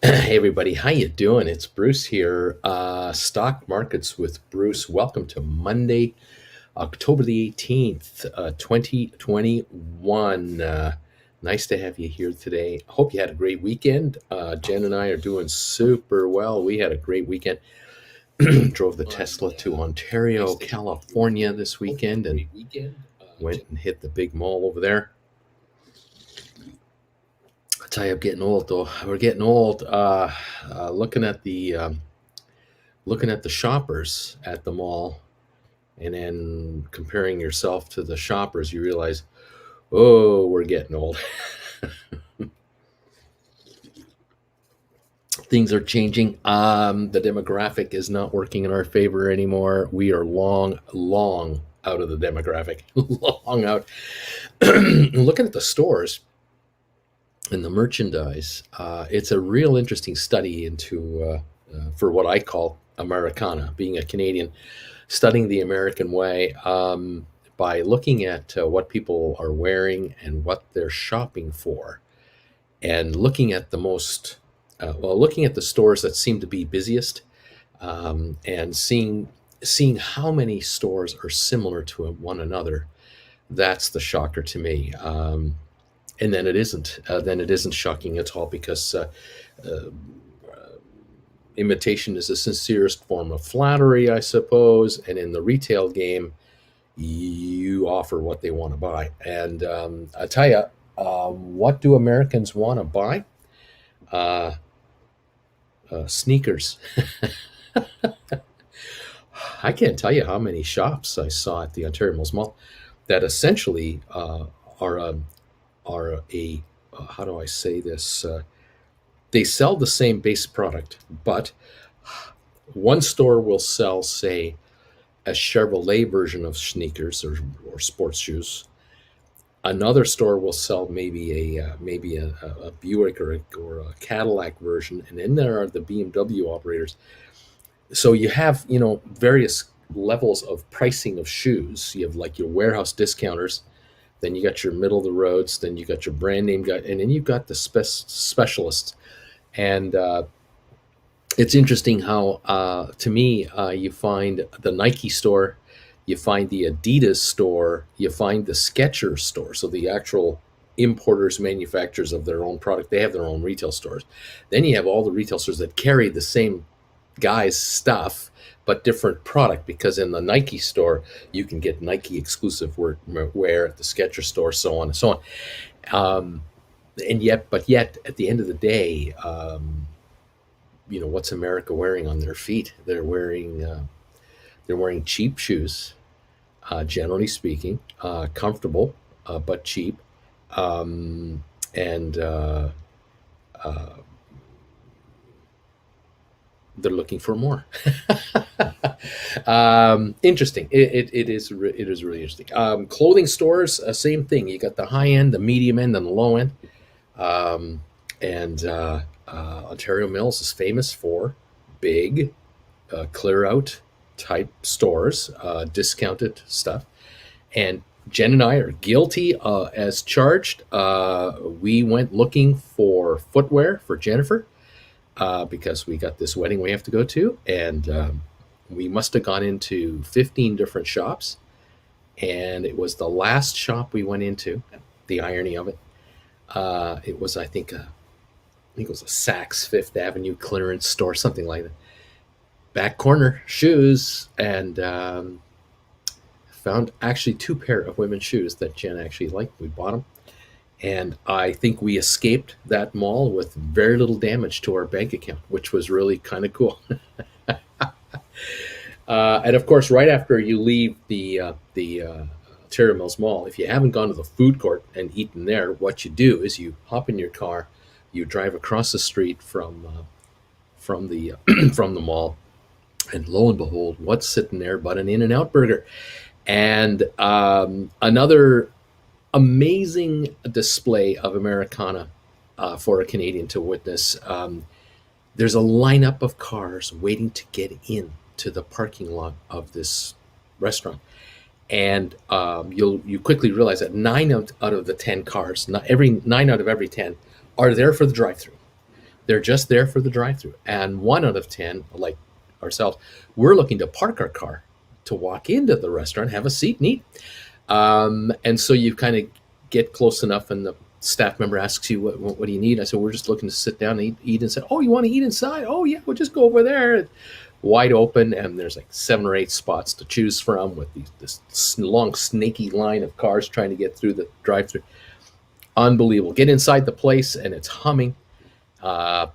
Hey everybody, how you doing? It's Bruce here. Stock markets with Bruce. Welcome to Monday, October the 18th, 2021. Nice to have you here today. Hope you had a great weekend. Jen and I are doing super well. We had a great weekend. Drove the Tesla to Ontario, California this weekend and went and hit the big mall over there. I tell you, I'm getting old though. We're getting old. Looking at the shoppers at the mall and then comparing yourself to the shoppers, you realize, oh, we're getting old. Things are changing. The demographic is not working in our favor anymore. We are long out of the demographic, long out. Looking at the stores and the merchandise, it's a real interesting study into, for what I call Americana, being a Canadian, studying the American way by looking at what people are wearing and what they're shopping for, and looking at the looking at the stores that seem to be busiest, and seeing how many stores are similar to one another. That's the shocker to me. And then it isn't. Then it isn't shocking at all because uh, imitation is the sincerest form of flattery, I suppose. And in the retail game, you offer what they want to buy. And I tell you, what do Americans want to buy? Uh, Sneakers. I can't tell you how many shops I saw at the Ontario Mills Mall that essentially are a how do I say this? They sell the same base product, but one store will sell, say, a Chevrolet version of sneakers or sports shoes. Another store will sell maybe a Buick or a Cadillac version, and then there are the BMW operators. So you have various levels of pricing of shoes. You have like your warehouse discounters, then you got your middle of the roads, then you got your brand name guy, and then you've got the specialists. And it's interesting how, to me, you find the Nike store, you find the Adidas store, you find the Skechers store. So the actual importers, manufacturers of their own product, they have their own retail stores. Then you have all the retail stores that carry the same guy's stuff but different product, because in the Nike store you can get Nike exclusive wear at the Skechers store, so on and so on. And yet at the end of the day, what's America wearing on their feet? They're wearing cheap shoes, generally speaking, comfortable, but cheap, and uh, they're looking for more. Interesting. It is really interesting. Clothing stores, same thing. You got the high end, the medium end, and the low end. Um, and Ontario Mills is famous for big, clear out type stores, discounted stuff. And Jen and I are guilty as charged. We went looking for footwear for Jennifer, because we got this wedding we have to go to, and we must have gone into 15 different shops, and it was the last shop we went into. The irony of it, it was, I think it was a Saks Fifth Avenue clearance store, something like that. Back corner shoes, and found actually two pair of women's shoes that Jen actually liked. We bought them, and I think we escaped that mall with very little damage to our bank account, which was really kind of cool. And of course, right after you leave the Ontario Mills Mall, if you haven't gone to the food court and eaten there, what you do is you hop in your car, you drive across the street from the from the mall, and lo and behold, what's sitting there but an In and Out burger? And another amazing display of Americana for a Canadian to witness. There's a lineup of cars waiting to get in to the parking lot of this restaurant, and you quickly realize that nine out of the 10 cars, not every 9 out of every 10, are there for the drive-through. They're just there for the drive-through. And 1 out of 10, like ourselves, we're looking to park our car to walk into the restaurant, have a seat, and eat. And so you kind of get close enough, and the staff member asks you, what do you need? I said, we're just looking to sit down and eat inside. Oh, you want to eat inside? Oh, yeah, we'll just go over there. Wide open, and there's like 7 or 8 spots to choose from with this long, snaky line of cars trying to get through the drive-through. Unbelievable. Get inside the place, and it's humming.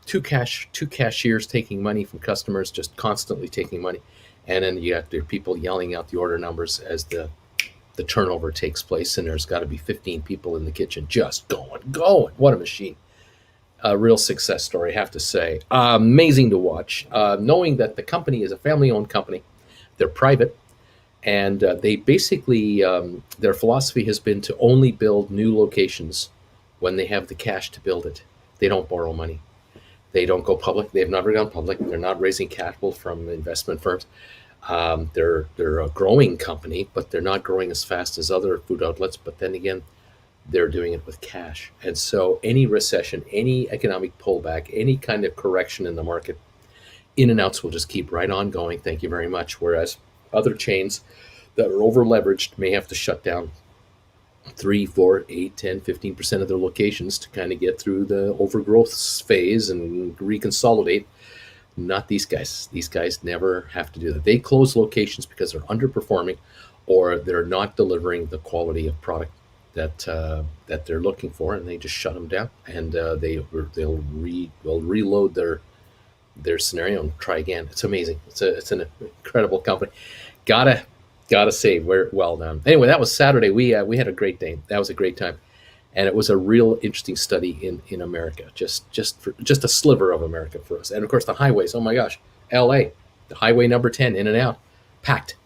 Two cashiers taking money from customers, just constantly taking money. And then you got their people yelling out the order numbers as the turnover takes place, and there's got to be 15 people in the kitchen just going. What a machine. A real success story, I have to say. Amazing to watch. Knowing that the company is a family-owned company, they're private, and they basically, their philosophy has been to only build new locations when they have the cash to build it. They don't borrow money. They don't go public. They've never gone public. They're not raising capital from investment firms. They're a growing company, but they're not growing as fast as other food outlets. But then again, they're doing it with cash. And so any recession, any economic pullback, any kind of correction in the market, In-N-Outs will just keep right on going. Thank you very much. Whereas other chains that are over leveraged may have to shut down 3, 4, 8, 10, 15% of their locations to kind of get through the overgrowth phase and reconsolidate. Not these guys. These guys never have to do that. They close locations because they're underperforming or they're not delivering the quality of product that they're looking for, and they just shut them down. And they'll reload their scenario and try again. It's amazing. It's an incredible company. Gotta say, we're well done. Anyway, that was Saturday. We had a great day. That was a great time, and it was a real interesting study in America. Just a sliver of America for us. And of course, the highways. Oh my gosh, L.A. the highway number 10 In-N-Out, packed.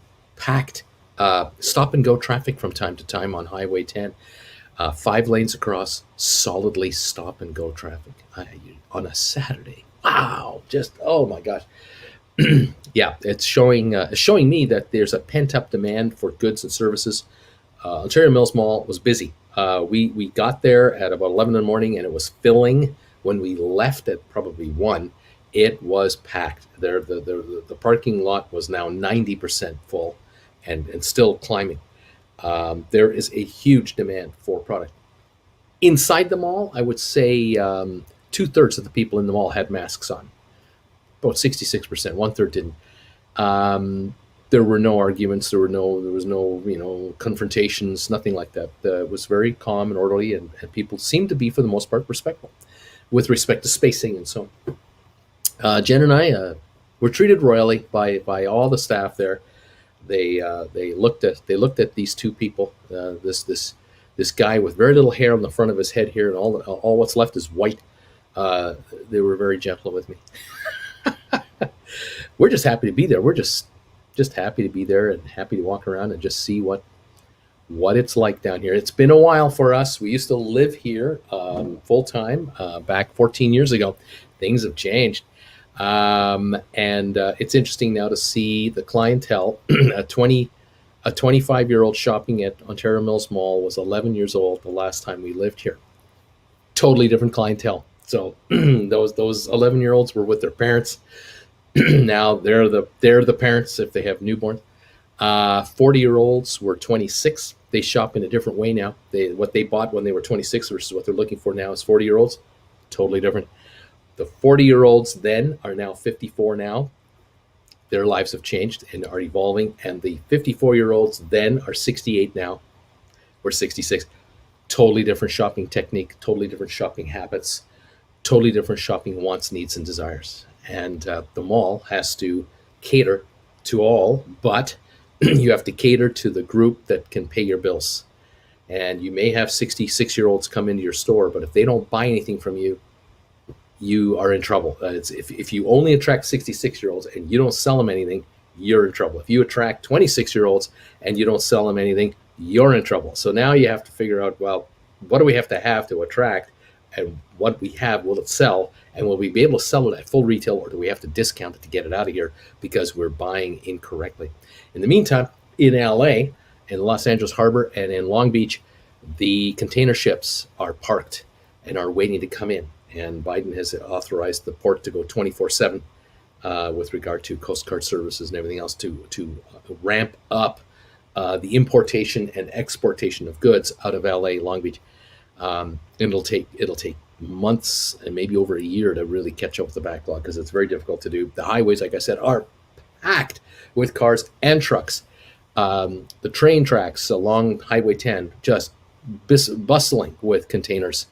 Stop and go traffic from time to time on Highway 10. 5 lanes across, solidly stop and go traffic on a Saturday. Wow, just oh my gosh. Yeah, it's showing me that there's a pent up demand for goods and services. Ontario Mills Mall was busy. We got there at about 11 in the morning, and it was filling. When we left at probably 1, it was packed. There, the parking lot was now 90% full, and still climbing. There is a huge demand for product. Inside the mall, I would say 2/3 of the people in the mall had masks on. About 66%, 1/3 didn't. There were no arguments. There was no confrontations, nothing like that. It was very calm and orderly, and people seemed to be, for the most part, respectful with respect to spacing and so on. Jen and I were treated royally by all the staff there. They looked at these 2 people. This guy with very little hair on the front of his head here, and all what's left is white. They were very gentle with me. We're just happy to be there. We're just happy to be there and happy to walk around and just see what it's like down here. It's been a while for us. We used to live here full time back 14 years ago. Things have changed. And it's interesting now to see the clientele. A 25-year-old shopping at Ontario Mills Mall was 11 years old the last time we lived here. Totally different clientele. So those 11-year-olds were with their parents. Now they're the parents if they have newborns. 40-year-olds were 26. They shop in a different way now. What they bought when they were 26 versus what they're looking for now as 40-year-olds, totally different. The 40-year-olds then are now 54 now. Their lives have changed and are evolving. And the 54-year-olds then are 68 now. We're 66. Totally different shopping technique, totally different shopping habits, totally different shopping wants, needs, and desires. And the mall has to cater to all, but you have to cater to the group that can pay your bills. And you may have 66-year-olds come into your store, but if they don't buy anything from you, you are in trouble. If you only attract 66-year-olds and you don't sell them anything, you're in trouble. If you attract 26-year-olds and you don't sell them anything, you're in trouble. So now you have to figure out, well, what do we have to attract? And what we have, will it sell? And will we be able to sell it at full retail, or do we have to discount it to get it out of here because we're buying incorrectly? In the meantime, in LA, in Los Angeles Harbor, and in Long Beach, the container ships are parked and are waiting to come in. and Biden has authorized the port to go 24/7 with regard to Coast Guard services and everything else to ramp up the importation and exportation of goods out of LA, Long Beach. It'll take months and maybe over a year to really catch up with the backlog because it's very difficult to do. The highways, like I said, are packed with cars and trucks. The train tracks along Highway 10 just bustling with containers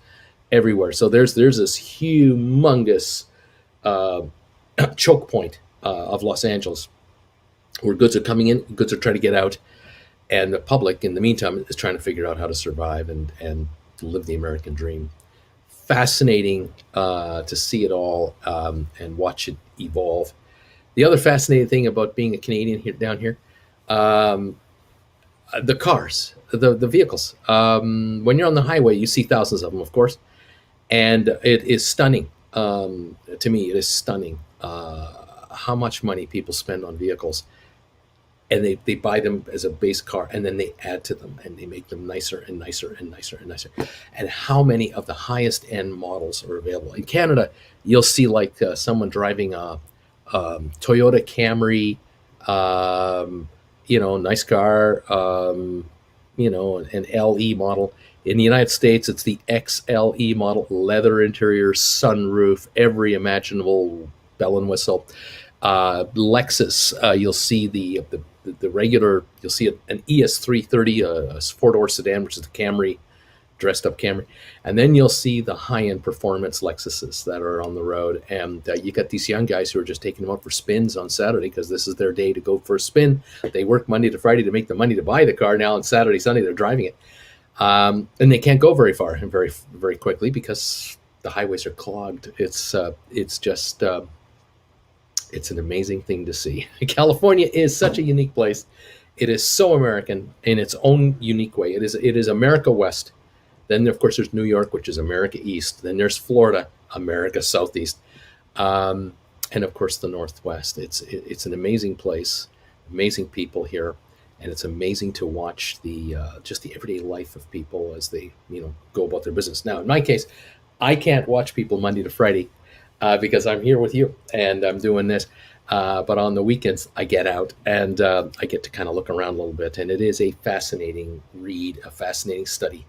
everywhere. So there's this humongous choke point of Los Angeles where goods are coming in, goods are trying to get out, and the public, in the meantime, is trying to figure out how to survive and live the American dream. Fascinating to see it all and watch it evolve. The other fascinating thing about being a Canadian down here, the cars, the vehicles. When you're on the highway, you see thousands of them, of course, and it is stunning. To me, it is stunning how much money people spend on vehicles, and they buy them as a base car, and then they add to them, and they make them nicer and nicer and nicer and nicer. And how many of the highest end models are available in Canada? You'll see like someone driving a Toyota Camry, nice car, an LE model. In the United States, it's the XLE model, leather interior, sunroof, every imaginable bell and whistle. Lexus, you'll see the regular, you'll see an ES330, a four-door sedan, which is the Camry, dressed up Camry. And then you'll see the high-end performance Lexuses that are on the road. And you got these young guys who are just taking them out for spins on Saturday because this is their day to go for a spin. They work Monday to Friday to make the money to buy the car. Now on Saturday, Sunday, they're driving it. And they can't go very far and very, very quickly because the highways are clogged. It's just... it's an amazing thing to see. California is such a unique place. It is so American in its own unique way. It is America West. Then, of course, there's New York, which is America East. Then there's Florida, America Southeast. And, of course, the Northwest. It's an amazing place, amazing people here. And it's amazing to watch just the everyday life of people as they, go about their business. Now, in my case, I can't watch people Monday to Friday because I'm here with you and I'm doing this. But on the weekends, I get out and I get to kind of look around a little bit. And it is a fascinating read, a fascinating study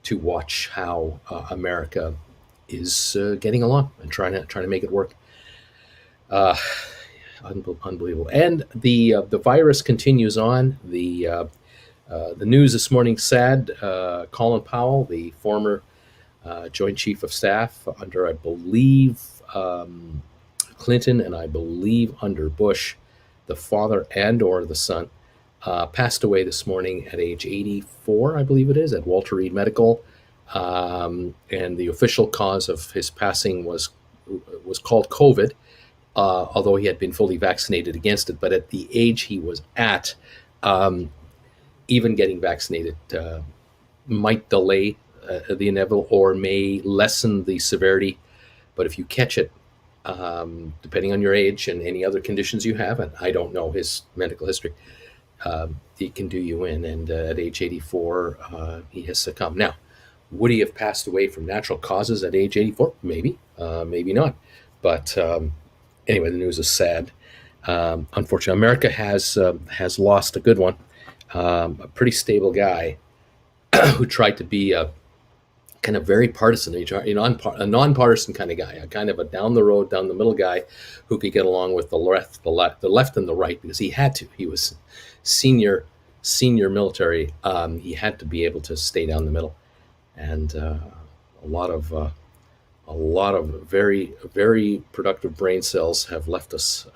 to watch how America is getting along and trying to make it work. Unbelievable. And the virus continues on. The news this morning, sad. Colin Powell, the former Joint Chief of Staff under, I believe, Clinton, and I believe under Bush, the father and or the son, passed away this morning at age 84, I believe it is, at Walter Reed Medical. And the official cause of his passing was called COVID, although he had been fully vaccinated against it. But at the age he was at, even getting vaccinated might delay the inevitable or may lessen the severity. But if you catch it, depending on your age and any other conditions you have, and I don't know his medical history, it can do you in. And at age 84, he has succumbed. Now, would he have passed away from natural causes at age 84? Maybe, maybe not. But anyway, the news is sad. Unfortunately, America has lost a good one, a pretty stable guy who tried to be a kind of very partisan, a nonpartisan kind of guy, a kind of a down the road, down the middle guy who could get along with the left and the right because he had to. He was senior military. He had to be able to stay down the middle, and a lot of very, very productive brain cells have left us,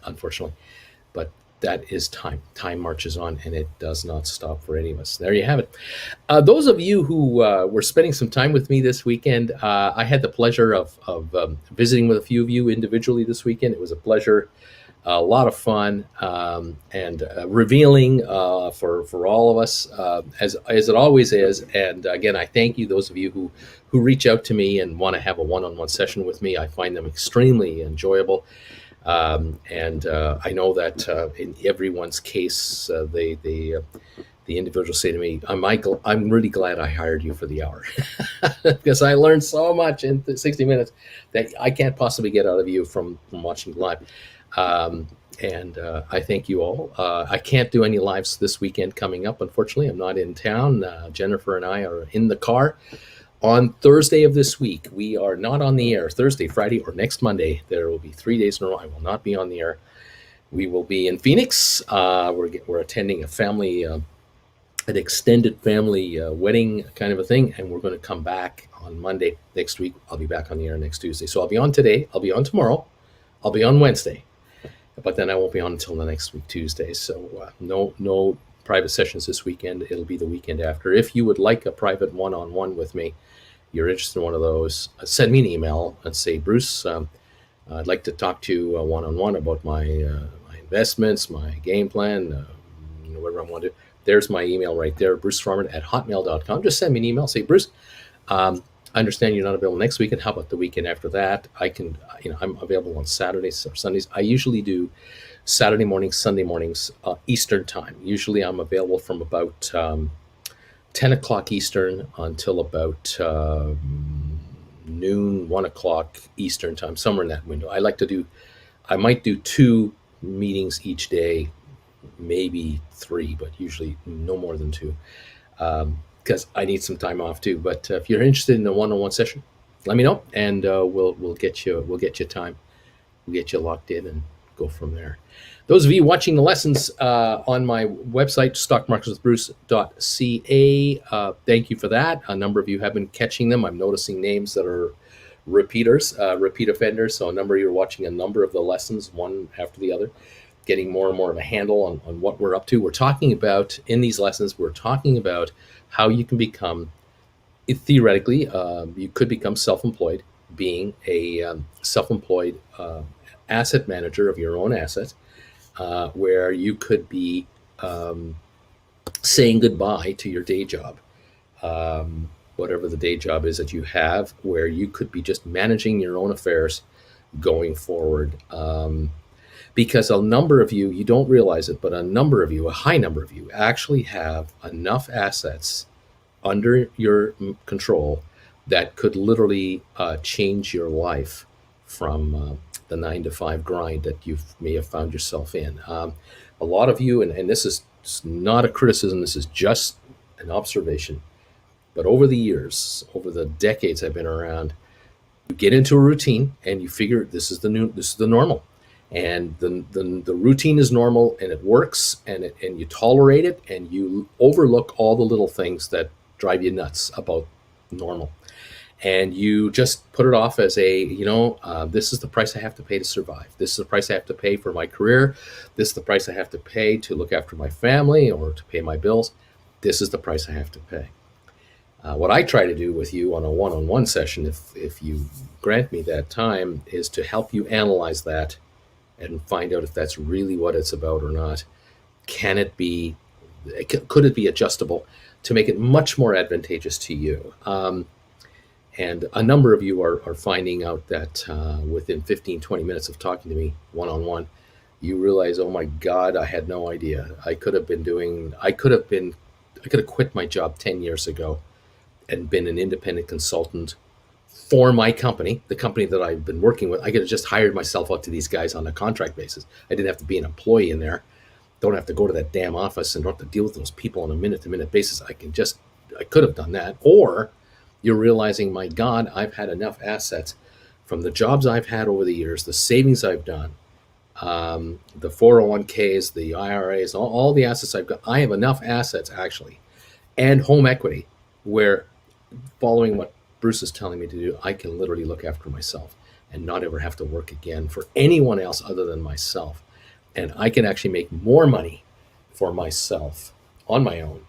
unfortunately. But that is time. Time marches on, and it does not stop for any of us. There you have it. Those of you who were spending some time with me this weekend, I had the pleasure of visiting with a few of you individually this weekend. It was a pleasure, a lot of fun, and revealing for all of us, as it always is. And again, I thank you, those of you who reach out to me and want to have a one-on-one session with me. I find them extremely enjoyable. And I know that in everyone's case, they the individuals say to me, Michael, I'm really glad I hired you for the hour because I learned so much in 60 minutes that I can't possibly get out of you from watching live. Um, and I thank you all. I can't do any lives this weekend coming up. Unfortunately, I'm not in town. Jennifer and I are in the car. On Thursday of this week, we are not on the air. Thursday, Friday, or next Monday, there will be 3 days in a row. I will not be on the air. We will be in Phoenix. We're attending a family, an extended family wedding kind of a thing, and we're going to come back on Monday next week. I'll be back on the air next Tuesday. So I'll be on today. I'll be on tomorrow. I'll be on Wednesday, but then I won't be on until the next week, Tuesday. So no private sessions this weekend. It'll be the weekend after. If you would like a private one-on-one with me, you're interested in one of those, send me an email and say, Bruce, I'd like to talk to you one-on-one about my investments, my game plan, whatever I want to do. There's my email right there, brucefarmer@hotmail.com. Just send me an email. Say, Bruce, I understand you're not available next weekend. How about the weekend after that? I'm available on Saturdays or Sundays. I usually do Saturday mornings, Sunday mornings, Eastern time. Usually I'm available from about 10 o'clock Eastern until about noon, 1 o'clock Eastern time, somewhere in that window. I might do 2 meetings each day, maybe 3, but usually no more than 2, because I need some time off too. But if you're interested in a one-on-one session, let me know, and we'll get you time. We'll get you locked in and go from there. Those of you watching the lessons on my website, stockmarketswithbruce.ca, thank you for that. A number of you have been catching them. I'm noticing names that are repeat offenders. So a number of you are watching a number of the lessons, one after the other, getting more and more of a handle on what we're up to. We're talking about, in these lessons, we're talking about how you can become, theoretically, you could become self-employed, being a self-employed asset manager of your own assets, where you could be saying goodbye to your day job, whatever the day job is that you have, where you could be just managing your own affairs going forward. Because a number of you don't realize it, but a high number of you actually have enough assets under your control that could literally change your life from the 9-to-5 grind that you may have found yourself in. A lot of you, and this is not a criticism, this is just an observation, but over the years, over the decades I've been around, you get into a routine and you figure this is the normal. And the routine is normal and it works, and you tolerate it, and you overlook all the little things that drive you nuts about normal. And you just put it off as this is the price I have to pay to survive. This is the price I have to pay for my career. This is the price I have to pay to look after my family or to pay my bills. This is the price I have to pay. What I try to do with you on a one-on-one session, if you grant me that time, is to help you analyze that and find out if that's really what it's about or not. Could it be adjustable to make it much more advantageous to you? And a number of you are finding out that within 15, 20 minutes of talking to me one-on-one, you realize, oh my God, I had no idea. I could have quit my job 10 years ago and been an independent consultant for my company, the company that I've been working with. I could have just hired myself out to these guys on a contract basis. I didn't have to be an employee in there. Don't have to go to that damn office and don't have to deal with those people on a minute-to-minute basis. I could have done that. Or you're realizing, my God, I've had enough assets from the jobs I've had over the years, the savings I've done, the 401ks, the IRAs, all the assets I've got. I have enough assets, actually, and home equity, where, following what Bruce is telling me to do, I can literally look after myself and not ever have to work again for anyone else other than myself. And I can actually make more money for myself on my own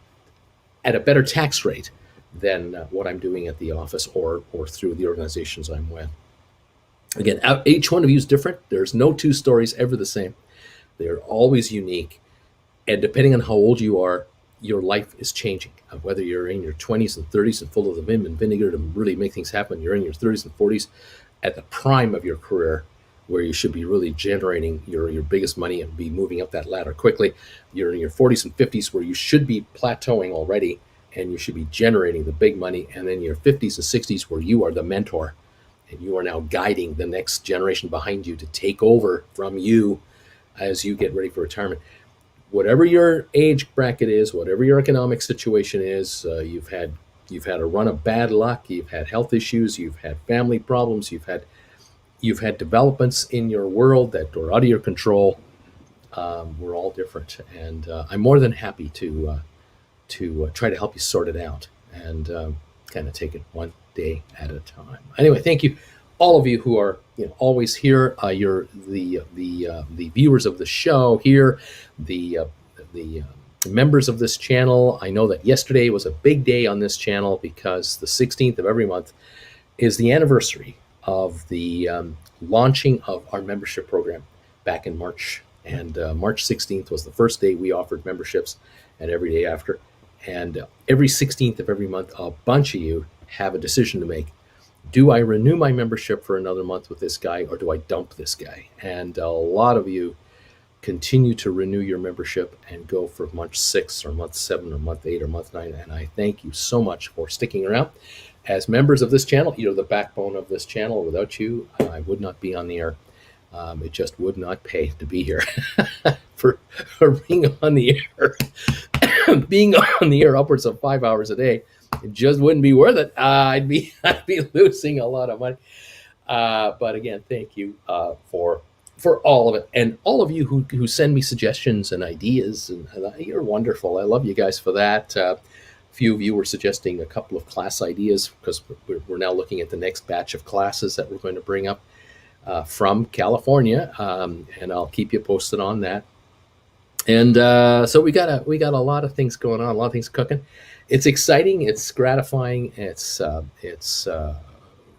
at a better tax rate than what I'm doing at the office or through the organizations I'm with. Again, each one of you is different. There's no two stories ever the same. They're always unique. And depending on how old you are, your life is changing. Whether you're in your 20s and 30s and full of the vim and vinegar to really make things happen, you're in your 30s and 40s at the prime of your career, where you should be really generating your biggest money and be moving up that ladder quickly. You're in your 40s and 50s where you should be plateauing already and you should be generating the big money. And then your 50s and 60s where you are the mentor and you are now guiding the next generation behind you to take over from you as you get ready for retirement. Whatever your age bracket is, whatever your economic situation is, you've had a run of bad luck, you've had health issues, you've had family problems, you've had developments in your world that are out of your control. We're all different, and I'm more than happy to try to help you sort it out and kind of take it one day at a time. Anyway, thank you, all of you who are always here. You're the viewers of the show here, the members of this channel. I know that yesterday was a big day on this channel because the 16th of every month is the anniversary of the launching of our membership program back in March. And March 16th was the first day we offered memberships, and every day after. And every 16th of every month, a bunch of you have a decision to make. Do I renew my membership for another month with this guy, or do I dump this guy? And a lot of you continue to renew your membership and go for month 6 or month 7 or month 8 or month 9. And I thank you so much for sticking around. As members of this channel, you're the backbone of this channel. Without you, I would not be on the air. It just would not pay to be here for being on the air. Being on the air upwards of 5 hours a day, it just wouldn't be worth it. I'd be losing a lot of money. But again, thank you for all of it, and all of you who send me suggestions and ideas, and you're wonderful. I love you guys for that. A few of you were suggesting a couple of class ideas because we're now looking at the next batch of classes that we're going to bring up from California, and I'll keep you posted on that. And so we got a lot of things going on, a lot of things cooking. It's exciting, it's gratifying, it's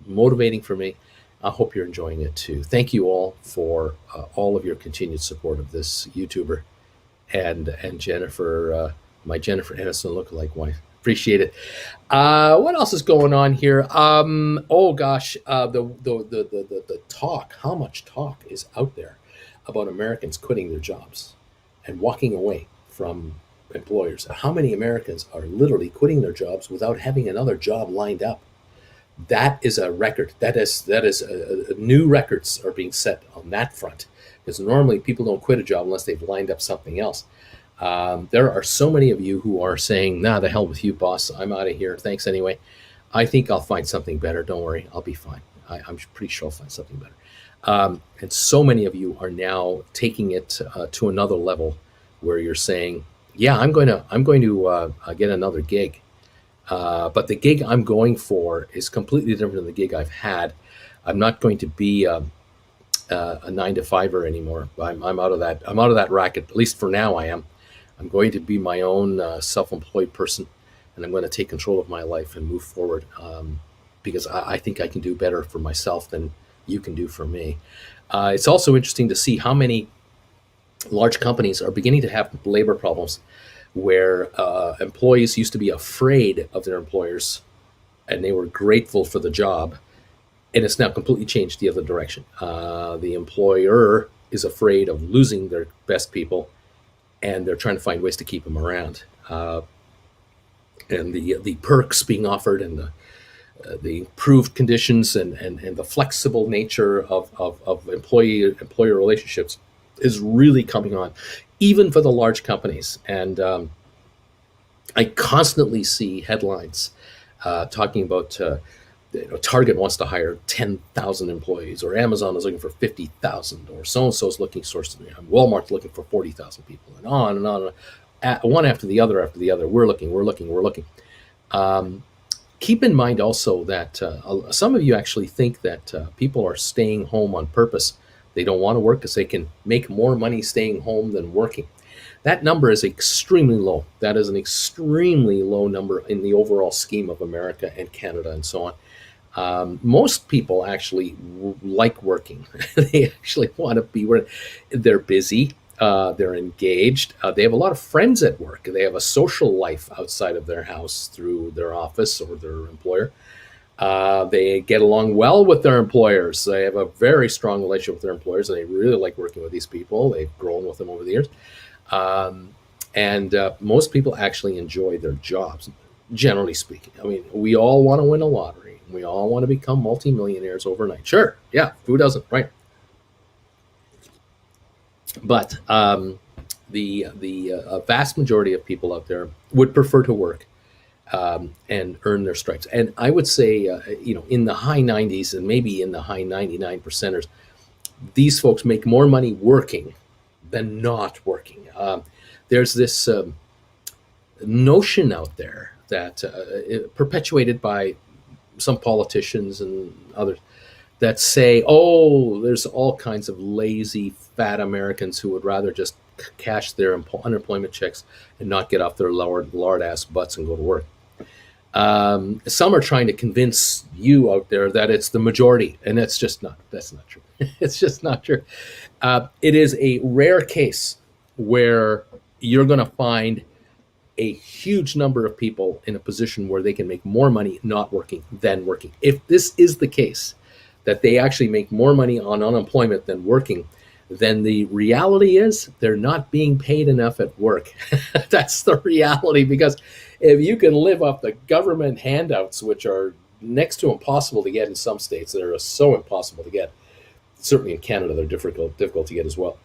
motivating for me. I hope you're enjoying it too. Thank you all for all of your continued support of this YouTuber and Jennifer, my Jennifer Aniston lookalike wife. Appreciate it. What else is going on here? Oh gosh, the talk. How much talk is out there about Americans quitting their jobs and walking away from employers? How many Americans are literally quitting their jobs without having another job lined up? That is a record. That is new records are being set on that front, because normally people don't quit a job unless they've lined up something else. There are so many of you who are saying, nah, the hell with you, boss. I'm out of here. Thanks anyway. I think I'll find something better. Don't worry. I'll be fine. I'm pretty sure I'll find something better. And so many of you are now taking it to another level where you're saying, yeah, I'm going to get another gig. But the gig I'm going for is completely different than the gig I've had. I'm not going to be a 9-to-5er anymore. I'm out of that. I'm out of that racket. At least for now, I am. I'm going to be my own self-employed person, and I'm going to take control of my life and move forward because I think I can do better for myself than you can do for me. It's also interesting to see how many large companies are beginning to have labor problems, where employees used to be afraid of their employers and they were grateful for the job. And it's now completely changed the other direction. The employer is afraid of losing their best people, and they're trying to find ways to keep them around. And the perks being offered, and the improved conditions, and the flexible nature of employer relationships is really coming on, even for the large companies. And I constantly see headlines talking about Target wants to hire 10,000 employees, or Amazon is looking for 50,000, or so-and-so is looking Walmart's looking for 40,000 people, and on and on. One after the other. We're looking. Keep in mind also that some of you actually think that people are staying home on purpose. They don't want to work because they can make more money staying home than working. That number is extremely low. That is an extremely low number in the overall scheme of America and Canada and so on. Most people actually like working. They actually want to be where they're busy. They're engaged. They have a lot of friends at work. They have a social life outside of their house through their office or their employer. They get along well with their employers. They have a very strong relationship with their employers, and they really like working with these people. They've grown with them over the years. Um, and most people actually enjoy their jobs, generally speaking. I mean, we all want to win a lottery. We all want to become multimillionaires overnight. Sure, yeah, who doesn't, right? But the vast majority of people out there would prefer to work and earn their stripes. And I would say, in the high 90s and maybe in the high 99 percenters, these folks make more money working than not working. There's this notion out there that perpetuated by some politicians and others that say, oh, there's all kinds of lazy, fat Americans who would rather just cash their unemployment checks and not get off their lard ass butts and go to work. Some are trying to convince you out there that it's the majority, and that's not true. It's just not true. It is a rare case where you're going to find a huge number of people in a position where they can make more money not working than working. If this is the case, that they actually make more money on unemployment than working, then the reality is they're not being paid enough at work. That's the reality, because if you can live off the government handouts, which are next to impossible to get in some states, they're so impossible to get. Certainly in Canada, they're difficult to get as well.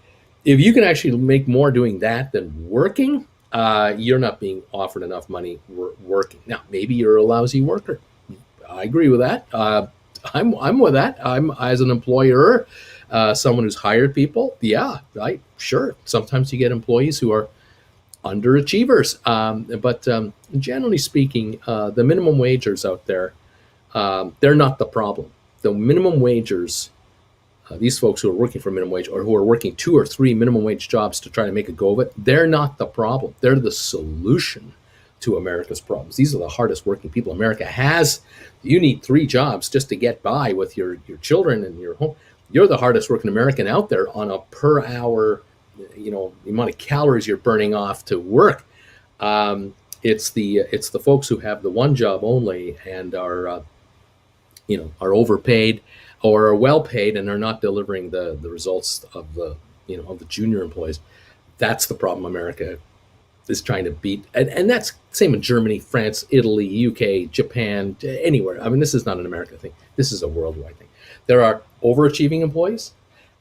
If you can actually make more doing that than working, you're not being offered enough money working. Now, maybe you're a lousy worker. I agree with that. I'm with that. I'm, as an employer, someone who's hired people. Yeah, sure. Sometimes you get employees who are underachievers, but generally speaking, the minimum wagers out there, they're not the problem. The minimum wagers, these folks who are working for minimum wage or who are working 2 or 3 minimum wage jobs to try to make a go of it, they're not the problem. They're the solution to America's problems. These are the hardest working people America has. You need 3 jobs just to get by with your children and your home. You're the hardest working American out there on a per hour, the amount of calories you're burning off to work. It's the folks who have the one job only and are overpaid or are well paid and are not delivering the results of the junior employees. That's the problem America is trying to beat. And that's the same in Germany, France, Italy, UK, Japan, anywhere. I mean, this is not an American thing. This is a worldwide thing. There are overachieving employees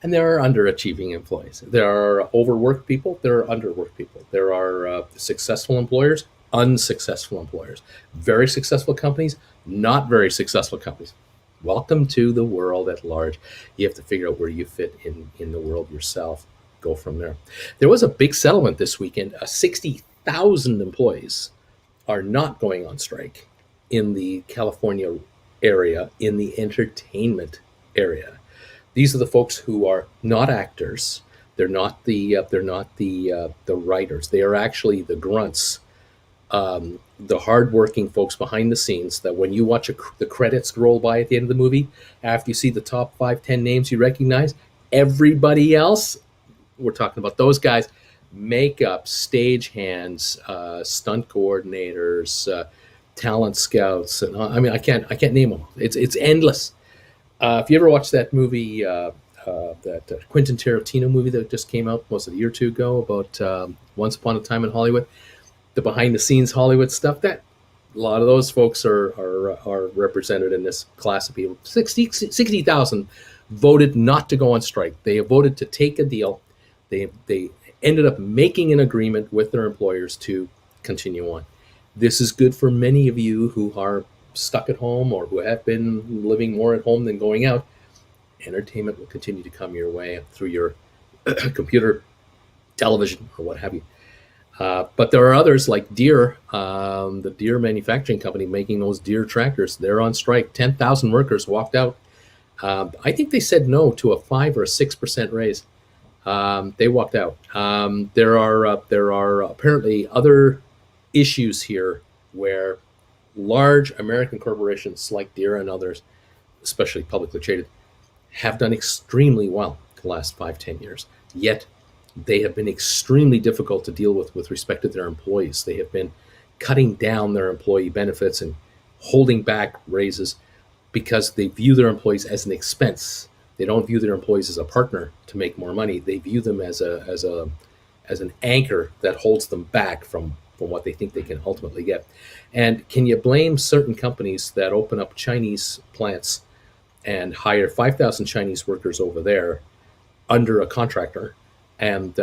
and there are underachieving employees. There are overworked people. There are underworked people. There are successful employers, unsuccessful employers, very successful companies, not very successful companies. Welcome to the world at large. You have to figure out where you fit in the world yourself. Go from there. There was a big settlement this weekend. 60,000 employees are not going on strike in the California area, in the entertainment area. These are the folks who are not actors. They're not the writers. They are actually the grunts, the hardworking folks behind the scenes. That when you watch the credits roll by at the end of the movie, after you see the top 5-10 names you recognize, everybody else, we're talking about those guys: makeup, stage hands, stunt coordinators, talent scouts. And I can't name them. It's endless. If you ever watched that movie, that Quentin Tarantino movie that just came out, was it a year or 2 ago, about Once Upon a Time in Hollywood, the behind the scenes Hollywood stuff, that a lot of those folks are represented in this class of people. 60,000 voted not to go on strike. They voted to take a deal. They ended up making an agreement with their employers to continue on. This is good for many of you who are stuck at home or who have been living more at home than going out. Entertainment will continue to come your way through your computer, television, or what have you. But there are others like Deere, the Deere manufacturing company making those Deere tractors. They're on strike. 10,000 workers walked out. I think they said no to a 5 or 6% raise. They walked out. There are apparently other issues here where large American corporations like Deere and others, especially publicly traded, have done extremely well the last 5-10 years. Yet they have been extremely difficult to deal with respect to their employees. They have been cutting down their employee benefits and holding back raises. because they view their employees as an expense. They don't view their employees as a partner to make more money. They view them as an anchor that holds them back from what they think they can ultimately get. And can you blame certain companies that open up Chinese plants and hire 5,000 Chinese workers over there under a contractor, and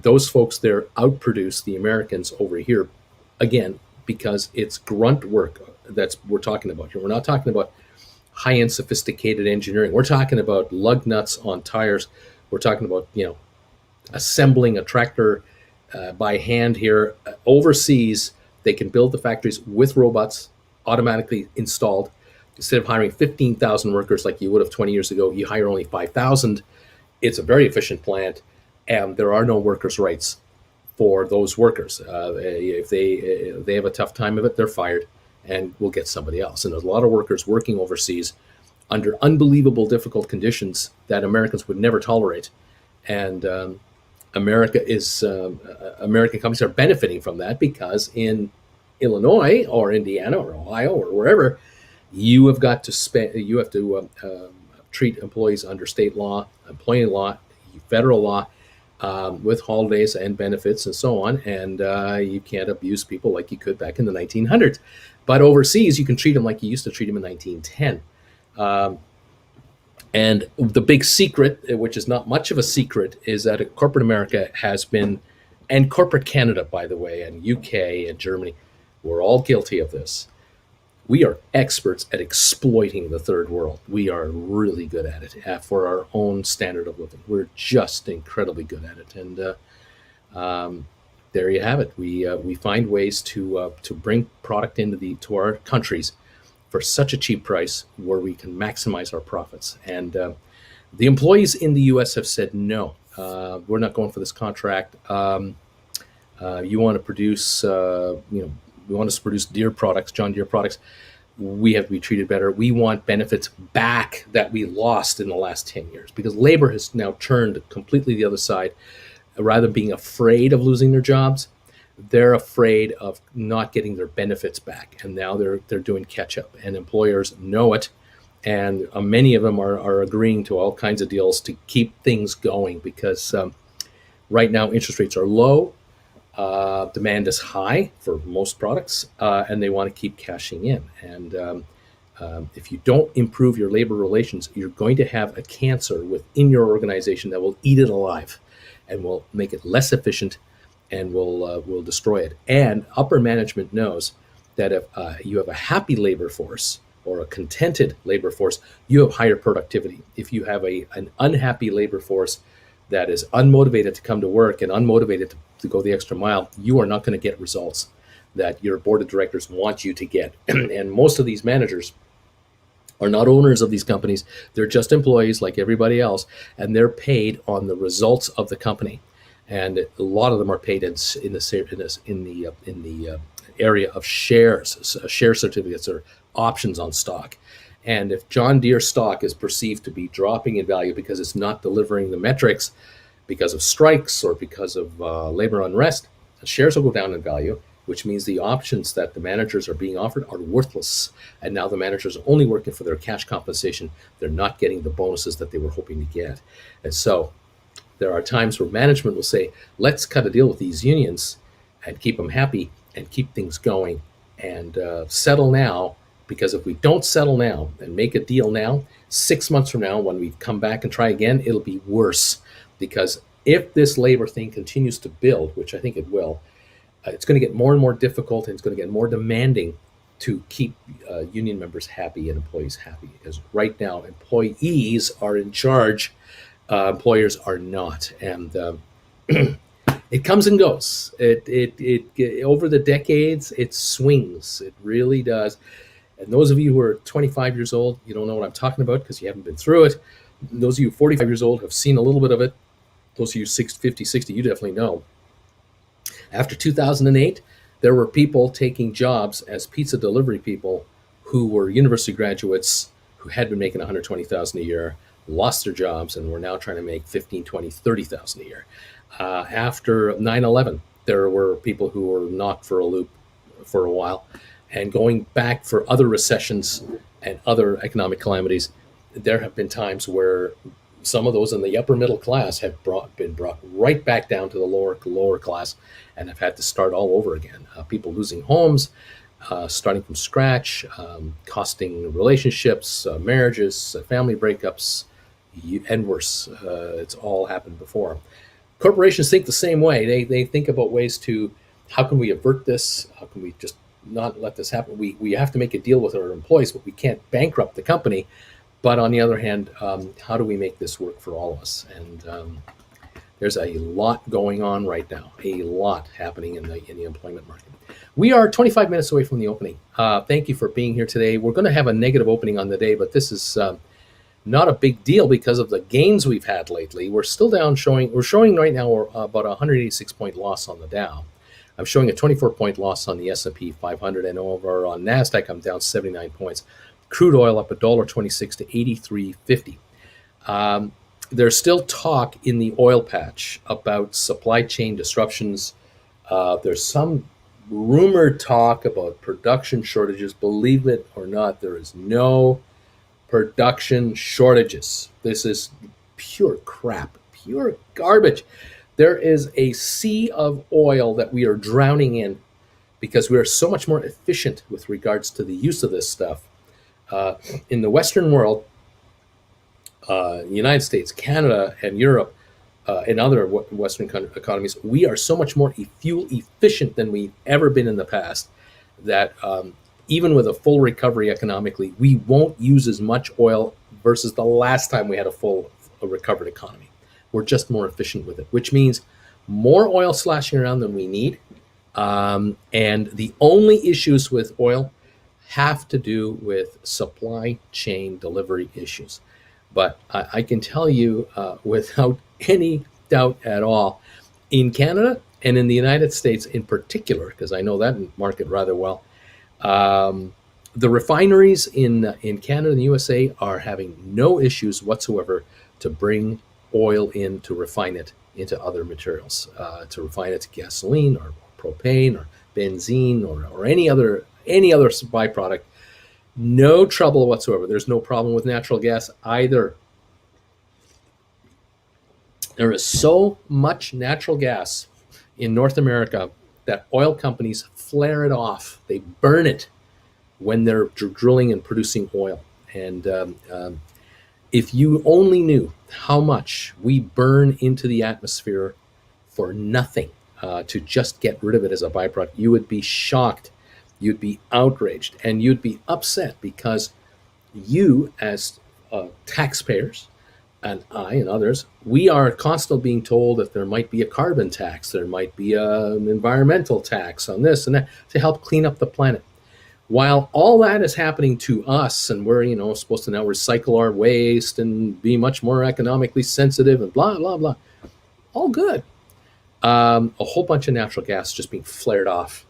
those folks there outproduce the Americans over here, again, because it's grunt work that's we're talking about here. We're not talking about high-end sophisticated engineering. We're talking about lug nuts on tires. We're talking about, assembling a tractor by hand here. Overseas, they can build the factories with robots automatically installed. Instead of hiring 15,000 workers like you would have 20 years ago, you hire only 5,000. It's a very efficient plant, and there are no workers' rights for those workers. If they have a tough time of it, they're fired, and we'll get somebody else. And there's a lot of workers working overseas under unbelievable difficult conditions that Americans would never tolerate, and American companies are benefiting from that, because in Illinois or Indiana or Ohio or wherever, you have got to treat employees under state law, employment law, federal law, with holidays and benefits and so on. And you can't abuse people like you could back in the 1900s. But overseas, you can treat them like you used to treat them in 1910. And the big secret, which is not much of a secret, is that corporate America has been, and corporate Canada, by the way, and UK and Germany, we're all guilty of this. We are experts at exploiting the third world. We are really good at it for our own standard of living. We're just incredibly good at it. And there you have it. We find ways to bring product to our countries for such a cheap price where we can maximize our profits. And the employees in the U.S. have said, no, we're not going for this contract. You want to produce, we want us to produce Deere products, John Deere products. We have to be treated better. We want benefits back that we lost in the last 10 years, because labor has now turned completely the other side. Rather than being afraid of losing their jobs, they're afraid of not getting their benefits back. And now they're doing catch up, and employers know it. And many of them are agreeing to all kinds of deals to keep things going, because right now interest rates are low. Demand is high for most products, and they want to keep cashing in. And if you don't improve your labor relations, you're going to have a cancer within your organization that will eat it alive and will make it less efficient and will destroy it. And upper management knows that if you have a happy labor force or a contented labor force, you have higher productivity. If you have an unhappy labor force that is unmotivated to come to work and unmotivated to go the extra mile, you are not going to get results that your board of directors want you to get. And most of these managers are not owners of these companies. They're just employees like everybody else, and they're paid on the results of the company. And a lot of them are paid in the area of shares, share certificates or options on stock. And if John Deere stock is perceived to be dropping in value because it's not delivering the metrics, because of strikes or because of labor unrest, the shares will go down in value, which means the options that the managers are being offered are worthless. And now the managers are only working for their cash compensation. They're not getting the bonuses that they were hoping to get. And so there are times where management will say, let's cut a deal with these unions and keep them happy and keep things going and settle now. Because if we don't settle now and make a deal now, 6 months from now, when we come back and try again, it'll be worse. Because if this labor thing continues to build, which I think it will, it's going to get more and more difficult, and it's going to get more demanding to keep union members happy and employees happy. Because right now, employees are in charge, employers are not. And it comes and goes. It over the decades, it swings. It really does. And those of you who are 25 years old, you don't know what I'm talking about because you haven't been through it. Those of you 45 years old have seen a little bit of it. Those of you 50, 60, you definitely know. After 2008, there were people taking jobs as pizza delivery people who were university graduates who had been making $120,000 a year, lost their jobs, and were now trying to make $15,000, $20,000, $30,000 a year. After 9/11, there were people who were knocked for a loop for a while. And going back for other recessions, and other economic calamities, there have been times where some of those in the upper middle class have been brought right back down to the lower class, and have had to start all over again. People losing homes, starting from scratch, costing relationships, marriages, family breakups, and worse. It's all happened before. Corporations think the same way. They think about ways to, how can we avert this? How can we just not let this happen? We have to make a deal with our employees, but we can't bankrupt the company. But on the other hand, how do we make this work for all of us? And there's a lot going on right now, a lot happening in the employment market. We are 25 minutes away from the opening. Thank you for being here today. We're going to have a negative opening on the day, but this is not a big deal because of the gains we've had lately. We're still down we're showing right now about a 186 point loss on the Dow. I'm showing a 24 point loss on the S&P 500, and over on NASDAQ, I'm down 79 points. Crude oil up $1.26 to 83.50. There's still talk in the oil patch about supply chain disruptions. There's some rumored talk about production shortages. Believe it or not, there is no production shortages. This is pure crap, pure garbage. There is a sea of oil that we are drowning in because we are so much more efficient with regards to the use of this stuff. In the Western world, the United States, Canada, and Europe, and other Western economies, we are so much more fuel efficient than we've ever been in the past that even with a full recovery economically, we won't use as much oil versus the last time we had a recovered economy. We're just more efficient with it, which means more oil slashing around than we need. And the only issues with oil have to do with supply chain delivery issues. But I can tell you without any doubt at all, in Canada and in the United States in particular, because I know that market rather well, the refineries in Canada and the USA are having no issues whatsoever to bring oil in to refine it into other materials, to refine it to gasoline or propane or benzene or any other byproduct. No trouble whatsoever. There's no problem with natural gas either. There is so much natural gas in North America that oil companies flare it off. They burn it when they're drilling and producing oil. And if you only knew how much we burn into the atmosphere for nothing, to just get rid of it as a byproduct, you would be shocked. You'd be outraged, and you'd be upset because you, as taxpayers, and I and others, we are constantly being told that there might be a carbon tax, there might be an environmental tax on this and that to help clean up the planet. While all that is happening to us, and we're supposed to now recycle our waste and be much more economically sensitive and blah blah blah, all good. A whole bunch of natural gas just being flared off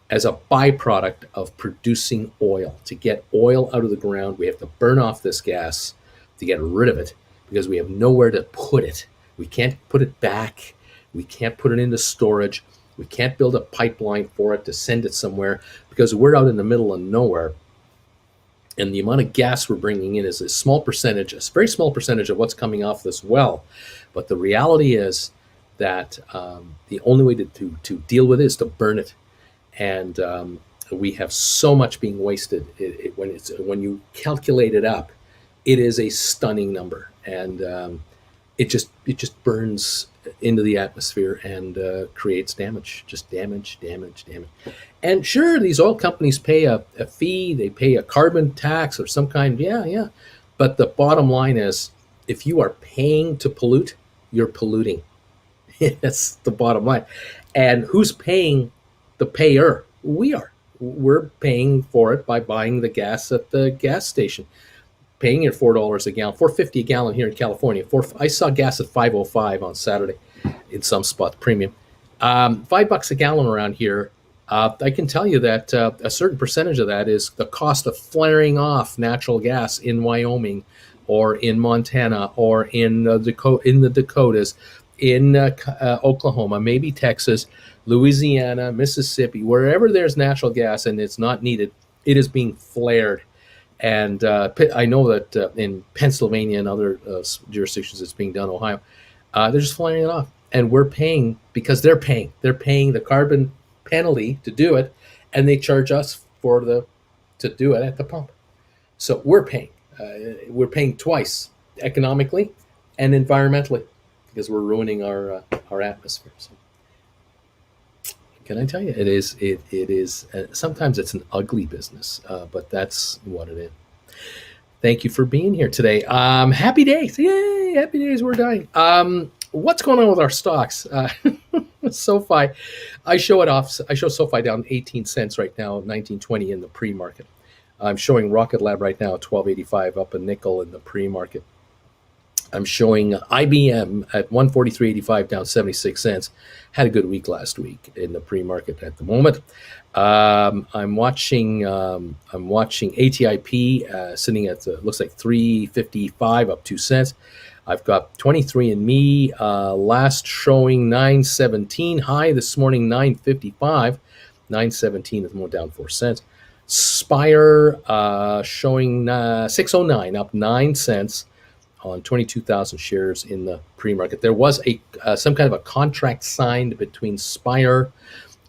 as a byproduct of producing oil. To get oil out of the ground, we have to burn off this gas to get rid of it because we have nowhere to put it. We can't put it back. We can't put it into storage. We can't build a pipeline for it to send it somewhere because we're out in the middle of nowhere. And the amount of gas we're bringing in is a small percentage, a very small percentage of what's coming off this well. But the reality is that the only way to deal with it is to burn it. And we have so much being wasted. When you calculate it up, it is a stunning number, and it just burns into the atmosphere and creates damage, just damage. And sure, these oil companies pay a fee, they pay a carbon tax or some kind, yeah. But the bottom line is, if you are paying to pollute, you're polluting. That's the bottom line. And who's paying the payer? We are. We're paying for it by buying the gas at the gas station, paying it $4 a gallon, $4.50 a gallon here in California. I saw gas at $5.05 on Saturday in some spots, premium. $5 a gallon around here. I can tell you that a certain percentage of that is the cost of flaring off natural gas in Wyoming, or in Montana, or in the Dakotas, in Oklahoma, maybe Texas, Louisiana, Mississippi, wherever there's natural gas and it's not needed, it is being flared. And I know that in Pennsylvania and other jurisdictions it's being done, Ohio, they're just flying it off. And we're paying because they're paying. They're paying the carbon penalty to do it, and they charge us to do it at the pump. So we're paying. We're paying twice economically and environmentally because we're ruining our atmosphere. So can I tell you, it is. Sometimes it's an ugly business, but that's what it is. Thank you for being here today. Happy days. Yay. Happy days. We're dying. What's going on with our stocks? SoFi, I show it off. I show SoFi down 18 cents right now, 19.20 in the pre-market. I'm showing Rocket Lab right now at 12.85, up a nickel in the pre-market. I'm showing IBM at 143.85, down 76 cents. Had a good week last week in the pre-market at the moment. I'm watching ATIP sitting at looks like 355, up 2 cents. I've got 23andMe last showing 917, high this morning 955, 917 is more down 4 cents. Spire showing 609, up 9 cents on 22,000 shares in the pre-market. There was some kind of a contract signed between Spire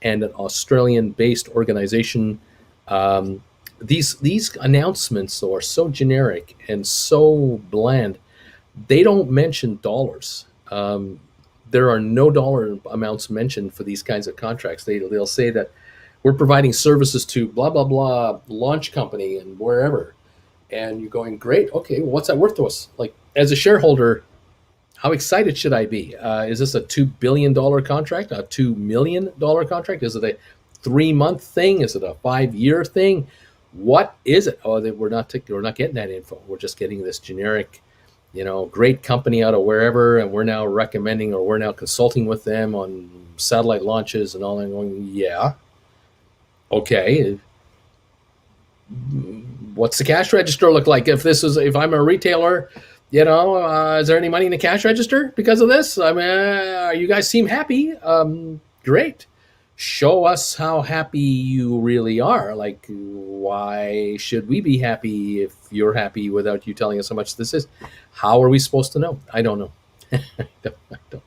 and an Australian-based organization. These announcements are so generic and so bland. They don't mention dollars. There are no dollar amounts mentioned for these kinds of contracts. They'll say that we're providing services to blah, blah, blah launch company and wherever. And you're going, great, okay, well, what's that worth to us? Like, as a shareholder, how excited should I be? Is this a $2 billion contract, a $2 million contract? Is it a 3-month thing? Is it a 5-year thing? What is it? Oh, we're not getting that info. We're just getting this generic, great company out of wherever, and we're now recommending or we're now consulting with them on satellite launches and all that. Going, yeah, okay. What's the cash register look like? If I'm a retailer, is there any money in the cash register because of this? I mean, you guys seem happy. Great. Show us how happy you really are. Like, why should we be happy if you're happy without you telling us how much this is? How are we supposed to know? I don't know. I don't.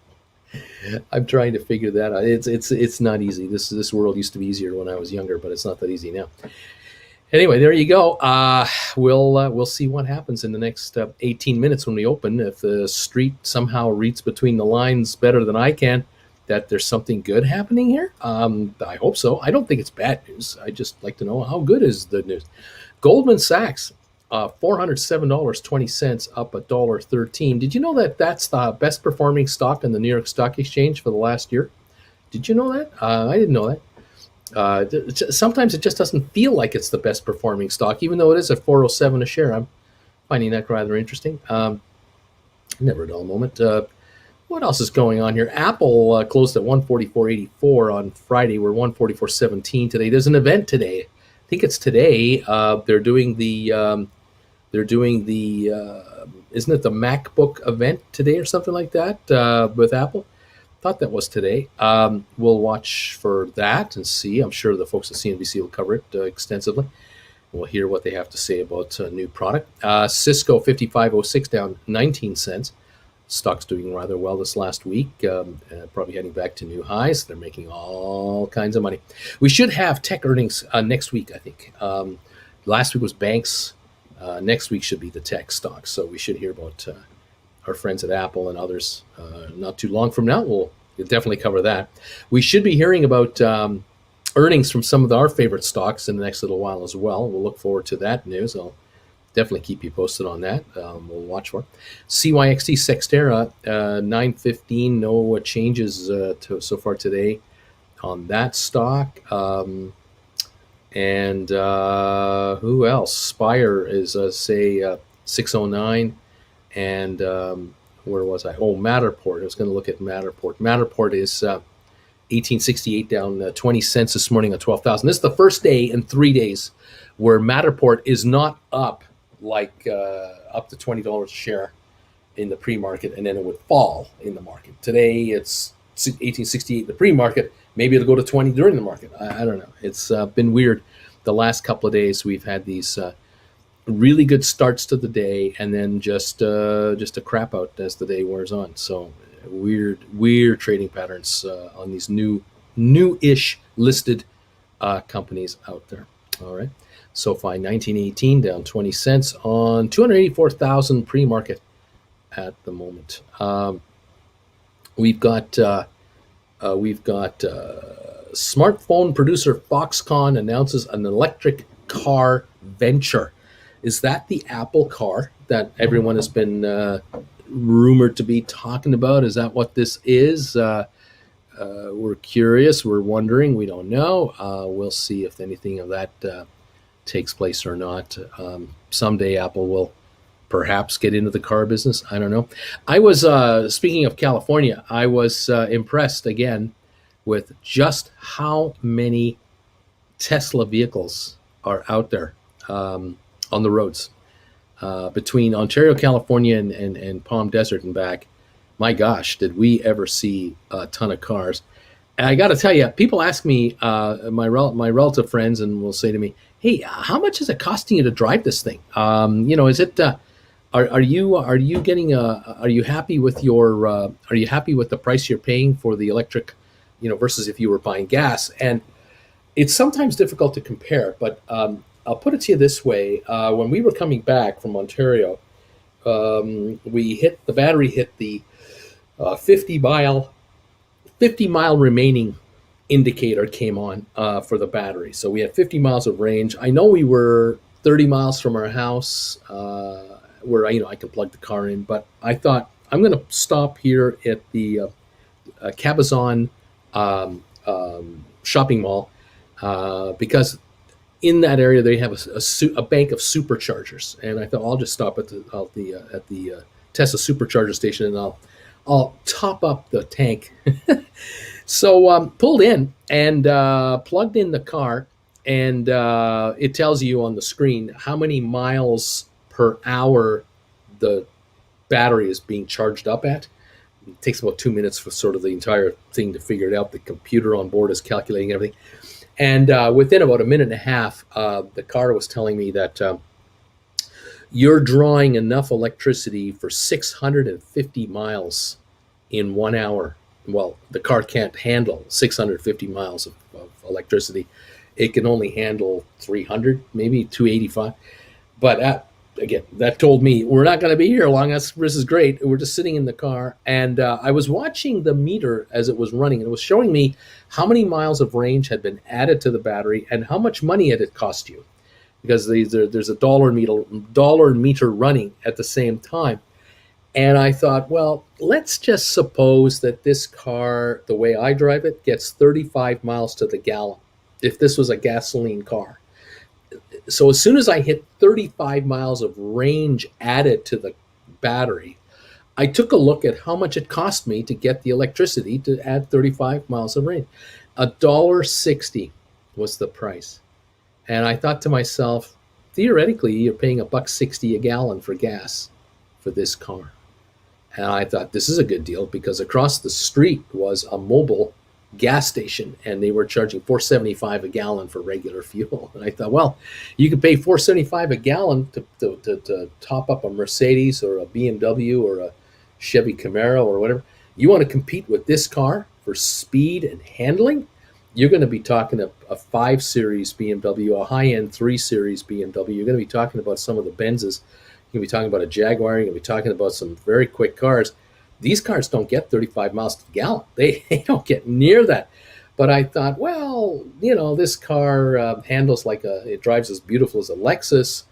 I'm trying to figure that out. It's not easy. This world used to be easier when I was younger, but it's not that easy now. Anyway, there you go. We'll see what happens in the next 18 minutes when we open. If the street somehow reads between the lines better than I can, that there's something good happening here. I hope so. I don't think it's bad news. I just like to know how good is the news. Goldman Sachs, $407.20, up $1.13. Did you know that that's the best performing stock in the New York Stock Exchange for the last year? Did you know that? I didn't know that. Sometimes it just doesn't feel like it's the best performing stock, even though it is at 407 a share. I'm finding that rather interesting. Never a dull moment. What else is going on here? Apple closed at 144.84 on Friday. We're 144.17 today. There's an event today. I think it's today. They're doing the isn't it the MacBook event today or something like that with Apple? Thought that was today. We'll watch for that and see. I'm sure the folks at CNBC will cover it extensively. We'll hear what they have to say about a new product. Cisco 55.06 down 19 cents. Stock's doing rather well this last week, probably heading back to new highs. They're making all kinds of money. We should have tech earnings next week, I think. Last week was banks. Next week should be the tech stocks. So we should hear about our friends at Apple and others not too long from now. We'll definitely cover that. We should be hearing about earnings from some of our favorite stocks in the next little while as well. We'll look forward to that news. I'll definitely keep you posted on that. We'll watch for it. CYXT Sextera, 9.15. No changes so far today on that stock. And who else? Spire is, 609. And where was I? Oh, Matterport. I was going to look at Matterport. Matterport is 1868 down 20 cents this morning at 12,000. This is the first day in 3 days where Matterport is not up like up to $20 a share in the pre-market, and then it would fall in the market. Today it's 1868 in the pre-market. Maybe it'll go to 20 during the market. I don't know. It's been weird. The last couple of days we've had these really good starts to the day, and then just a crap out as the day wears on. So weird trading patterns on these new-ish listed companies out there. All right. SoFi 1918 down 20 cents on 284,000 pre-market at the moment. We've got smartphone producer Foxconn announces an electric car venture. Is that the Apple car that everyone has been rumored to be talking about? Is that what this is? We're curious. We're wondering. We don't know. We'll see if anything of that takes place or not. Someday Apple will perhaps get into the car business. I don't know. I was, speaking of California, I was impressed again with just how many Tesla vehicles are out there on the roads between Ontario, California, and Palm Desert and back. My gosh, did we ever see a ton of cars? And I got to tell you, people ask me, my relative friends, and will say to me, "Hey, how much is it costing you to drive this thing? Is it? Are you getting are you happy with your are you happy with the price you're paying for the electric, versus if you were buying gas?" And it's sometimes difficult to compare, but I'll put it to you this way: when we were coming back from Ontario, the battery hit the 50 mile remaining indicator came on for the battery. So we had 50 miles of range. I know we were 30 miles from our house where I can plug the car in, but I thought I'm going to stop here at the Cabazon shopping mall because in that area they have a bank of superchargers, and I thought I'll just stop at the Tesla supercharger station and I'll top up the tank. So pulled in and plugged in the car, and it tells you on the screen how many miles per hour the battery is being charged up at. It takes about 2 minutes for sort of the entire thing to figure it out. The computer on board is calculating everything. And within about a minute and a half, the car was telling me that you're drawing enough electricity for 650 miles in 1 hour. Well, the car can't handle 650 miles of electricity. It can only handle 300, maybe 285. But again, that told me we're not going to be here long. This is great. We're just sitting in the car. And I was watching the meter as it was running, and it was showing me how many miles of range had been added to the battery and how much money it had cost you. Because there's a dollar meter running at the same time. And I thought, well, let's just suppose that this car, the way I drive it, gets 35 miles to the gallon if this was a gasoline car. So as soon as I hit 35 miles of range added to the battery, I took a look at how much it cost me to get the electricity to add 35 miles of range. $1.60 was the price. And I thought to myself, theoretically, you're paying $1.60 a gallon for gas for this car. And I thought, this is a good deal, because across the street was a mobile gas station, and they were charging $4.75 a gallon for regular fuel. And I thought, well, you could pay $4.75 a gallon to top up a Mercedes or a BMW or a Chevy Camaro or whatever. You want to compete with this car for speed and handling? You're going to be talking a 5 Series BMW, a high-end 3 Series BMW. You're going to be talking about some of the Benzes. You're going to be talking about a Jaguar. You're going to be talking about some very quick cars. These cars don't get 35 miles to the gallon. They don't get near that. But I thought, well, this car handles it drives as beautiful as a Lexus.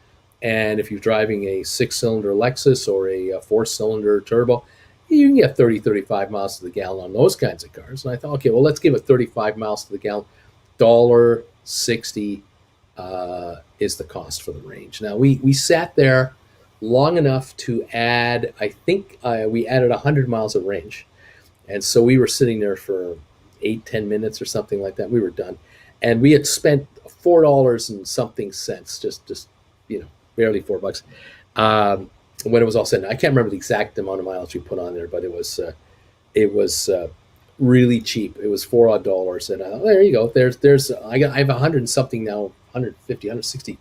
And if you're driving a 6-cylinder Lexus or a 4-cylinder turbo, you can get 35 miles to the gallon on those kinds of cars. And I thought, okay, well, let's give it 35 miles to the gallon. $1.60 is the cost for the range. Now, we sat there long enough to add, I think we added 100 miles of range. And so we were sitting there for 8-10 minutes or something like that. We were done. And we had spent $4 and something cents, just barely $4. When it was all said, I can't remember the exact amount of miles we put on there, but it was really cheap. It was $4 odd, and there you go. I have 100 and something now, 150, 160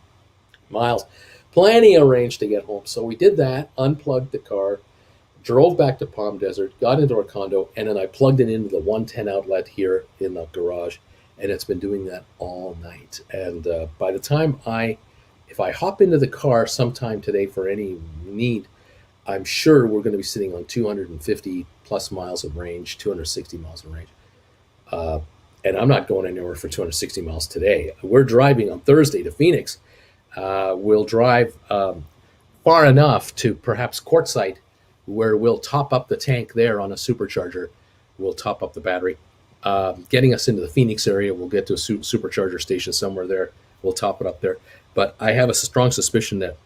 miles. plenty of range to get home. So we did that, unplugged the car, drove back to Palm Desert, got into our condo, and then I plugged it into the 110 outlet here in the garage, and it's been doing that all night. And by the time if I hop into the car sometime today for any need, I'm sure we're going to be sitting on 250 plus miles of range, 260 miles of range. Uh, and I'm not going anywhere for 260 miles today. We're driving on Thursday to Phoenix. We'll drive far enough to perhaps Quartzsite, where we'll top up the tank there on a supercharger. We'll top up the battery. Getting us into the Phoenix area, we'll get to a supercharger station somewhere there. We'll top it up there. But I have a strong suspicion that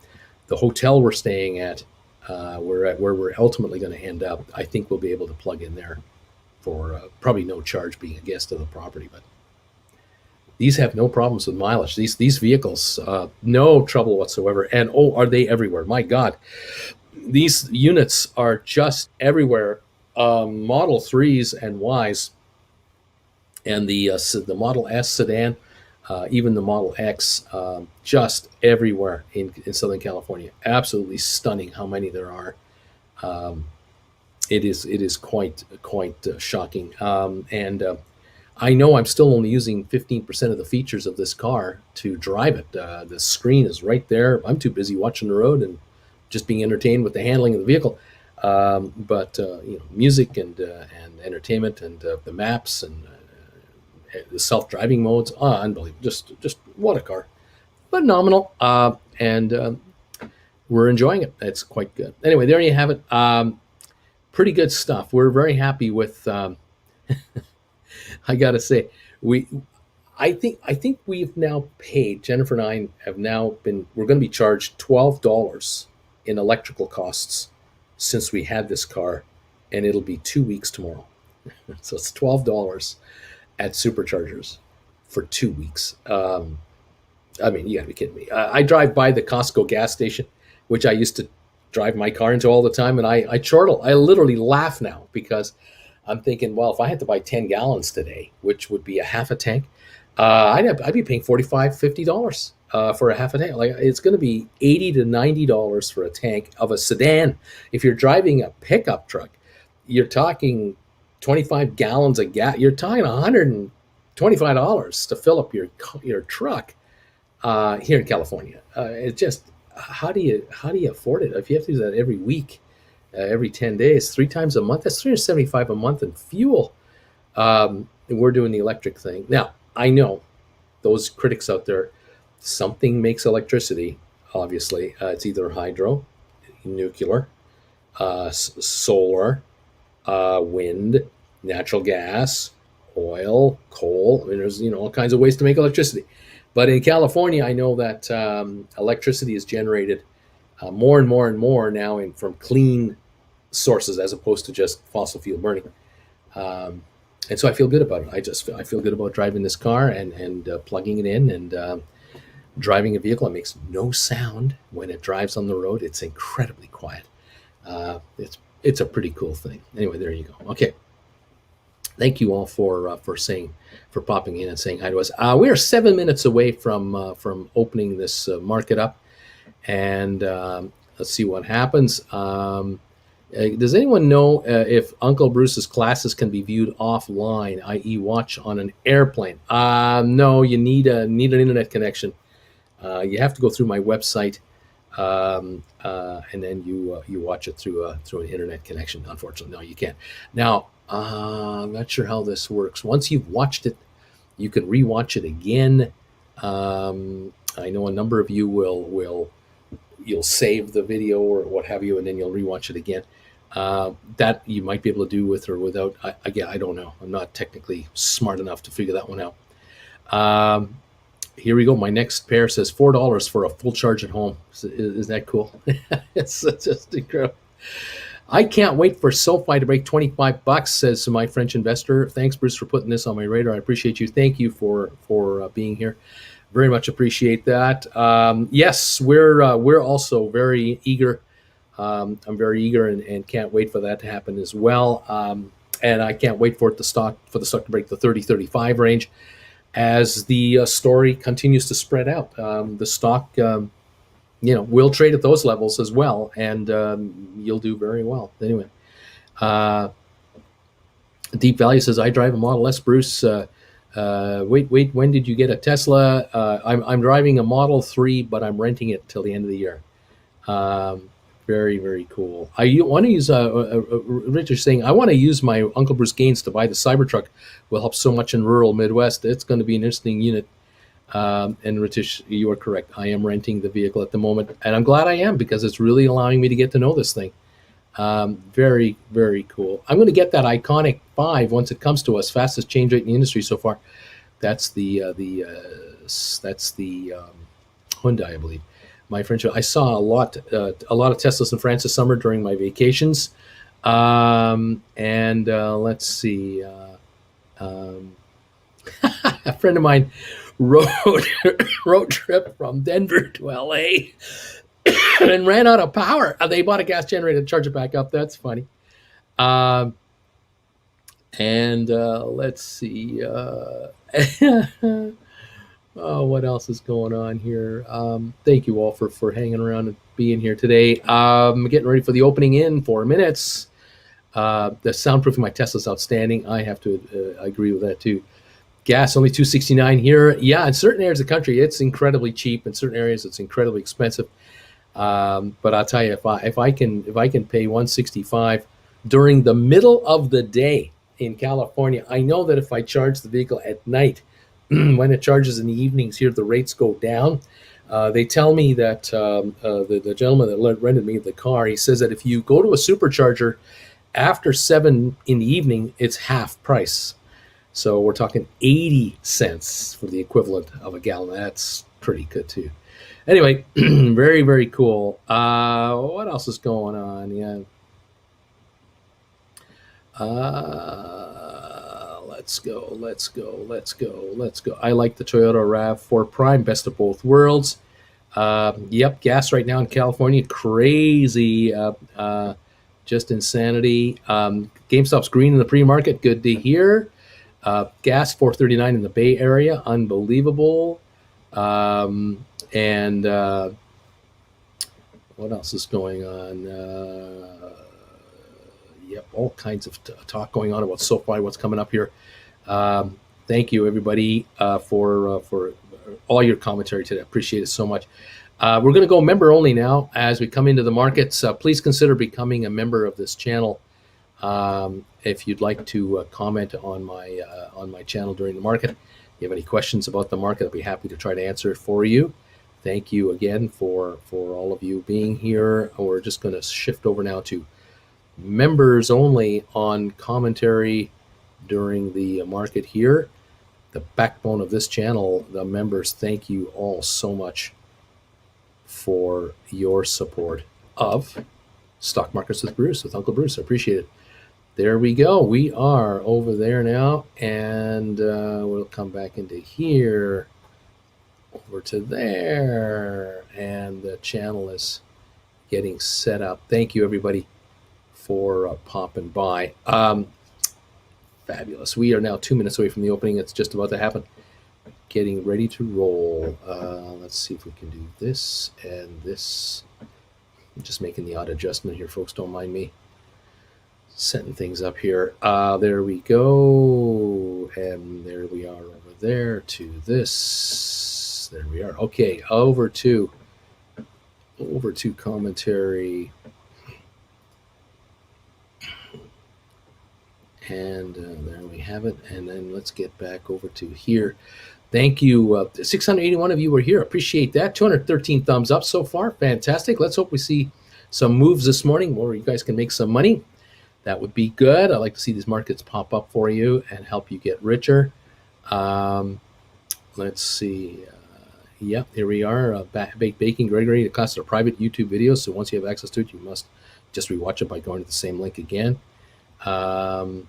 the hotel we're staying at, where we're ultimately going to end up, I think we'll be able to plug in there for probably no charge, being a guest of the property. But these have no problems with mileage. These vehicles, no trouble whatsoever. And are they everywhere? My God, these units are just everywhere. Model 3s and Ys, and the Model S sedan, even the Model X, just everywhere in Southern California. Absolutely stunning how many there are. It is quite shocking. And I know I'm still only using 15% of the features of this car to drive it. The screen is right there. I'm too busy watching the road and just being entertained with the handling of the vehicle. But music and entertainment and the maps and the self-driving modes, unbelievable. Just what a car. Phenomenal. And we're enjoying it. It's quite good. Anyway, there you have it. Pretty good stuff. We're very happy with, I got to say, I think we've now paid, Jennifer and I have now been, we're going to be charged $12 in electrical costs since we had this car, and it'll be 2 weeks tomorrow. So it's $12 at superchargers for 2 weeks. I mean, you gotta be kidding me. I drive by the Costco gas station, which I used to drive my car into all the time, and I chortle. I literally laugh now because I'm thinking, well, if I had to buy 10 gallons today, which would be a half a tank, I'd be paying $45, $50 for a half a tank. Like, it's going to be $80 to $90 for a tank of a sedan. If you're driving a pickup truck, you're talking 25 gallons of gas. You're talking $125 to fill up your truck here in California. It just, how do you afford it if you have to do that every week, every 10 days, 3 times a month? That's $375 a month in fuel. And we're doing the electric thing now. I know those critics out there, something makes electricity. Obviously, it's either hydro, nuclear, solar, wind, natural gas, oil, coal. I mean, there's all kinds of ways to make electricity. But in California, I know that electricity is generated more and more and more now from clean sources as opposed to just fossil fuel burning. And so I feel good about it. I feel good about driving this car and plugging it in and driving a vehicle. It makes no sound when it drives on the road. It's incredibly quiet. It's a pretty cool thing. Anyway, there you go. Okay. Thank you all for popping in and saying hi to us. We are 7 minutes away from opening this market up, and let's see what happens. Does anyone know if Uncle Bruce's classes can be viewed offline, i.e., watch on an airplane? No, you need an internet connection. You have to go through my website, and then you watch it through an internet connection. Unfortunately, no, you can't. Now, I'm not sure how this works. Once you've watched it, you can rewatch it again. I know a number of you you'll save the video or what have you, and then you'll rewatch it again. That you might be able to do with or without. Again, I don't know. I'm not technically smart enough to figure that one out. Here we go. My next pair says $4 for a full charge at home. Is that cool? It's just incredible. I can't wait for SoFi to break $25, says my French investor. Thanks, Bruce, for putting this on my radar. I appreciate you. Thank you for being here. Very much appreciate that. Yes, we're also very eager. I'm very eager and can't wait for that to happen as well. And I can't wait for the stock to break the 30-35 range as the story continues to spread out. The stock we'll trade at those levels as well, and you'll do very well. Anyway, Deep Value says, I drive a Model S, Bruce. Wait, when did you get a Tesla? I'm driving a Model 3, but I'm renting it till the end of the year. Very, very cool. I want to use, Richard saying, I want to use my Uncle Bruce gains to buy the Cybertruck. Will help so much in rural Midwest. It's going to be an interesting unit. And Ritish, you are correct. I am renting the vehicle at the moment, and I'm glad I am, because it's really allowing me to get to know this thing. Very, very cool. I'm going to get that iconic 5 once it comes to us. Fastest change rate in the industry so far. That's the Hyundai, I believe. My friend, I saw a lot of Teslas in France this summer during my vacations. Let's see. A friend of mine road trip from Denver to LA and ran out of power. They bought a gas generator to charge it back up. That's funny. Let's see. Oh, what else is going on here? Thank you all for hanging around and being here today. I'm getting ready for the opening in 4 minutes. The soundproofing my Tesla's outstanding. I have to agree with that too. Gas only $2.69 here. Yeah, in certain areas of the country, it's incredibly cheap. In certain areas, it's incredibly expensive. But I'll tell you, if I can pay $1.65 during the middle of the day in California, I know that if I charge the vehicle at night, when it charges in the evenings here, the rates go down. They tell me that the gentleman that rented me the car, he says that if you go to a supercharger after 7 in the evening, it's half price. So we're talking 80 cents for the equivalent of a gallon. That's pretty good too. Anyway, very, very cool. What else is going on? Yeah. Let's go. I like the Toyota RAV4 Prime, best of both worlds. Yep, gas right now in California, crazy, just insanity. GameStop's green in the pre-market, good to hear. Gas $4.39 in the Bay Area, unbelievable. What else is going on? Yep, all kinds of talk going on about SoFi, what's coming up here. Thank you, everybody, for all your commentary today. I appreciate it so much. We're going to go member only now as we come into the markets. Please consider becoming a member of this channel. If you'd like to comment on my channel during the market, if you have any questions about the market, I'll be happy to try to answer it for you. Thank you again for all of you being here. We're just going to shift over now to members only on commentary during the market here. The backbone of this channel, the members, thank you all so much for your support of Stock Markets with Bruce, with Uncle Bruce. I appreciate it. There we go. We are over there now, and we'll come back into here, over to there, and the channel is getting set up. Thank you, everybody, for popping by. Fabulous. We are now 2 minutes away from the opening. It's just about to happen. Getting ready to roll. Let's see if we can do this and this. I'm just making the odd adjustment here, folks. Don't mind me setting things up here. There we go. And there we are over there to this. There we are. Okay, over to commentary. And there we have it. And then let's get back over to here. Thank you. 681 of you were here. Appreciate that. 213 thumbs up so far. Fantastic. Let's hope we see some moves this morning where you guys can make some money. That would be good. I like to see these markets pop up for you and help you get richer. Let's see. Yep, here we are. Baked Baking Gregory. It costs a private YouTube video, so once you have access to it, you must just rewatch it by going to the same link again. Was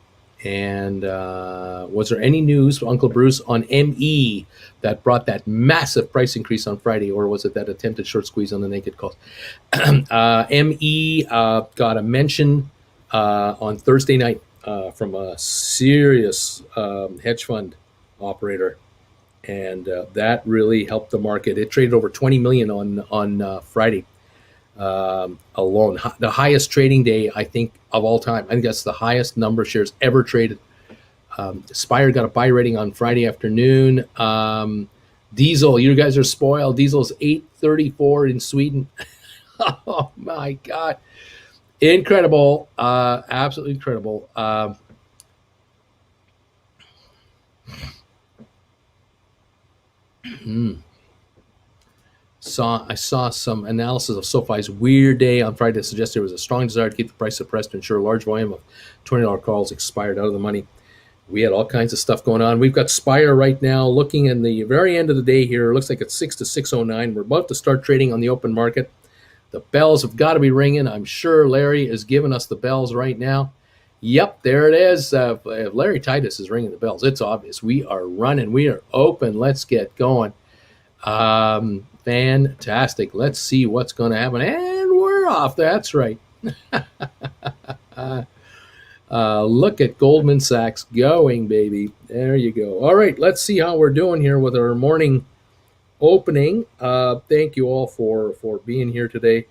there any news from Uncle Bruce on ME that brought that massive price increase on Friday, or was it that attempted short squeeze on the naked calls? ME got a mention on Thursday night from a serious hedge fund operator and that really helped the market. It traded over 20 million on Friday alone, the highest trading day I think of all time. I think that's the highest number of shares ever traded. Spire got a buy rating on Friday afternoon. Diesel, you guys are spoiled. Diesel's 834 in Sweden. Oh my God. Incredible. Absolutely incredible. I saw some analysis of SoFi's weird day on Friday that suggested there was a strong desire to keep the price suppressed to ensure a large volume of $20 calls expired out of the money. We had all kinds of stuff going on. We've got Spire right now looking in the very end of the day here. It looks like it's 6 to 609. We're about to start trading on the open market. The bells have got to be ringing. I'm sure Larry is giving us the bells right now. Yep, there it is. Larry Titus is ringing the bells. It's obvious. We are running. We are open. Let's get going. Fantastic. Let's see what's going to happen. And we're off. That's right. Look at Goldman Sachs going, baby. There you go. All right, let's see how we're doing here with our morning opening. Thank you all for being here today.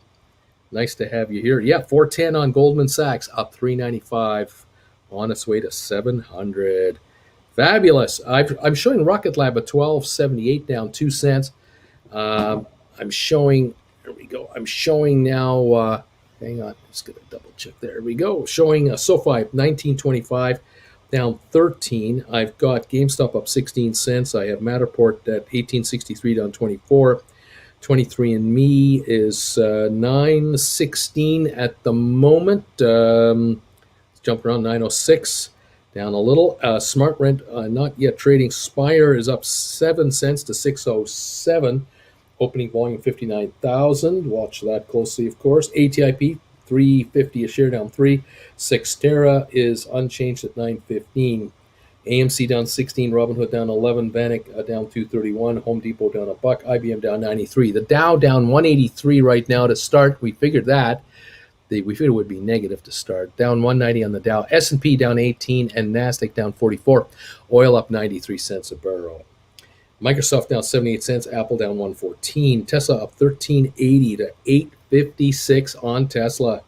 Nice to have you here. Yeah, 410 on Goldman Sachs, up 395, on its way to 700. Fabulous. I'm showing Rocket Lab at 1278, down 2 cents. I'm showing, there we go. I'm showing now, hang on, just going to double check. There we go. Showing SoFi 1925, down 13. I've got GameStop up 16 cents. I have Matterport at 1863, down 24. 23andMe is 916 at the moment. Jump around 906, down a little. SmartRent not yet trading. Spire is up 7 cents to 607. Opening volume 59,000. Watch that closely, of course. ATIP 350 a share, down 3. Cyxtera is unchanged at 915. AMC down 16, Robinhood down 11, Bannock down 231, Home Depot down a buck, IBM down 93. The Dow down 183 right now to start. We figured that. We figured it would be negative to start. Down 190 on the Dow. S&P down 18 and NASDAQ down 44. Oil up 93 cents a barrel. Microsoft down 78 cents, Apple down 114. Tesla up 1380 to 856 on Tesla.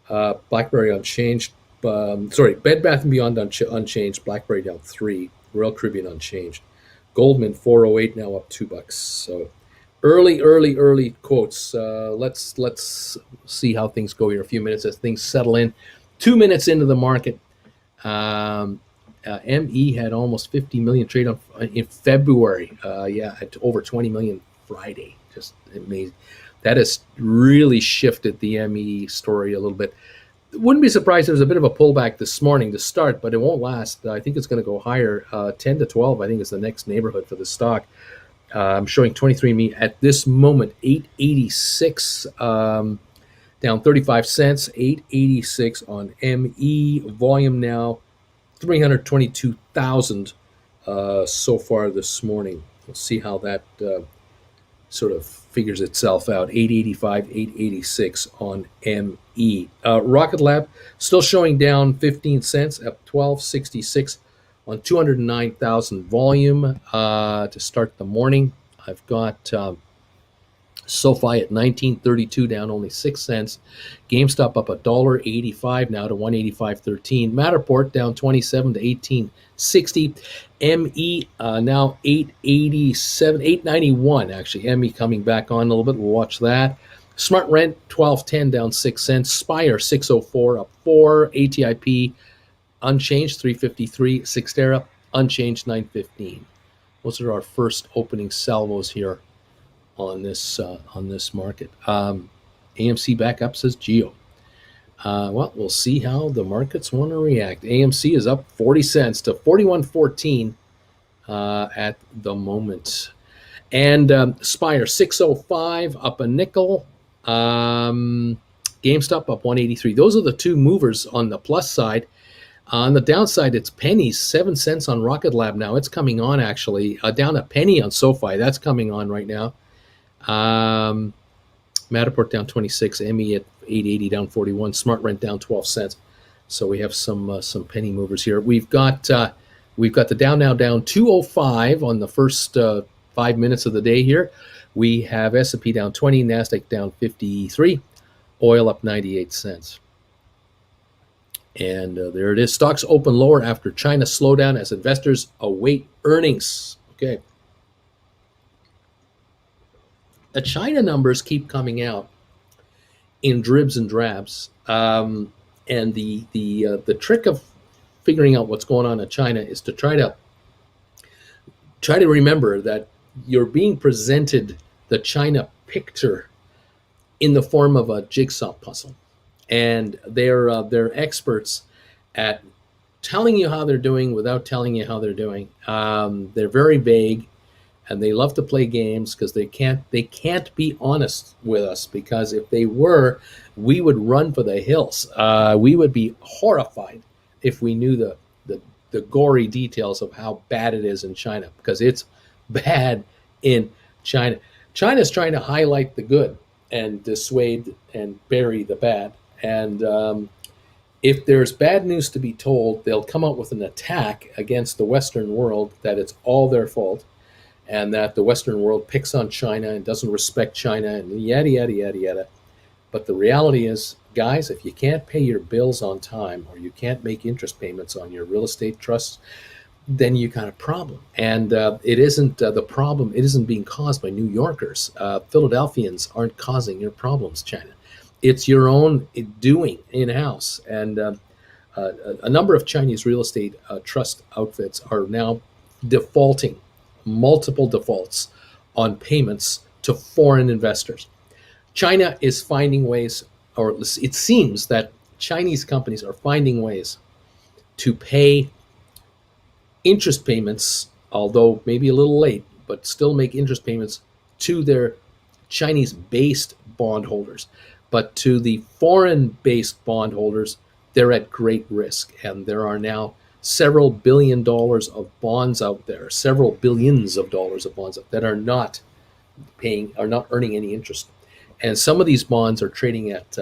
BlackBerry unchanged. Bed Bath & Beyond unchanged. BlackBerry down 3. Royal Caribbean unchanged. Goldman 408 now up $2. So early quotes. Let's see how things go here. A few minutes as things settle in. 2 minutes into the market. ME had almost 50 million trade in February. At over 20 million Friday. Just amazing. That has really shifted the ME story a little bit. Wouldn't be surprised if there's a bit of a pullback this morning to start, but it won't last. I think it's going to go higher. 10 to 12, I think, is the next neighborhood for the stock. I'm showing 23andMe at this moment, 886, down 35 cents, 886 on ME. Volume now, 322,000 so far this morning. We'll see how that sort of figures itself out. 885, 886 on ME. Rocket Lab still showing down 15 cents at 1266 on 209,000 volume to start the morning. I've got SoFi at 1932, down only 6 cents. GameStop up $1.85 now to 185.13. Matterport down 27 to 18.60. ME now 887, 891 actually. ME coming back on a little bit. We'll watch that. SmartRent 1210 down 6 cents. Spire 604 up 4. ATIP unchanged 353. Cyxtera unchanged 915. Those are our first opening salvos here on this market. AMC back up, says Geo. Well, we'll see how the markets want to react. AMC is up 40 cents to 41.14 at the moment. And Spire 605 up a nickel. GameStop up 183. Those are the two movers on the plus side. On the downside, it's pennies, 7 cents on Rocket Lab now. It's coming on, actually. Down a penny on SoFi. That's coming on right now. Matterport down 26, ME at 880 down 41, SmartRent down 12 cents. So we have some penny movers here. We've got We've got the Dow now down 205 on the first 5 minutes of the day here. We have S&P down 20, NASDAQ down 53, oil up 98 cents. And there it is. Stocks open lower after China slowdown as investors await earnings. Okay. The China numbers keep coming out in dribs and drabs. And the trick of figuring out what's going on in China is to try to remember that you're being presented the China picture in the form of a jigsaw puzzle. And they're experts at telling you how they're doing without telling you how they're doing. They're very vague, and they love to play games because they can't be honest with us, because if they were, we would run for the hills. We would be horrified if we knew the gory details of how bad it is in China, because it's bad in China. China's trying to highlight the good and dissuade and bury the bad. And if there's bad news to be told, they'll come out with an attack against the Western world that it's all their fault, and that the Western world picks on China and doesn't respect China and yada, yada, yada, yada. But the reality is, guys, if you can't pay your bills on time, or you can't make interest payments on your real estate trusts, then you got a problem. And it isn't the problem. It isn't being caused by New Yorkers. Philadelphians aren't causing your problems, China. It's your own doing in-house. And a number of Chinese real estate trust outfits are now defaulting, multiple defaults on payments to foreign investors. China is finding ways, or it seems that Chinese companies are finding ways to pay interest payments, although maybe a little late, but still make interest payments to their Chinese-based bondholders. But to the foreign-based bondholders, they're at great risk. And there are now several $1 billion of bonds out there, several billions of dollars of bonds that are not earning any interest. And some of these bonds are trading at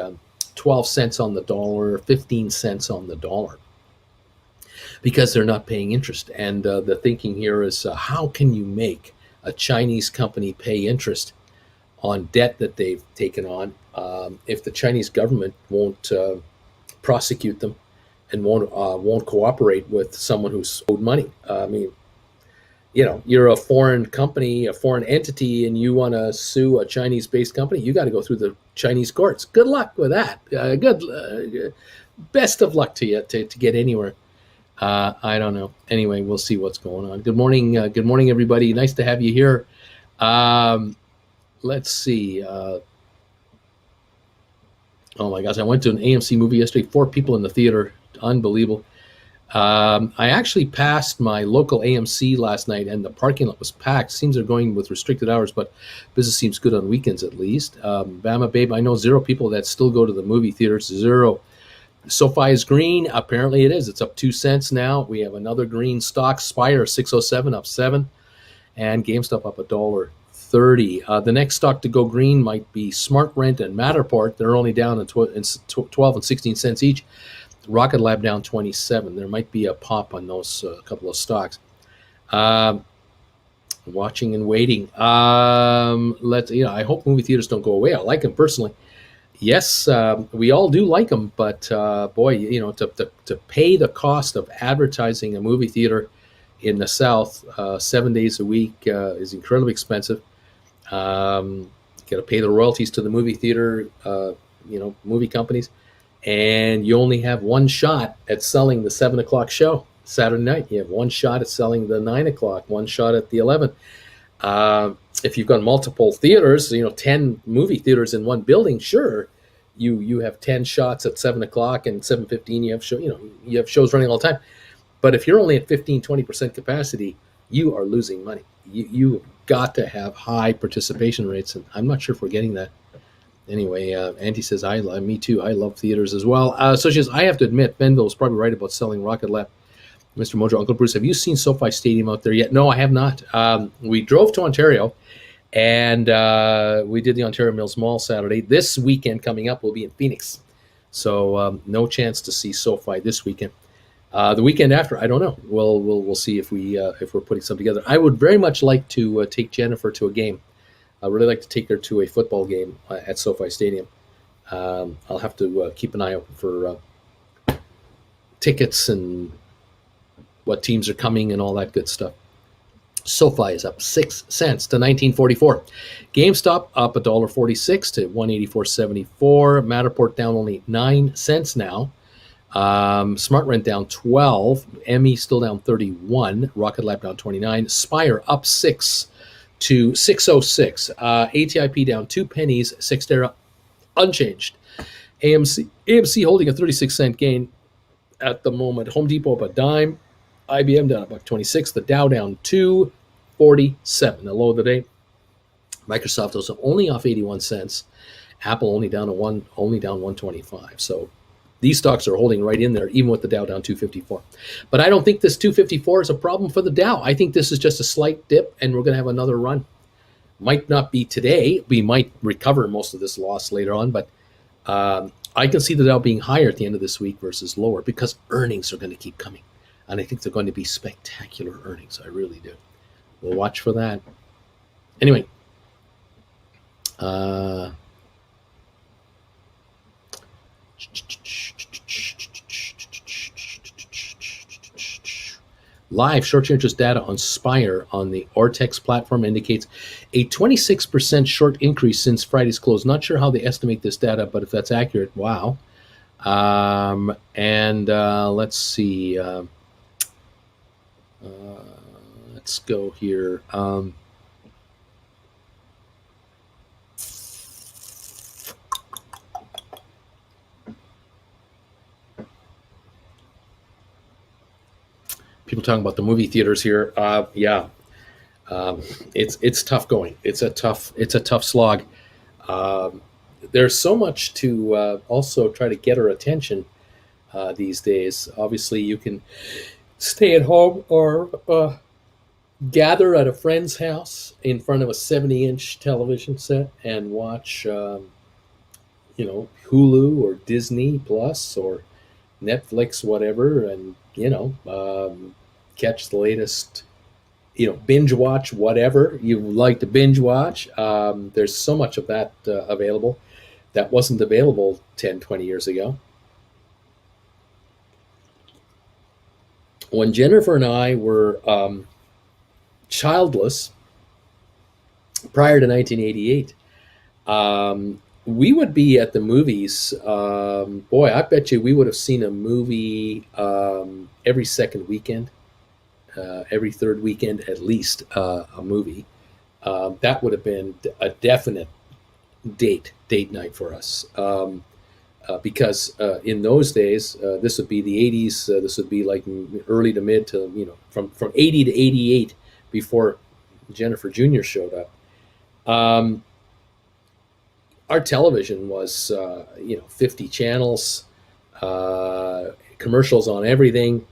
12 cents on the dollar, 15 cents on the dollar, because they're not paying interest. And the thinking here is, how can you make a Chinese company pay interest on debt that they've taken on if the Chinese government won't prosecute them and won't cooperate with someone who's owed money? I mean, you're a foreign company, a foreign entity, and you want to sue a Chinese-based company, you got to go through the Chinese courts. Good luck with that. Best of luck to you to get anywhere. I don't know. Anyway, we'll see what's going on. Good morning. Good morning, everybody. Nice to have you here. Let's see. Oh my gosh, I went to an AMC movie yesterday. 4 people in the theater. Unbelievable. I actually passed my local AMC last night, and the parking lot was packed. Seems they're going with restricted hours, but business seems good on weekends at least. Bama Babe, I know 0 people that still go to the movie theaters. 0. SoFi is green. Apparently it is. It's up 2 cents now. We have another green stock. Spire 607 up 7, and GameStop up $1.30. The next stock to go green might be SmartRent and Matterport. They're only down at 12 and 16 cents each. Rocket Lab down 27. There might be a pop on those couple of stocks. Watching and waiting. I hope movie theaters don't go away. I like them personally. Yes, we all do like them, but boy, to pay the cost of advertising a movie theater in the South 7 days a week is incredibly expensive. You got to pay the royalties to the movie theater, movie companies, and you only have one shot at selling the 7 o'clock show Saturday night. You have one shot at selling the 9 o'clock, one shot at the 11. If you've got multiple theaters, 10 movie theaters in one building, sure, you have 10 shots at 7 o'clock and 7:15. You have shows running all the time. But if you're only at 15-20% capacity, you are losing money. You've got to have high participation rates, and I'm not sure if we're getting that. Anyway, Auntie says, me too. I love theaters as well. So she says, I have to admit, Benville was probably right about selling Rocket Lab. Mr. Mojo, Uncle Bruce, have you seen SoFi Stadium out there yet? No, I have not. We drove to Ontario, and we did the Ontario Mills Mall Saturday. This weekend coming up, we'll be in Phoenix. So no chance to see SoFi this weekend. The weekend after, I don't know. We'll see if we're putting something together. I would very much like to take Jennifer to a game. I really like to take her to a football game at SoFi Stadium. I'll have to keep an eye open for tickets and what teams are coming and all that good stuff. SoFi is up 6 cents to 1944. GameStop up $1.46 to 184.74. Matterport down only 9 cents now. SmartRent down 12. ME still down 31. Rocket Lab down 29. Spire up 6 to 606. ATIP down 2 pennies. Cyxtera unchanged. AMC holding a 36-cent gain at the moment. Home Depot up a dime. IBM down $1.26. The Dow down 247. The low of the day. Microsoft was only off 81 cents. Apple only down 125. So these stocks are holding right in there, even with the Dow down 254. But I don't think this 254 is a problem for the Dow. I think this is just a slight dip, and we're going to have another run. Might not be today. We might recover most of this loss later on, but I can see the Dow being higher at the end of this week versus lower because earnings are going to keep coming. And I think they're going to be spectacular earnings. I really do. We'll watch for that. Anyway. Live short interest data on Spire on the Ortex platform indicates a 26% short increase since Friday's close. Not sure how they estimate this data, but if that's accurate, wow. Let's see. Let's go here. People talking about the movie theaters here. It's tough going. It's a tough slog. There's so much to also try to get our attention these days. Obviously, you can stay at home or gather at a friend's house in front of a 70-inch television set and watch, Hulu or Disney Plus or Netflix, whatever, and catch the latest, binge watch whatever you like to binge watch. There's so much of that available that wasn't available 10, 20 years ago. When Jennifer and I were childless prior to 1988, we would be at the movies. Boy, I bet you we would have seen a movie every second weekend, every third weekend at least, a movie. That would have been a definite date night for us. Because in those days, this would be the 80s. This would be like early to mid to, from 80 to 88 before Jennifer Jr. showed up. Our television was, 50 channels, commercials on everything.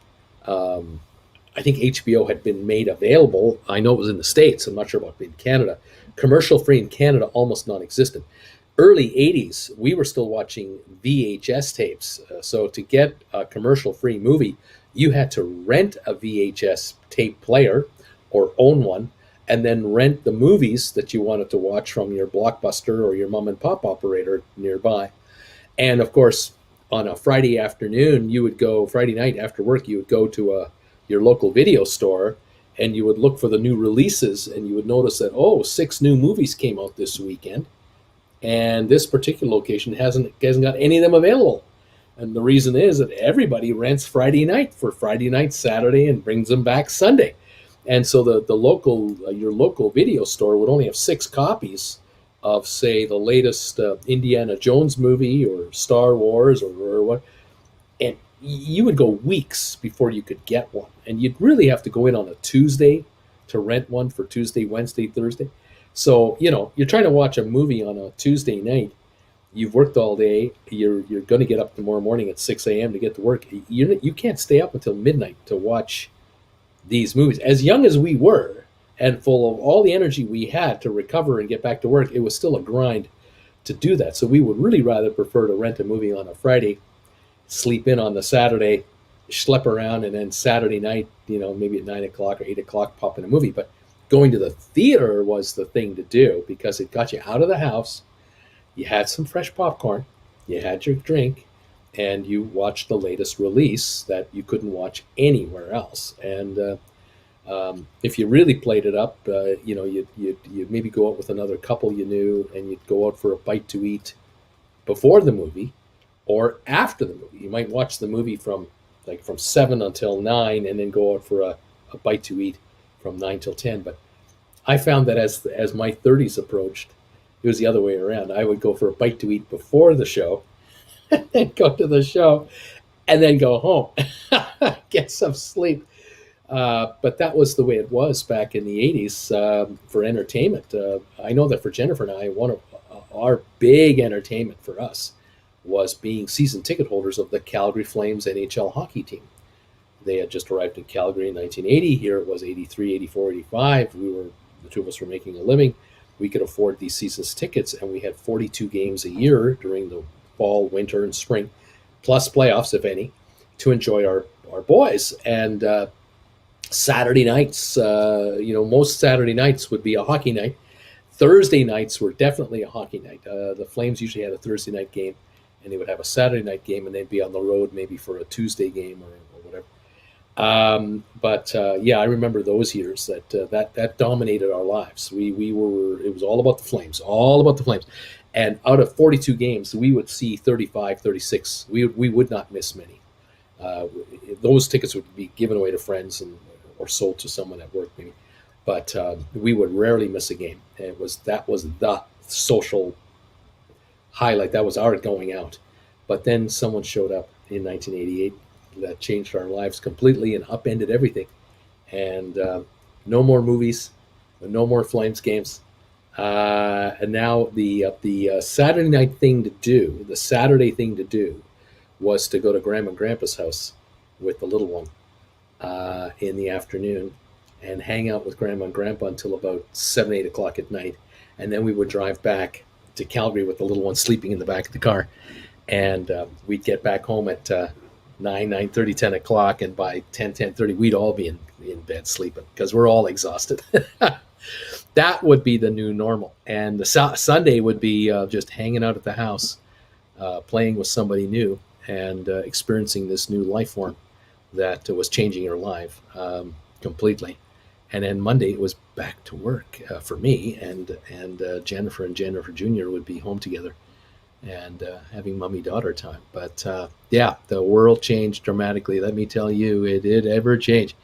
I think HBO had been made available. I know it was in the States. I'm not sure about in Canada. Commercial free in Canada, almost non-existent. Early 80s, we were still watching VHS tapes. So to get a commercial free movie, you had to rent a VHS tape player or own one, and then rent the movies that you wanted to watch from your Blockbuster or your mom and pop operator nearby. And of course, on a Friday afternoon, Friday night after work, you would go to your local video store and you would look for the new releases, and you would notice that, 6 new movies came out this weekend. And this particular location hasn't got any of them available. And the reason is that everybody rents Friday night for Friday night, Saturday, and brings them back Sunday. And so your local video store would only have 6 copies of, say, the latest Indiana Jones movie or Star Wars or what. And you would go weeks before you could get one. And you'd really have to go in on a Tuesday to rent one for Tuesday, Wednesday, Thursday. So, you're trying to watch a movie on a Tuesday night. You've worked all day. You're going to get up tomorrow morning at 6 a.m. to get to work. You can't stay up until midnight to watch these movies. As young as we were and full of all the energy we had to recover and get back to work, it was still a grind to do that. So we would really rather prefer to rent a movie on a Friday, sleep in on the Saturday, schlep around, and then Saturday night, maybe at 9 o'clock or 8 o'clock, pop in a movie. But going to the theater was the thing to do because it got you out of the house. You had some fresh popcorn, you had your drink, and you watched the latest release that you couldn't watch anywhere else. And if you really played it up, you'd maybe go out with another couple you knew, and you'd go out for a bite to eat before the movie or after the movie. You might watch the movie from 7 until 9, and then go out for a bite to eat from 9 till 10. But I found that as my 30s approached, it was the other way around. I would go for a bite to eat before the show, and then go to the show, and then go home, get some sleep. But that was the way it was back in the 80s for entertainment. I know that for Jennifer and I, one of our big entertainment for us was being season ticket holders of the Calgary Flames NHL hockey team. They had just arrived in Calgary in 1980. Here it was 83, 84, 85. The two of us were making a living. We could afford these season's tickets, and we had 42 games a year during the fall, winter, and spring, plus playoffs, if any, to enjoy our boys. And Saturday nights, most Saturday nights would be a hockey night. Thursday nights were definitely a hockey night. The Flames usually had a Thursday night game, and they would have a Saturday night game, and they'd be on the road maybe for a Tuesday game or whatever. I remember those years that dominated our lives. It was all about the Flames, all about the Flames. And out of 42 games, we would see 35, 36. We would not miss many. Those tickets would be given away to friends or sold to someone at work maybe. But we would rarely miss a game. That was the social highlight. That was our going out. But then someone showed up in 1988 that changed our lives completely and upended everything. And no more movies, no more Flames games. And now the Saturday night thing to do, the Saturday thing to do, was to go to Grandma and Grandpa's house with the little one in the afternoon and hang out with Grandma and Grandpa until about 7, 8 o'clock at night. And then we would drive back to Calgary with the little one sleeping in the back of the car. And we'd get back home at 9, 9:30, 10 o'clock. And by 10, 10:30, we'd all be in bed sleeping because we're all exhausted. That would be the new normal. And the Sunday would be just hanging out at the house, playing with somebody new, and experiencing this new life form that was changing your life completely. And then Monday it was back to work for me, and Jennifer and Jennifer Jr. would be home together and having mummy-daughter time. But the world changed dramatically. Let me tell you, it did ever change.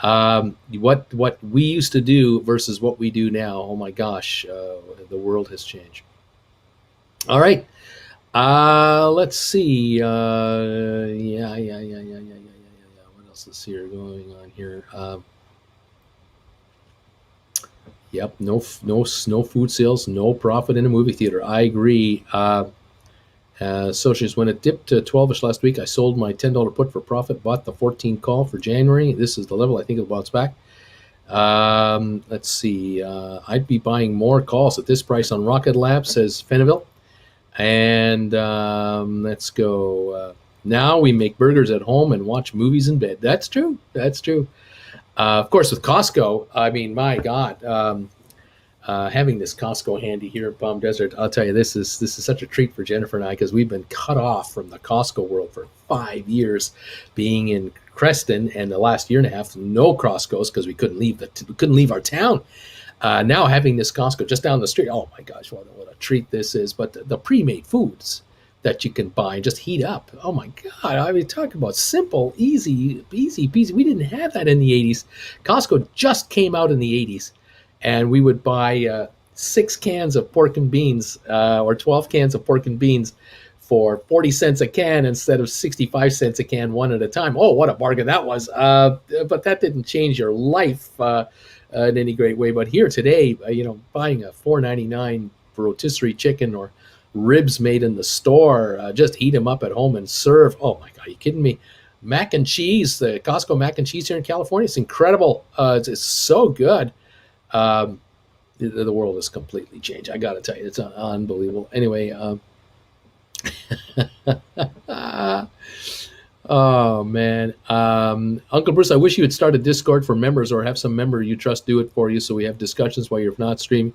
What we used to do versus what we do now, oh my gosh, the world has changed. All right. Let's see. What else is here going on here? Yep. No food sales, no profit in a movie theater. I agree. When it dipped to 12ish last week, I sold my $10 put for profit, bought the 14 call for January. This is the level I think it'll bounce back. Let's see. I'd be buying more calls at this price on Rocket Lab, says Fenneville. And let's go. Now we make burgers at home and watch movies in bed. That's true. Of course, with Costco, I mean, my God, having this Costco handy here in Palm Desert, I'll tell you, this is such a treat for Jennifer and I, because we've been cut off from the Costco world for 5 years, being in Creston, and the last year and a half, no Costco's because we couldn't leave our town. Now having this Costco just down the street, oh my gosh, what a treat this is. But the pre-made foods that you can buy and just heat up, oh my God, I mean, talk about simple, easy peasy. We didn't have that in the 80s. Costco just came out in the 80s, and we would buy 6 cans of pork and beans or 12 cans of pork and beans for 40 cents a can instead of 65 cents a can, one at a time. Oh, what a bargain that was. But that didn't change your life in any great way. But here today, buying a $4.99 rotisserie chicken or ribs made in the store, just heat them up at home and serve. Oh my God, are you kidding me? Mac and cheese, the Costco mac and cheese here in California, it's incredible. It's so good. The world has completely changed. I got to tell you, it's unbelievable. Anyway, Oh man, Uncle Bruce, I wish you would start a Discord for members, or have some member you trust do it for you, so we have discussions while you're not streaming.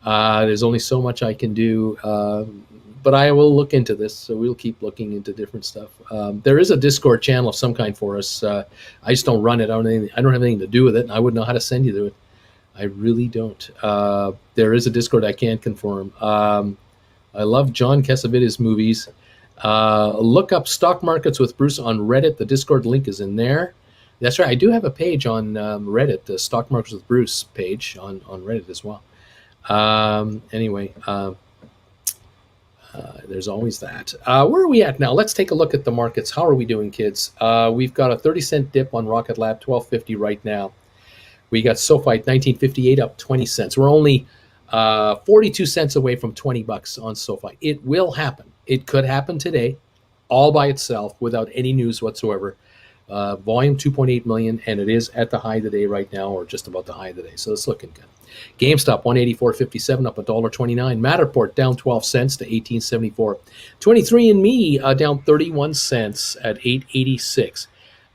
There's only so much I can do, but I will look into this. So we'll keep looking into different stuff. There is a Discord channel of some kind for us. I just don't run it. I don't have anything to do with it, and I wouldn't know how to send you to it. I really don't. There is a Discord I can confirm. I love John Cassavetes movies. Look up Stock Markets with Bruce on Reddit. The Discord link is in there. That's right. I do have a page on Reddit, the Stock Markets with Bruce page on Reddit as well. Anyway, there's always that. Where are we at now? Let's take a look at the markets. How are we doing, kids? We've got a 30-cent dip on Rocket Lab, 12.50 right now. We got SoFi 1958 up 20 cents. We're only 42 cents away from 20 bucks on SoFi. It will happen. It could happen today, all by itself, without any news whatsoever. Volume 2.8 million, and it is at the high today right now, or just about the high today. So it's looking good. GameStop 184.57 up $1.29. Matterport down 12 cents to 18.74. 23andMe down 31 cents at 8.86.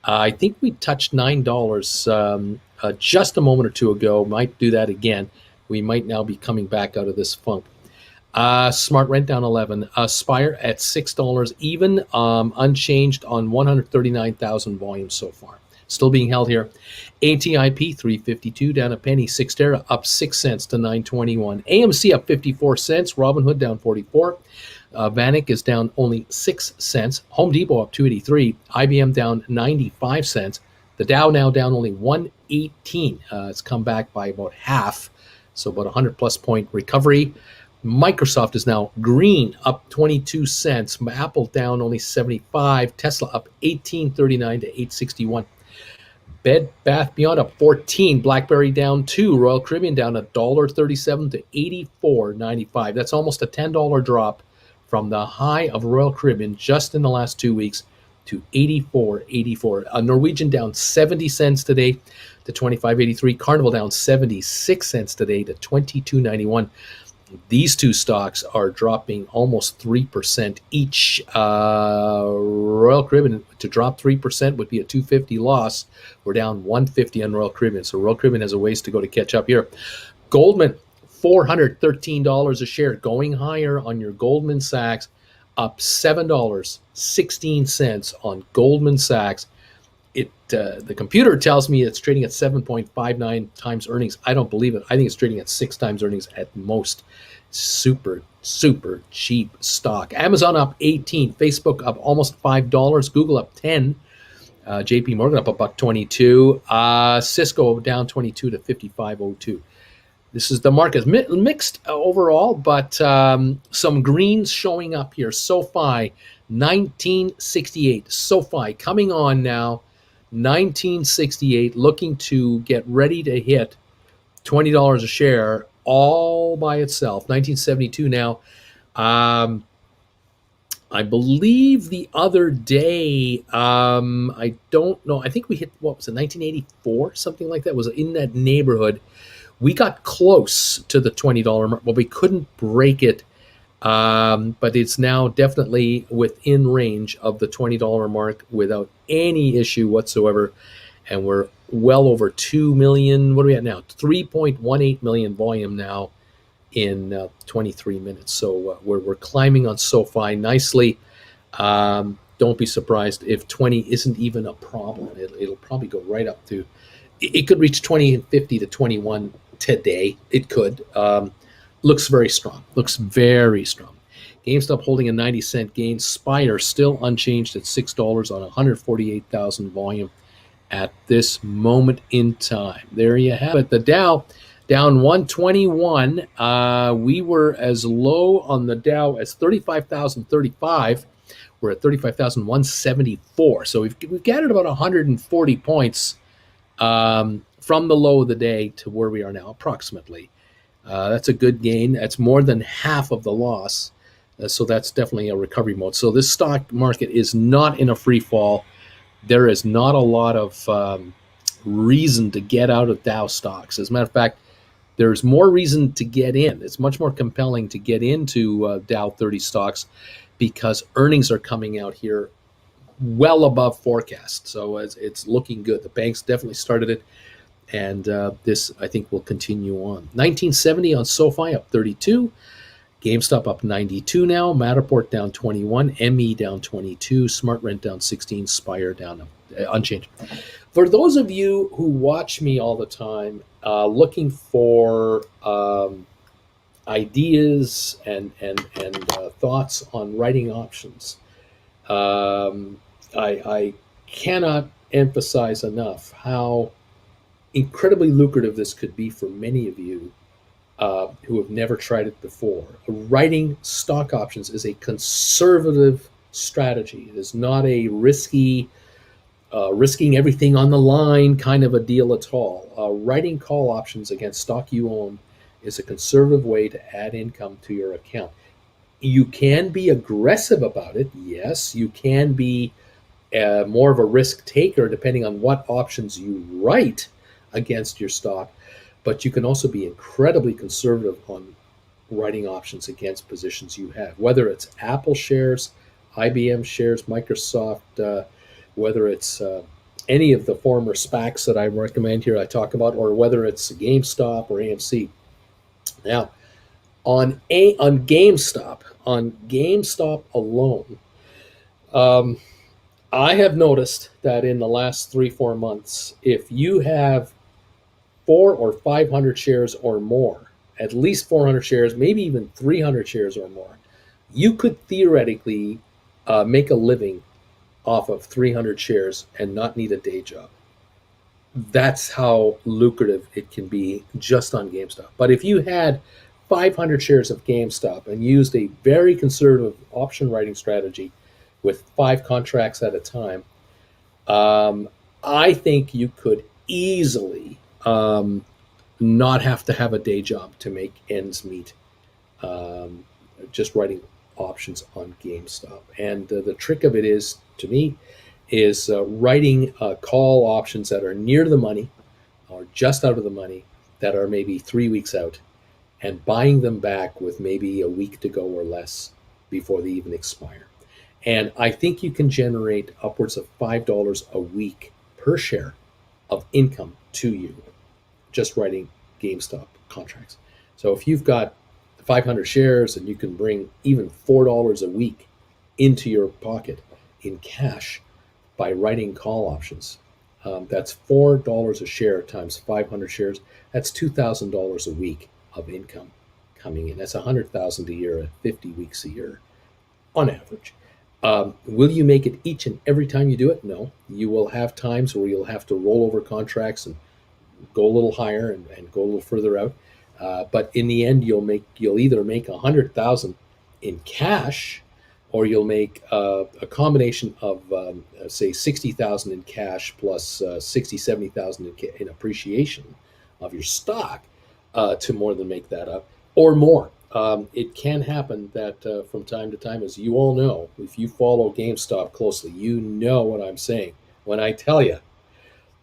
I think we touched $9 just a moment or two ago. Might do that again. We might now be coming back out of this funk. Smart Rent down 11. Spire at $6 even, unchanged on 139,000 volumes so far. Still being held here. ATIP 352 down a penny. Cyxtera up 6 cents to 9.21. AMC up 54 cents. Robinhood down 44. Vanik is down only 6 cents. Home Depot up 283. IBM down 95 cents. The Dow now down only 118. It's come back by about half, so about 100 plus point recovery. Microsoft is now green, up 22 cents. Apple down only 75. Tesla up 18.39 to 8.61. Bed Bath Beyond up 14. BlackBerry down 2. Royal Caribbean down $1.37 to 84.95. That's almost a $10 drop from the high of Royal Caribbean just in the last 2 weeks to 84.84. Norwegian down 70 cents today to 25.83. Carnival down 76 cents today to 22.91. These two stocks are dropping almost 3% each. Royal Caribbean, to drop 3% would be a 250 loss. We're down 150 on Royal Caribbean, so Royal Caribbean has a ways to go to catch up here. Goldman, $413 a share, going higher on your Goldman Sachs, up $7.16 on Goldman Sachs. The computer tells me it's trading at 7.59 times earnings. I don't believe it. I think it's trading at 6 times earnings at most. Super cheap stock. Amazon up 18. Facebook up almost $5. Google up 10. JP Morgan up $1.22. Cisco down 22 to 55.02. This is the market. Mixed overall, but some greens showing up here. SoFi, 1968. SoFi coming on now. 1968, looking to get ready to hit $20 a share all by itself. 1972 now. I believe the other day, I don't know, I think we hit, what was it, 1984, something like that. It was in that neighborhood. We got close to the $20 mark, but we couldn't break it. But it's now definitely within range of the $20 mark without any issue whatsoever. And we're well over 2 million. What are we at now? 3.18 million volume now in 23 minutes. So we're climbing on SoFi nicely. Don't be surprised if 20 isn't even a problem. It'll probably go right up to, it could reach 20 and 50 to 21 today. It could. Looks very strong. GameStop holding a 90-cent gain. Spire still unchanged at $6 on 148,000 volume at this moment in time. There you have it. The Dow down 121. We were as low on the Dow as 35,035. We're at 35,174. So we've gathered about 140 points from the low of the day to where we are now, approximately. That's a good gain. That's more than half of the loss. So that's definitely a recovery mode. So this stock market is not in a free fall. There is not a lot of reason to get out of Dow stocks. As a matter of fact, there's more reason to get in. It's much more compelling to get into Dow 30 stocks because earnings are coming out here well above forecast. So it's looking good. The banks definitely started it, and this I think will continue on. 1970 on SoFi up 32. GameStop up 92 now. Matterport down 21. ME down 22. SmartRent down 16. Spire down unchanged. For those of you who watch me all the time, looking for ideas and thoughts on writing options, I cannot emphasize enough how incredibly lucrative this could be for many of you who have never tried it before. Writing stock options is a conservative strategy. It is not a risking everything on the line kind of a deal at all. Writing call options against stock you own is a conservative way to add income to your account. You can be aggressive about it. Yes, you can be more of a risk taker depending on what options you write against your stock, but you can also be incredibly conservative on writing options against positions you have, whether it's Apple shares, IBM shares, Microsoft, whether it's any of the former SPACs that I recommend here, I talk about, or whether it's GameStop or AMC. Now, on GameStop alone, I have noticed that in the last 3-4 months, if you have 400 or 500 shares or more, at least 400 shares, maybe even 300 shares or more, you could theoretically make a living off of 300 shares and not need a day job. That's how lucrative it can be just on GameStop. But if you had 500 shares of GameStop and used a very conservative option writing strategy with 5 contracts at a time, I think you could easily not have to have a day job to make ends meet, just writing options on GameStop. And the trick of it is, to me, is writing call options that are near the money or just out of the money, that are maybe 3 weeks out, and buying them back with maybe a week to go or less before they even expire. And I think you can generate upwards of $5 a week per share of income to you just writing GameStop contracts. So if you've got 500 shares and you can bring even $4 a week into your pocket in cash by writing call options, that's $4 a share times 500 shares. That's $2,000 a week of income coming in. That's $100,000 a year at 50 weeks a year on average. Will you make it each and every time you do it? No. You will have times where you'll have to roll over contracts and go a little higher and go a little further out. But in the end, you'll either make 100,000 in cash, or you'll make a combination of say 60,000 in cash plus 60, 70,000 in appreciation of your stock to more than make that up, or more. It can happen that from time to time, as you all know, if you follow GameStop closely, you know what I'm saying when I tell you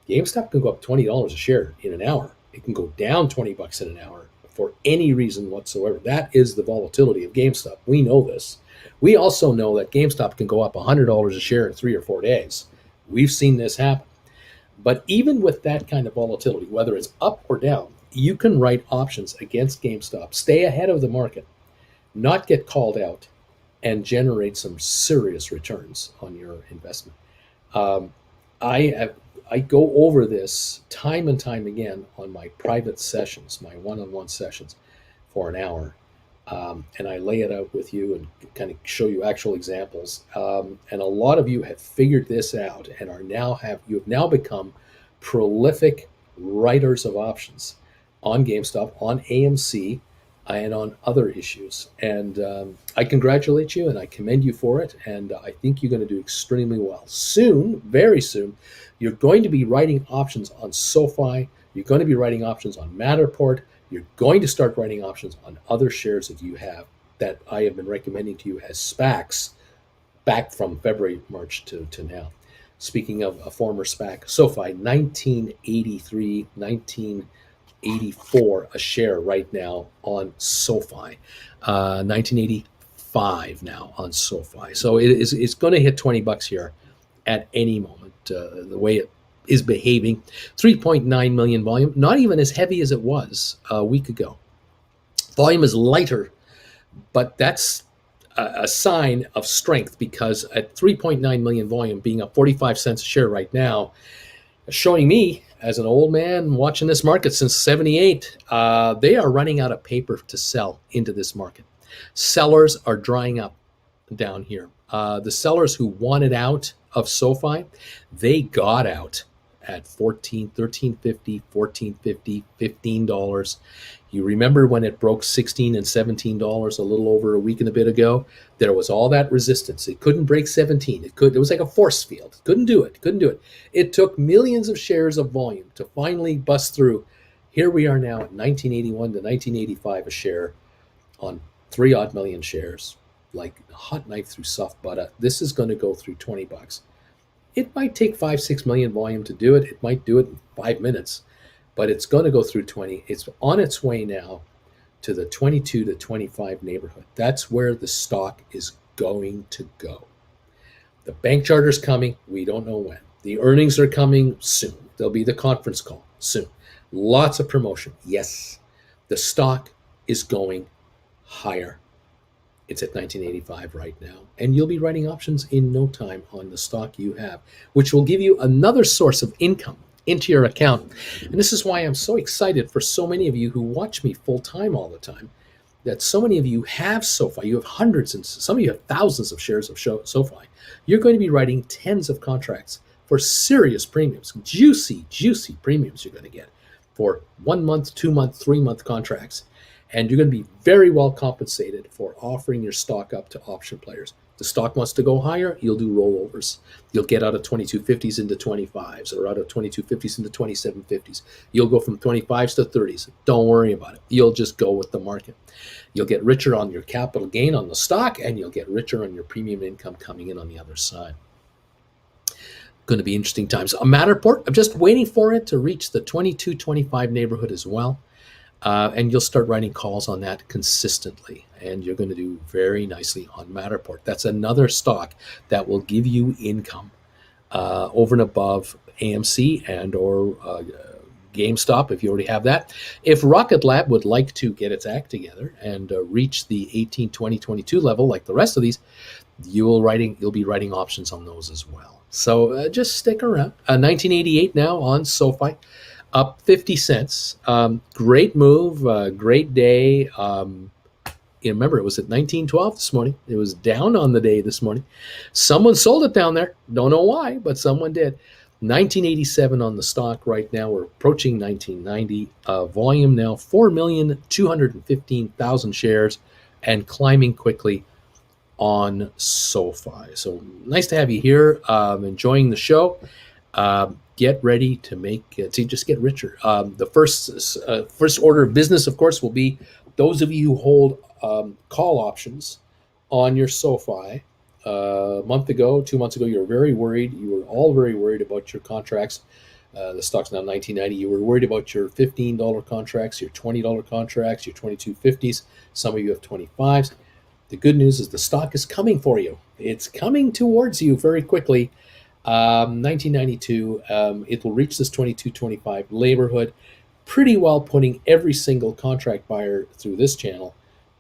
GameStop can go up $20 a share in an hour. It can go down $20 in an hour for any reason whatsoever. That is the volatility of GameStop. We know this. We also know that GameStop can go up $100 a share in 3 or 4 days. We've seen this happen. But even with that kind of volatility, whether it's up or down, you can write options against GameStop, stay ahead of the market, not get called out, and generate some serious returns on your investment. I go over this time and time again on my private sessions, my one-on-one sessions for an hour. And I lay it out with you and kind of show you actual examples. And a lot of you have figured this out and you have now become prolific writers of options on GameStop, on AMC, and on other issues. And I congratulate you and I commend you for it. And I think you're going to do extremely well. Soon, very soon, you're going to be writing options on SoFi. You're going to be writing options on Matterport. You're going to start writing options on other shares that you have that I have been recommending to you as SPACs back from February, March to now. Speaking of a former SPAC, SoFi, 1983, 1984 a share right now on SoFi, 1985 now on SoFi. So it's going to hit $20 here at any moment. The way it is behaving, 3.9 million volume, not even as heavy as it was a week ago. Volume is lighter, but that's a sign of strength, because at 3.9 million volume, being up 45 cents a share right now, showing me, as an old man watching this market since 78, they are running out of paper to sell into this market. Sellers are drying up down here. The sellers who wanted out of SoFi, they got out at $14, $13.50, $14.50, $15. You remember when it broke $16 and $17 a little over a week and a bit ago? There was all that resistance. It couldn't break 17. It was like a force field. Couldn't do it. It took millions of shares of volume to finally bust through. Here we are now at 1981 to 1985 a share on 3 odd million shares, like a hot knife through soft butter. This is going to go through $20. It might take 5-6 million volume to do it. It might do it in 5 minutes, but it's going to go through 20. It's on its way now to the 22 to 25 neighborhood. That's where the stock is going to go. The bank charter's coming. We don't know when. The earnings are coming soon. There'll be the conference call soon. Lots of promotion. Yes, the stock is going higher. It's at 1985 right now, and you'll be writing options in no time on the stock you have, which will give you another source of income into your account. And this is why I'm so excited for so many of you who watch me full time all the time, that so many of you have SoFi. You have hundreds, and some of you have thousands of shares of SoFi. You're going to be writing tens of contracts for serious premiums, juicy premiums you're going to get for 1 month, 2 month, 3 month contracts. And you're going to be very well compensated for offering your stock up to option players. The stock wants to go higher, you'll do rollovers. You'll get out of 2250s into 25s, or out of 2250s into 2750s. You'll go from 25s to 30s. Don't worry about it. You'll just go with the market. You'll get richer on your capital gain on the stock, and you'll get richer on your premium income coming in on the other side. Going to be interesting times. A Matterport, I'm just waiting for it to reach the 22-25 neighborhood as well. And you'll start writing calls on that consistently, and you're going to do very nicely on Matterport. That's another stock that will give you income over and above AMC and or GameStop, if you already have that. If Rocket Lab would like to get its act together and reach the 18, 20, 22 level like the rest of these, you'll be writing options on those as well. So just stick around. 1988 now on SoFi. Up 50 cents. Great move, great day. Remember, it was at 1912 this morning. It was down on the day this morning. Someone sold it down there. Don't know why, but someone did. 1987 on the stock right now. We're approaching 1990. Volume now 4,215,000 shares and climbing quickly on SoFi. So nice to have you here. Enjoying the show. Get ready to just get richer. The first order of business, of course, will be those of you who hold call options on your SoFi. A month ago, 2 months ago, you were very worried. You were all very worried about your contracts. The stock's now 1990. You were worried about your $15 contracts, your $20 contracts, your 2250s. Some of you have 25s. The good news is the stock is coming for you. It's coming towards you very quickly. 1992, it will reach this 22-25 neighborhood, pretty well putting every single contract buyer through this channel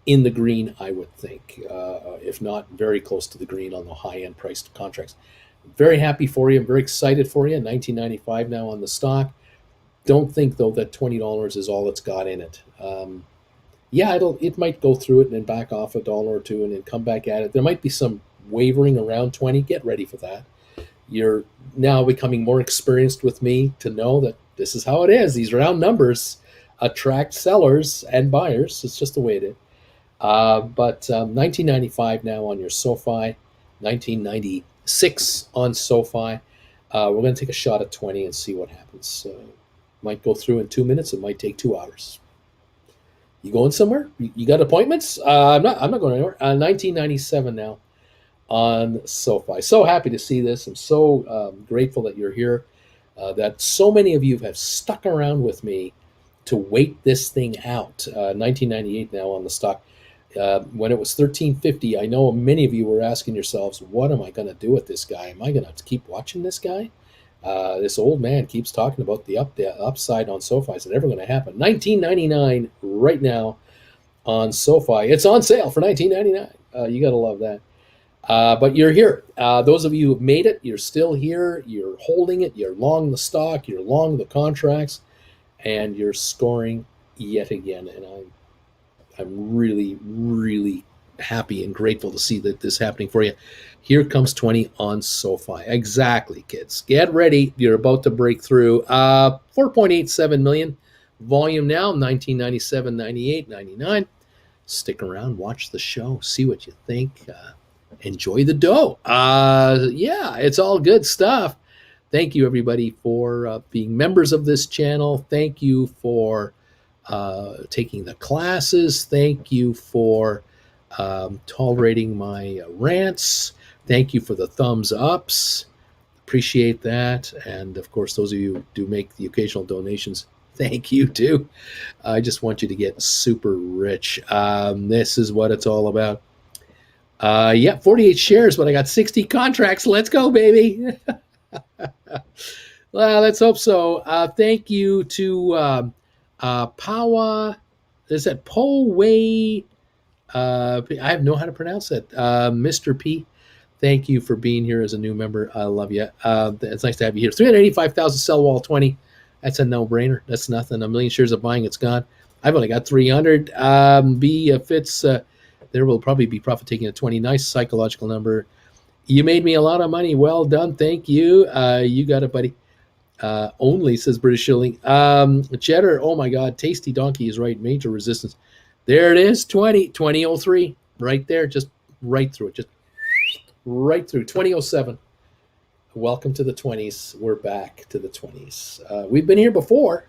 in the green, I would think, if not very close to the green on the high-end priced contracts. Very happy for you. I'm very excited for you. 1995 now on the stock. Don't think, though, that $20 is all it's got in it. It might go through it and then back off $1 or $2 and then come back at it. There might be some wavering around 20. Get ready for that. You're now becoming more experienced with me to know that this is how it is. These round numbers attract sellers and buyers. It's just the way it is. 1995 now on your SoFi, 1996 on SoFi. We're going to take a shot at 20 and see what happens. Might go through in 2 minutes. It might take 2 hours. You going somewhere? You got appointments? I'm not going anywhere. 1997 now on SoFi. So happy to see this. I'm so grateful that you're here, that so many of you have stuck around with me to wait this thing out. 1998 now on the stock. When it was 13.50, I know many of you were asking yourselves, what am I going to do with this guy? Am I going to keep watching this guy? This old man keeps talking about the upside on SoFi. Is it ever going to happen? $19.99 right now on SoFi. It's on sale for $19.99. You got to love that. But you're here. Those of you who made it, you're still here. You're holding it. You're long the stock. You're long the contracts, and you're scoring yet again. And I'm really, really happy and grateful to see that this is happening for you. Here comes 20 on SoFi. Exactly, kids. Get ready. You're about to break through. 4.87 million volume now. 1997, 98, 99. Stick around. Watch the show. See what you think. Enjoy the dough. Yeah, it's all good stuff. Thank you, everybody, for being members of this channel. Thank you for taking the classes. Thank you for tolerating my rants. Thank you for the thumbs ups. Appreciate that. And of course, those of you who do make the occasional donations, thank you too. I just want you to get super rich. This is what it's all about. Yeah, 48 shares, but I got 60 contracts. Let's go, baby. Well, let's hope so. Thank you to Pawa. Is that Po Wei? I have no how to pronounce that. Mr. P. Thank you for being here as a new member. I love you. It's nice to have you here. 385,000 sell wall 20. That's a no-brainer. That's nothing. A million shares of buying, it's gone. I've only got 300. B fits. There will probably be profit taking at 20. Nice psychological number. You made me a lot of money. Well done. Thank you. You got it, buddy. Only, says British Shilling. Cheddar, oh my God. Tasty Donkey is right. Major resistance. There it is. 2003. Right there. Just right through it. Just right through. 2007. Welcome to the 20s. We're back to the 20s. We've been here before.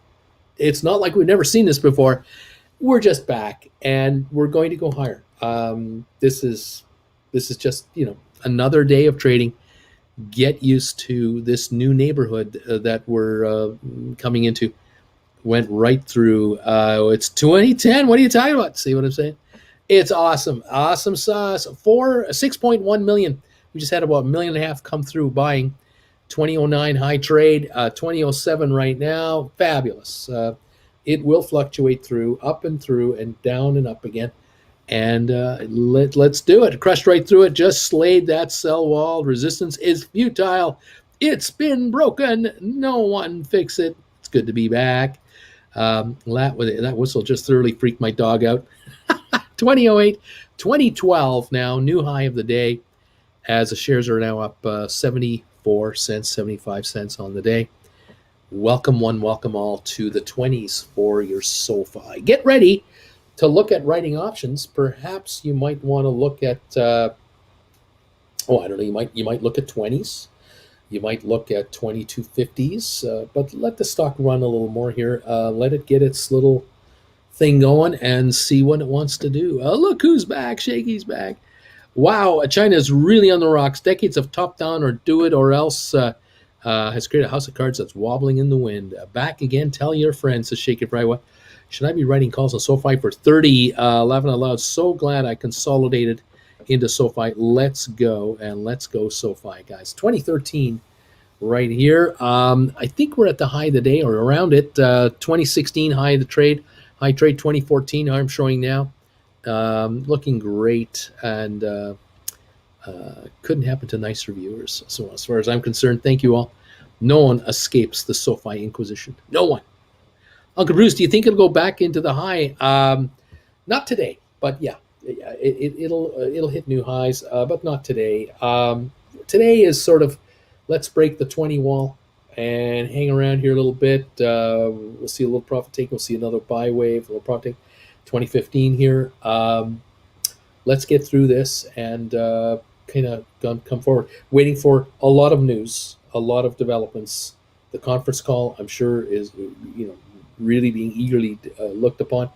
It's not like we've never seen this before. We're just back, and we're going to go higher. This is just, another day of trading. Get used to this new neighborhood that we're coming into. Went right through. It's 2010. What are you talking about? See what I'm saying? It's awesome. Awesome sauce. 6.1 million. We just had about 1.5 million come through buying. 2009 high trade. 2007 right now. Fabulous. It will fluctuate through, up and through, and down and up again. And let's do it. Crushed right through it. Just slayed that sell wall. Resistance is futile. It's been broken. No one fix it. It's good to be back. That whistle just thoroughly freaked my dog out. 2008, 2012 now, new high of the day, as the shares are now up 74 cents, 75 cents on the day. Welcome one, welcome all to the 20s for your SoFi. Get ready to look at writing options. Perhaps you might want to look at, I don't know, you might look at 20s. You might look at 2250s, but let the stock run a little more here. Let it get its little thing going and see what it wants to do. Look who's back. Shaky's back. Wow, China is really on the rocks. Decades of top-down or do it or else has created a house of cards that's wobbling in the wind. Back again. Tell your friends, says Shake It Right. Should I be writing calls on SoFi for 30? Laughing out loud. So glad I consolidated into SoFi. Let's go, and let's go SoFi, guys. 2013 right here. I think we're at the high of the day or around it. 2016 high of the trade. High trade 2014, I'm showing now. Looking great, and couldn't happen to nicer viewers. So as far as I'm concerned, thank you all. No one escapes the SoFi Inquisition. No one. Uncle Bruce, do you think it'll go back into the high? Not today, but yeah, it'll hit new highs, but not today. Today is sort of, let's break the 20 wall and hang around here a little bit. We'll see a little profit take. We'll see another buy wave, a little profit take. 2015 here. Let's get through this and kind of come forward. Waiting for a lot of news, a lot of developments. The conference call, I'm sure, is really being eagerly looked upon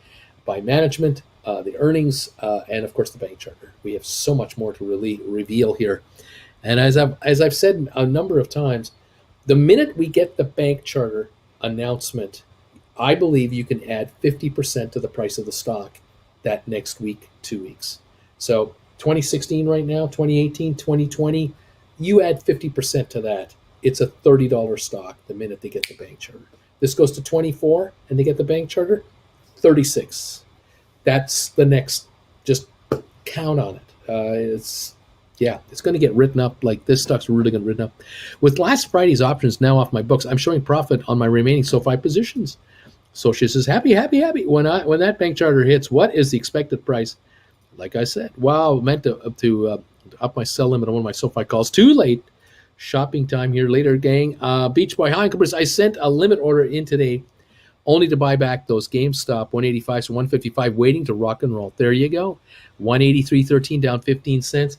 by management. The earnings, and of course the bank charter. We have so much more to really reveal here. And as I've said a number of times, the minute we get the bank charter announcement, I believe you can add 50% to the price of the stock that next week, 2 weeks. So 2016 right now, 2018, 2020, you add 50% to that. It's a $30 stock the minute they get the bank charter. This goes to 24 and they get the bank charter, 36. That's the next, just count on it. It's going to get written up. Like this stock's really going to written up. With last Friday's options now off my books, I'm showing profit on my remaining SoFi positions. So she says, happy. When that bank charter hits, what is the expected price? Like I said, wow, meant to up my sell limit on one of my SoFi calls. Too late. Shopping time here later, gang. Beach Boy, hi, I sent a limit order in today, only to buy back those GameStop 185 to 155, waiting to rock and roll. There you go. 183.13 down 15 cents.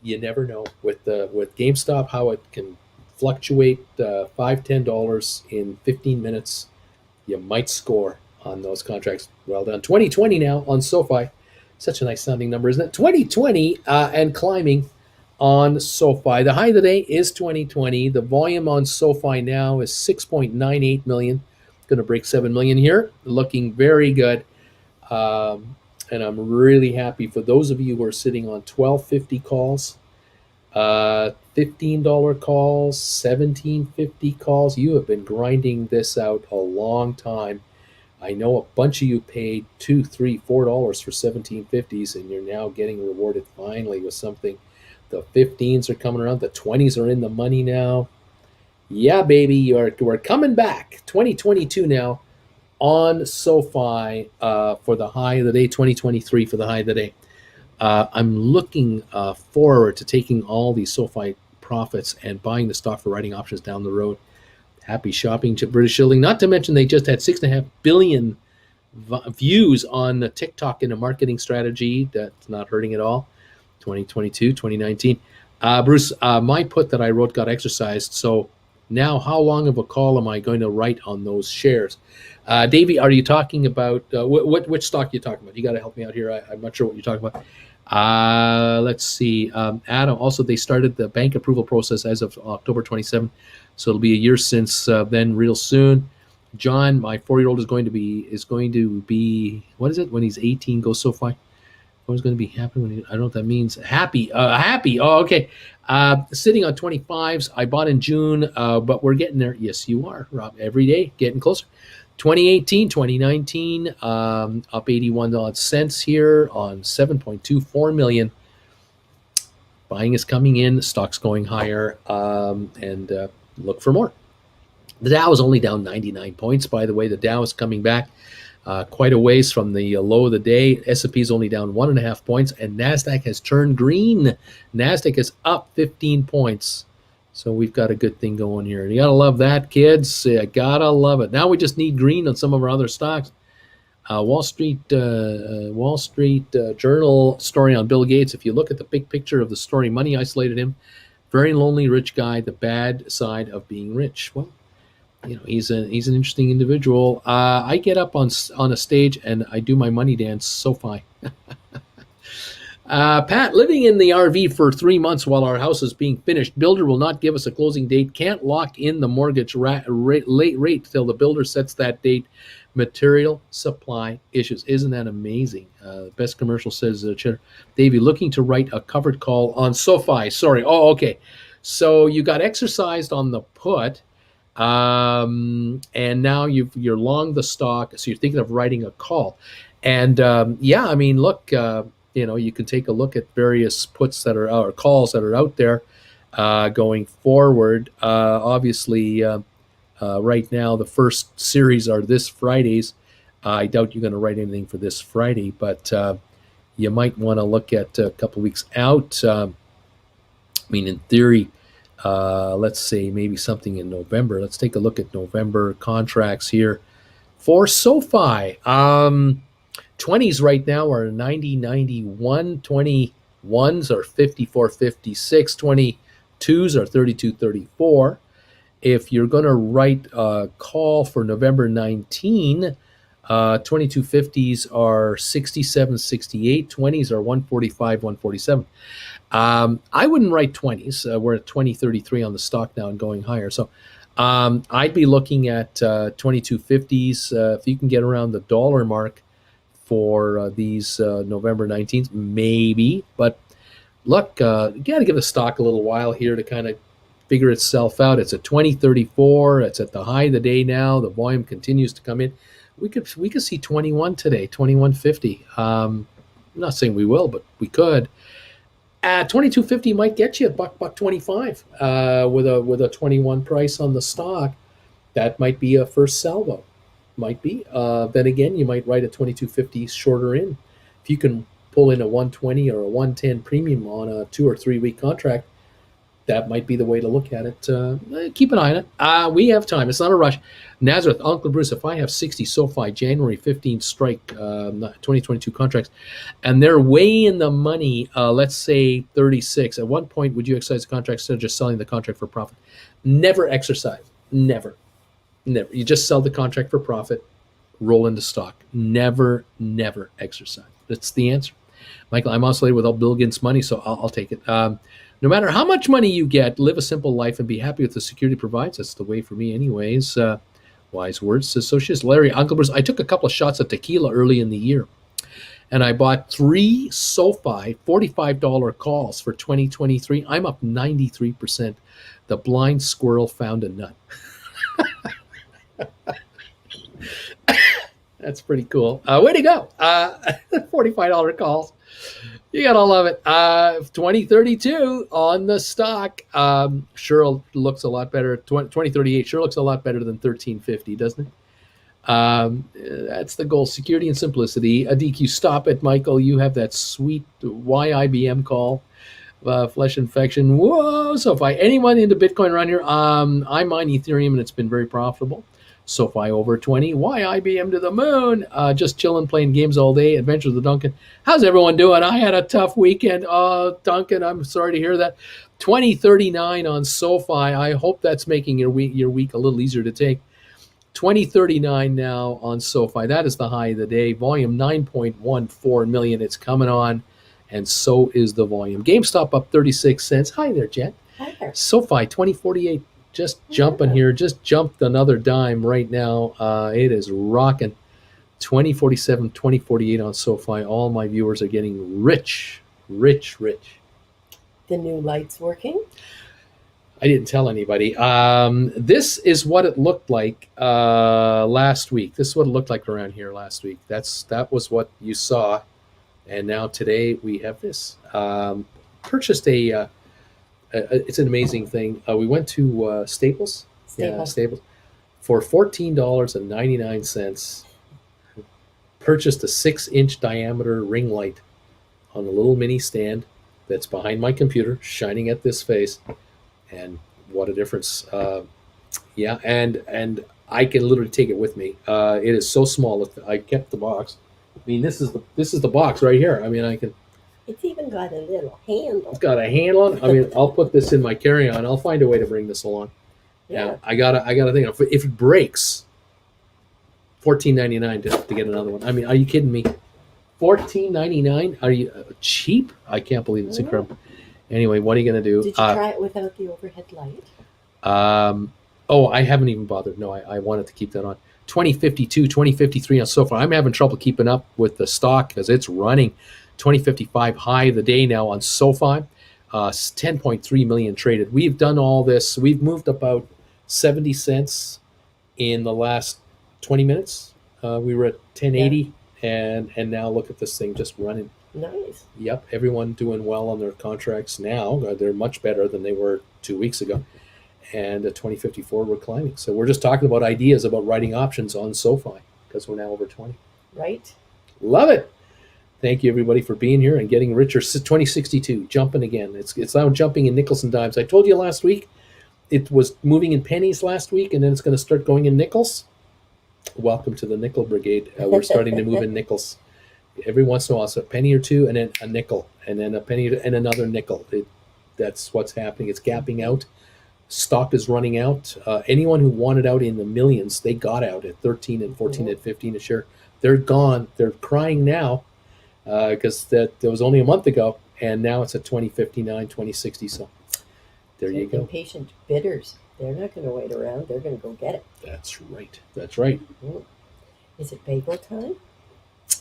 You never know with GameStop how it can fluctuate $5-10 in 15 minutes. You might score on those contracts. Well done. 2020 now on SoFi. Such a nice sounding number, isn't it? 2020 and climbing on SoFi. The high of the day is 2020. The volume on SoFi now is 6.98 million. Going to break 7 million here. Looking very good. And I'm really happy for those of you who are sitting on $12.50 calls, $15 calls, $17.50 calls. You have been grinding this out a long time. I know a bunch of you paid $2, $3, $4 for 1750s, and you're now getting rewarded finally with something. The 15s are coming around. The 20s are in the money now. Yeah, baby, we're coming back. 2022 now on SoFi for the high of the day. 2023 for the high of the day. I'm looking forward to taking all these SoFi profits and buying the stock for writing options down the road. Happy shopping to British Shilling. Not to mention they just had 6.5 billion views on the TikTok in a marketing strategy. That's not hurting at all. 2022, 2019. Bruce, my put that I wrote got exercised. So now how long of a call am I going to write on those shares? Davey, are you talking about, which stock are you talking about? You got to help me out here. I'm not sure what you're talking about. Let's see. Adam, also they started the bank approval process as of October 27. So it'll be a year since then real soon. John, my 4-year-old is going to be, what is it? When he's 18, go SoFi. What is going to be happy when I don't know what that means. Happy. Oh, okay. Sitting on 25s. I bought in June, but we're getting there. Yes, you are, Rob. Every day, getting closer. 2018, 2019, up 81 odd cents here on 7.24 million. Buying is coming in. The stock's going higher, and look for more. The Dow is only down 99 points, by the way. The Dow is coming back quite a ways from the low of the day. S&P is only down 1.5 points, and NASDAQ has turned green. NASDAQ is up 15 points. So we've got a good thing going here. You got to love that, kids. You got to love it. Now we just need green on some of our other stocks. Wall Street Journal story on Bill Gates. If you look at the big picture of the story, money isolated him. Very lonely rich guy, the bad side of being rich. Well, you know, he's an interesting individual. I get up on a stage and I do my money dance, SoFi. Pat, living in the RV for 3 months while our house is being finished. Builder will not give us a closing date. Can't lock in the mortgage late rate till the builder sets that date. Material supply issues. Isn't that amazing? Best commercial says, Davey, looking to write a covered call on SoFi. Sorry. Oh, okay. So you got exercised on the put, and now you're long the stock. So you're thinking of writing a call. And I mean, look, you can take a look at various puts that are or calls that are out there going forward. Obviously, right now the first series are this Friday's. I doubt you're going to write anything for this Friday, but you might want to look at a couple weeks out. I mean, in theory, let's say maybe something in November. Let's take a look at November contracts here for SoFi. 20s right now are 90.91, 21s are 54.56, 22s are 32.34. If you're going to write a call for November 19, 2250s are 67.68, 20s are 145, 147. I wouldn't write 20s. We're at 20.33 on the stock now and going higher. So I'd be looking at 2250s. If you can get around the dollar mark, for these November 19th? Maybe, but look, you got to give the stock a little while here to kind of figure itself out. It's at 2034. It's at the high of the day now. The volume continues to come in. We could see 21 today, 2150. I'm not saying we will, but we could. 2250 might get you a buck 25 with a 21 price on the stock. That might be a first salvo. Might be. Then again, you might write a 2250 shorter in. If you can pull in a 120 or a 110 premium on a 2 or 3 week contract, that might be the way to look at it. Keep an eye on it. We have time. It's not a rush. Nazareth, Uncle Bruce, if I have 60 SoFi January 15 strike 2022 contracts, and they're way in the money, let's say 36, at one point would you exercise the contract instead of just selling the contract for profit? Never exercise. Never. You just sell the contract for profit, roll into stock. Never exercise. That's the answer. Michael, I'm oscillating without Bill Gates' money, so I'll take it. No matter how much money you get, live a simple life and be happy with the security it provides. That's the way for me anyways. Wise words. Associates. Larry, Uncle Bruce, I took a couple of shots of tequila early in the year, and I bought 3 SoFi $45 calls for 2023. I'm up 93%. The blind squirrel found a nut. That's pretty cool. Way to go. $45 calls. You got to love it. 2032 on the stock. Sure looks a lot better. 2038 sure looks a lot better than 1350, doesn't it? That's the goal. Security and simplicity. DQ, stop it, Michael. You have that sweet YIBM call. Flesh infection. Whoa, SoFi. Anyone into Bitcoin around here? I mine Ethereum and it's been very profitable. SoFi over 20. Why IBM to the moon? Just chilling, playing games all day. Adventures with Duncan. How's everyone doing? I had a tough weekend. Duncan, I'm sorry to hear that. 2039 on SoFi. I hope that's making your week a little easier to take. 2039 now on SoFi. That is the high of the day. Volume 9.14 million. It's coming on, and so is the volume. GameStop up 36 cents. Hi there, Jen. Hi there. SoFi 2048. Just jumping here. Just jumped another dime right now. It is rocking. 2047, 2048 on SoFi. All my viewers are getting rich. The new light's working? I didn't tell anybody. This is what it looked like last week. This is what it looked like around here last week. That was what you saw. And now today we have this. Purchased a... it's an amazing thing. We went to Staples. Yeah, Staples. For $14.99, purchased a 6-inch diameter ring light on a little mini stand that's behind my computer, shining at this face. And what a difference. Yeah, and I can literally take it with me. It is so small. I kept the box. I mean, this is the box right here. I mean, I can... It's even got a little handle. It's got a handle on it. I mean, I'll put this in my carry-on. I'll find a way to bring this along. Yeah. I gotta think. If it breaks, $14.99 to get another one. I mean, are you kidding me? $14.99? Are you cheap? I can't believe it's incredible. Anyway, what are you gonna do? Did you try it without the overhead light? I haven't even bothered. No, I wanted to keep that on. 2052, 2053 on SoFi. I'm having trouble keeping up with the stock because it's running. 2055 high of the day now on SoFi. 10.3 million traded. We've done all this. We've moved about 70 cents in the last 20 minutes. We were at 1080, and now look at this thing just running. Nice. Yep, everyone doing well on their contracts now. They're much better than they were 2 weeks ago. And at 2054, we're climbing. So we're just talking about ideas about writing options on SoFi because we're now over 20. Right. Love it. Thank you, everybody, for being here and getting richer. 2062, jumping again. It's now jumping in nickels and dimes. I told you last week it was moving in pennies last week, and then it's going to start going in nickels. Welcome to the nickel brigade. We're starting to move in nickels. Every once in a while, it's a penny or two, and then a nickel, and then a penny and another nickel. That's what's happening. It's gapping out. Stock is running out. Anyone who wanted out in the millions, they got out at 13 and 14 and 15 a share. They're gone. They're crying now. Because that was only a month ago, and now it's at 2059, 2060. So there you go. Impatient bidders. They're not going to wait around. They're going to go get it. That's right. That's right. Is it bagel time?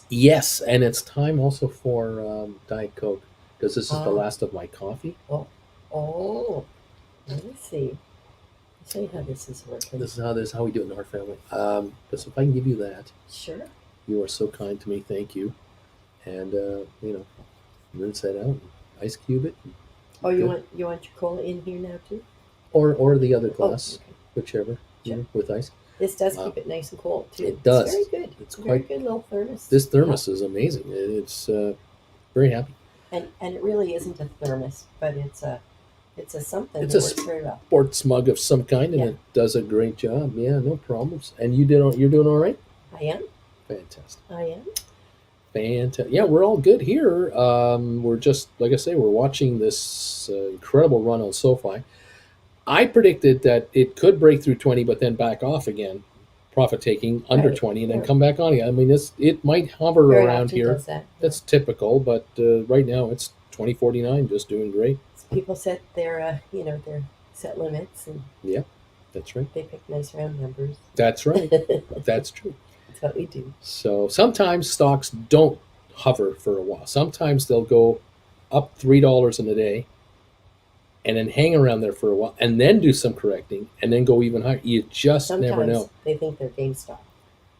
Yes, and it's time also for Diet Coke because this is the Ah, last of my coffee. oh, oh. Let me see. I'll show you how this is working. This is how we do it in our family. But so if I can give you that, Sure. you are so kind to me. Thank you. And rinse that out, and ice cube it, Oh, good. you want your cola in here now too? or the other Oh, glass, okay. whichever, Sure. with ice. This does Uh, keep it nice and cold too. It does. It's very good. It's a very quite. good little thermos. This thermos is amazing. It's very happy. And it really isn't a thermos, but it's a something It's that a works very well. sports mug of some kind, and Yeah. it does a great job. Yeah, no problems. And you're doing all right. I am. Fantastic. I am. Fantastic. Yeah, we're all good here. We're just, like I say, we're watching this incredible run on SoFi. I predicted that it could break through 20, but then back off again, profit taking under Right. 20, and then Yeah. come back on again. I mean, it might hover Very around often here. does that. That's typical, but right now it's 2049, just doing great. People set their their set limits and Yeah, that's right. they pick nice round numbers. That's right. That's That's true. what we do. So sometimes stocks don't hover for a while. Sometimes they'll go up $3 in a day and then hang around there for a while and then do some correcting and then go even higher. You just Sometimes never know. they think they're GameStop.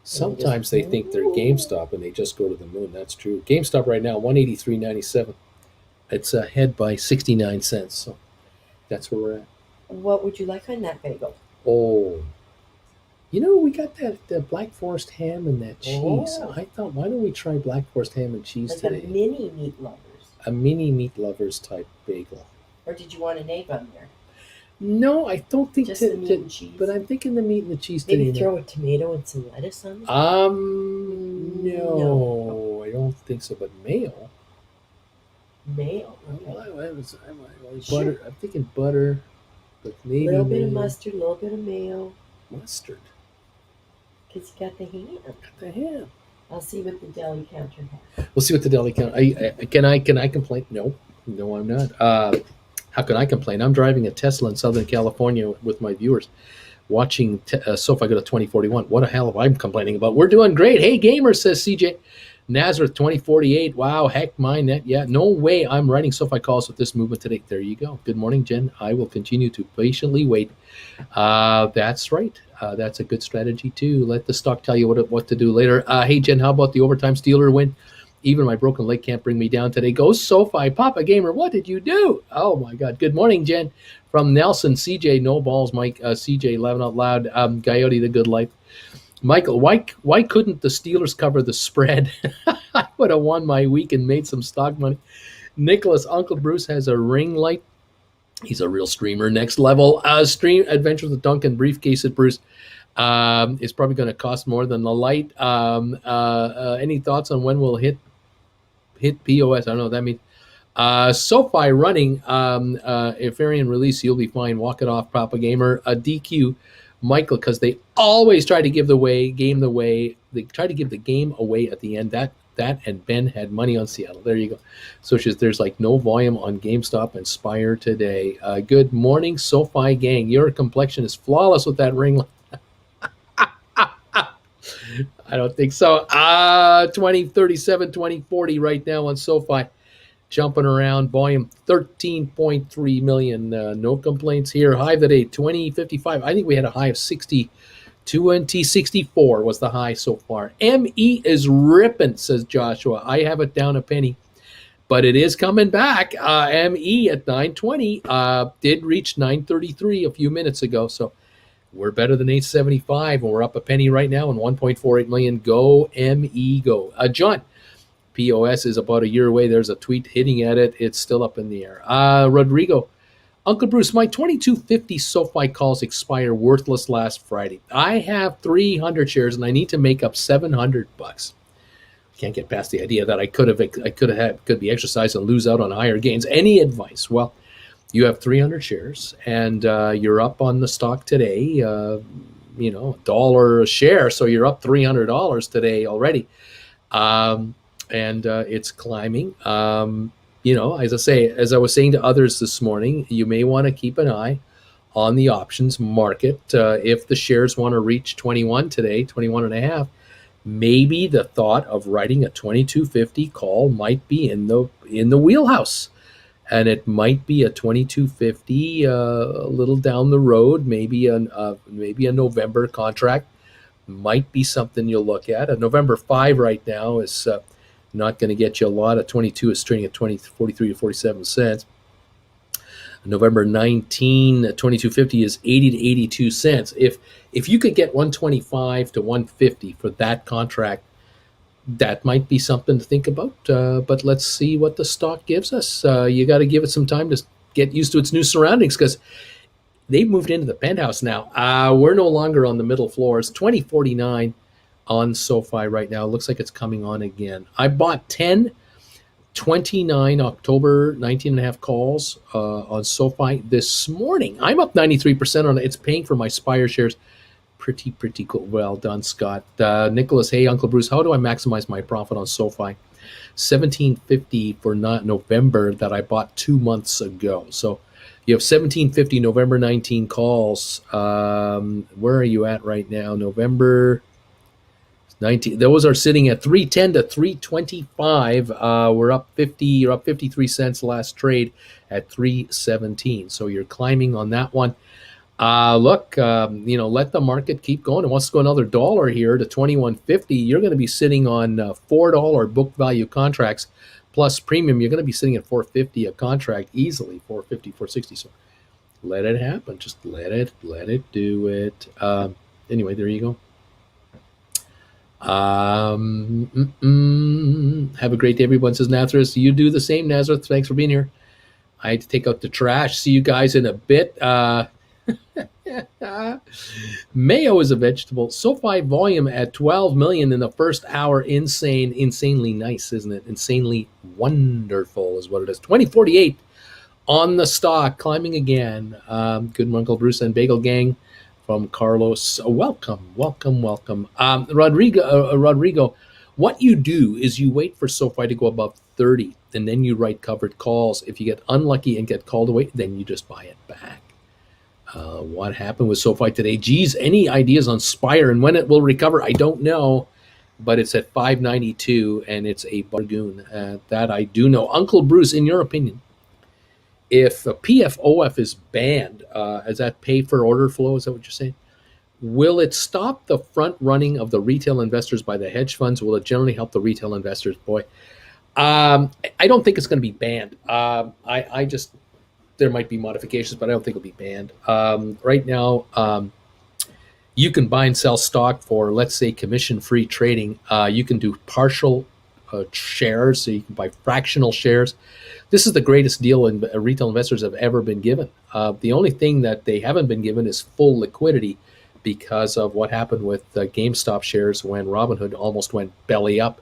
Sometimes they think they're GameStop and they just go to the moon. That's true. GameStop right now, 183.97. It's ahead by 69 cents. So that's where we're at. What would you like on that bagel? Oh, we got that Black Forest ham and that cheese. Oh. I thought, why don't we try Black Forest ham and cheese Like today? a mini meat lovers. A mini meat lovers type bagel. Or did you want an egg on there? No, I don't think Just the meat and cheese. but I'm thinking the meat and the cheese Maybe today. throw a tomato and some lettuce on it. No, I don't think so. But mayo. Mayo. Well, Okay. butter. Sure. I'm thinking butter, but A maybe little bit of mayo. mustard, a little bit of mayo, Mustard. because you got the ham. Got the ham. I'll see what the deli counter has. We'll see what the deli count. Can I complain? No, I'm not. How can I complain? I'm driving a Tesla in Southern California with my viewers, watching SoFi go to 2041. What the hell am I complaining about? We're doing great. Hey, gamers, says CJ. Nazareth 2048. Wow, heck, my net. Yeah, no way I'm writing SoFi calls with this movement today. There you go. Good morning, Jen. I will continue to patiently wait. That's right. That's a good strategy too. Let the stock tell you what to do later. Hey, Jen, how about the overtime Steeler win? Even my broken leg can't bring me down today. Go SoFi, Papa Gamer. What did you do? Oh my God. Good morning, Jen. From Nelson, CJ, no balls, Mike, CJ, laughing out loud. Coyote, the good life. Michael, why couldn't the Steelers cover the spread? I would have won my week and made some stock money. Nicholas, Uncle Bruce has a ring light. He's a real streamer. Next level. Stream Adventures with Duncan briefcase at Bruce. It's probably going to cost more than the light. Any thoughts on when we'll hit POS? I don't know what that means. SoFi running. If Arian release, you'll be fine. Walk it off, Papa Gamer. DQ. Michael, because they always try to give the game away. They try to give the game away at the end. That and Ben had money on Seattle. There you go. So there's like no volume on GameStop and Spire today. Good morning, SoFi gang. Your complexion is flawless with that ring. I don't think so. 2037, 2040 right now on SoFi. Jumping around, volume 13.3 million. No complaints here. High today, 2055. I think we had a high of 60. 2064 was the high so far. ME is ripping, says Joshua. I have it down a penny, but it is coming back. ME at 920 did reach 933 a few minutes ago, so we're better than 875, and we're up a penny right now and 1.48 million. Go ME, go. John, POS is about a year away. There's a tweet hitting at it. It's still up in the air. Rodrigo, Uncle Bruce, my 2250 SoFi calls expire worthless last Friday. I have 300 shares and I need to make up $700. Can't get past the idea that I could be exercised and lose out on higher gains. Any advice? Well, you have 300 shares and you're up on the stock today. $1 a share, so you're up $300 today already, and it's climbing. As I was saying to others this morning, you may want to keep an eye on the options market. If the shares want to reach 21 today, 21 and a half, maybe the thought of writing a 2250 call might be in the wheelhouse, and it might be a 2250 a little down the road. Maybe a November contract might be something you'll look at. A November 5 right now is not going to get you a lot. A 22 is trading at 43 to 47 cents. November 19, 2250 is 80 to 82 cents. If you could get 125 to 150 for that contract, that might be something to think about. But let's see what the stock gives us. You got to give it some time to get used to its new surroundings, because they've moved into the penthouse now. We're no longer on the middle floors. 2049 on SoFi right now. Looks like it's coming on again. I bought 29 October 19.5 calls on SoFi this morning. I'm up 93% on it. It's paying for my Spire shares. Pretty cool. Well done, Scott. Nicholas, hey, Uncle Bruce, how do I maximize my profit on SoFi? $17.50 for November that I bought 2 months ago. So you have $17.50 November 19 calls. Where are you at right now? November 19. Those are sitting at 310 to 325. We're up 50. You're up 53 cents last trade at 317. So you're climbing on that one. Look, let the market keep going. It wants to go another dollar here to 21.50. You're going to be sitting on $4 book value contracts plus premium. You're going to be sitting at 450 a contract easily, 450, 460. So let it happen. Just let it do it. Anyway, there you go. Have a great day, everyone, says Nazareth. You do the same, Nazareth. Thanks for being here. I had to take out the trash. See you guys in a bit. Mayo is a vegetable. SoFi volume at 12 million in the first hour. Insanely nice, isn't it? Insanely wonderful is what it is. 2048 on the stock, climbing again. Good morning, Uncle Bruce and Bagel Gang from Carlos. Welcome. Rodrigo, what you do is you wait for SoFi to go above 30, and then you write covered calls. If you get unlucky and get called away, then you just buy it back. What happened with SoFi today? Geez, any ideas on Spire and when it will recover? I don't know, but it's at 592 and it's a bargain. That I do know. Uncle Bruce, in your opinion, if a PFOF is banned, is that pay for order flow? Is that what you're saying? Will it stop the front running of the retail investors by the hedge funds? Will it generally help the retail investors? Boy, I don't think it's going to be banned. There might be modifications, but I don't think it'll be banned. Right now, you can buy and sell stock for, let's say, commission-free trading. You can do partial shares, so you can buy fractional shares. This is the greatest deal retail investors have ever been given. The only thing that they haven't been given is full liquidity because of what happened with GameStop shares when Robinhood almost went belly up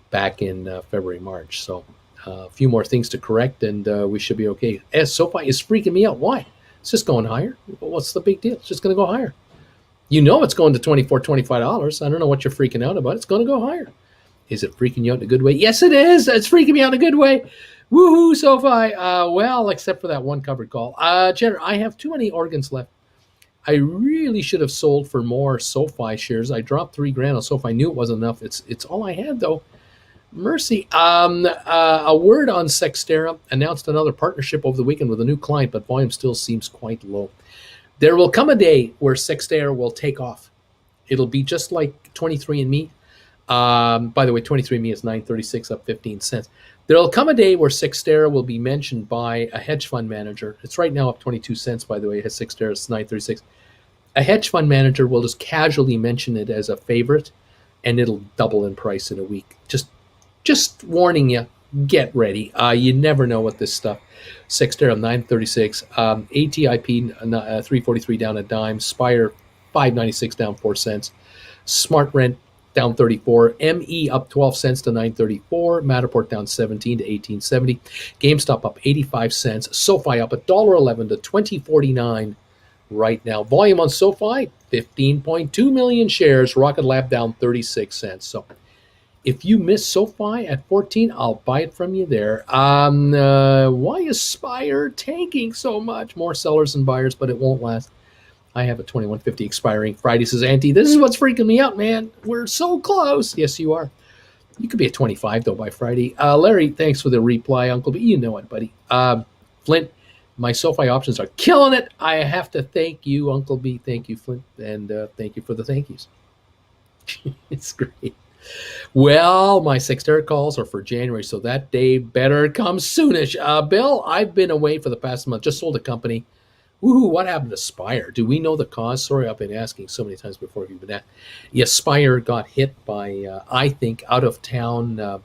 back in February, March. So a few more things to correct, and we should be okay. SoFi is freaking me out. Why? It's just going higher. What's the big deal? It's just going to go higher. You know it's going to $24, $25. I don't know what you're freaking out about. It's going to go higher. Is it freaking you out in a good way? Yes, it is. It's freaking me out in a good way. Woohoo, SoFi. Well, except for that one covered call. Jenner, I have too many organs left. I really should have sold for more SoFi shares. I dropped $3,000 on SoFi. I knew it wasn't enough. It's all I had, though. Mercy. A word on Cyxtera. Announced another partnership over the weekend with a new client, but volume still seems quite low. There will come a day where Cyxtera will take off. It'll be just like 23andMe. By the way, 23andMe is $9.36, up 15 cents. There will come a day where Cyxtera will be mentioned by a hedge fund manager. It's right now up 22 cents, by the way. Cyxtera is $9.36. A hedge fund manager will just casually mention it as a favorite, and it'll double in price in a week. Just warning you, get ready. You never know what this stuff. Cyxtera, $9.36. ATIP, 343 down a dime. Spire, $5.96 down 4 cents. SmartRent, down 34. ME up 12 cents to 9.34. Matterport down 17 to 18.70. GameStop up 85 cents. SoFi up $1.11 to 20.49 right now. Volume on SoFi, 15.2 million shares. Rocket Lab down 36 cents. So if you miss SoFi at 14, I'll buy it from you there. Why is Spire tanking so much? More sellers than buyers, but it won't last. I have a 2150 expiring Friday. Says Auntie, this is what's freaking me out, man. We're so close. Yes, you are. You could be at 25 though by Friday. Larry, thanks for the reply, Uncle B. You know it, buddy. Flint, my SoFi options are killing it. I have to thank you, Uncle B. Thank you, Flint, and thank you for the thank yous. It's great. Well, my Sexter calls are for January, so that day better come soonish. Bill, I've been away for the past month. Just sold a company. Woohoo, what happened to Spire? Do we know the cause? Sorry, I've been asking so many times before you've been at. Yes, Spire got hit by, I think, out-of-town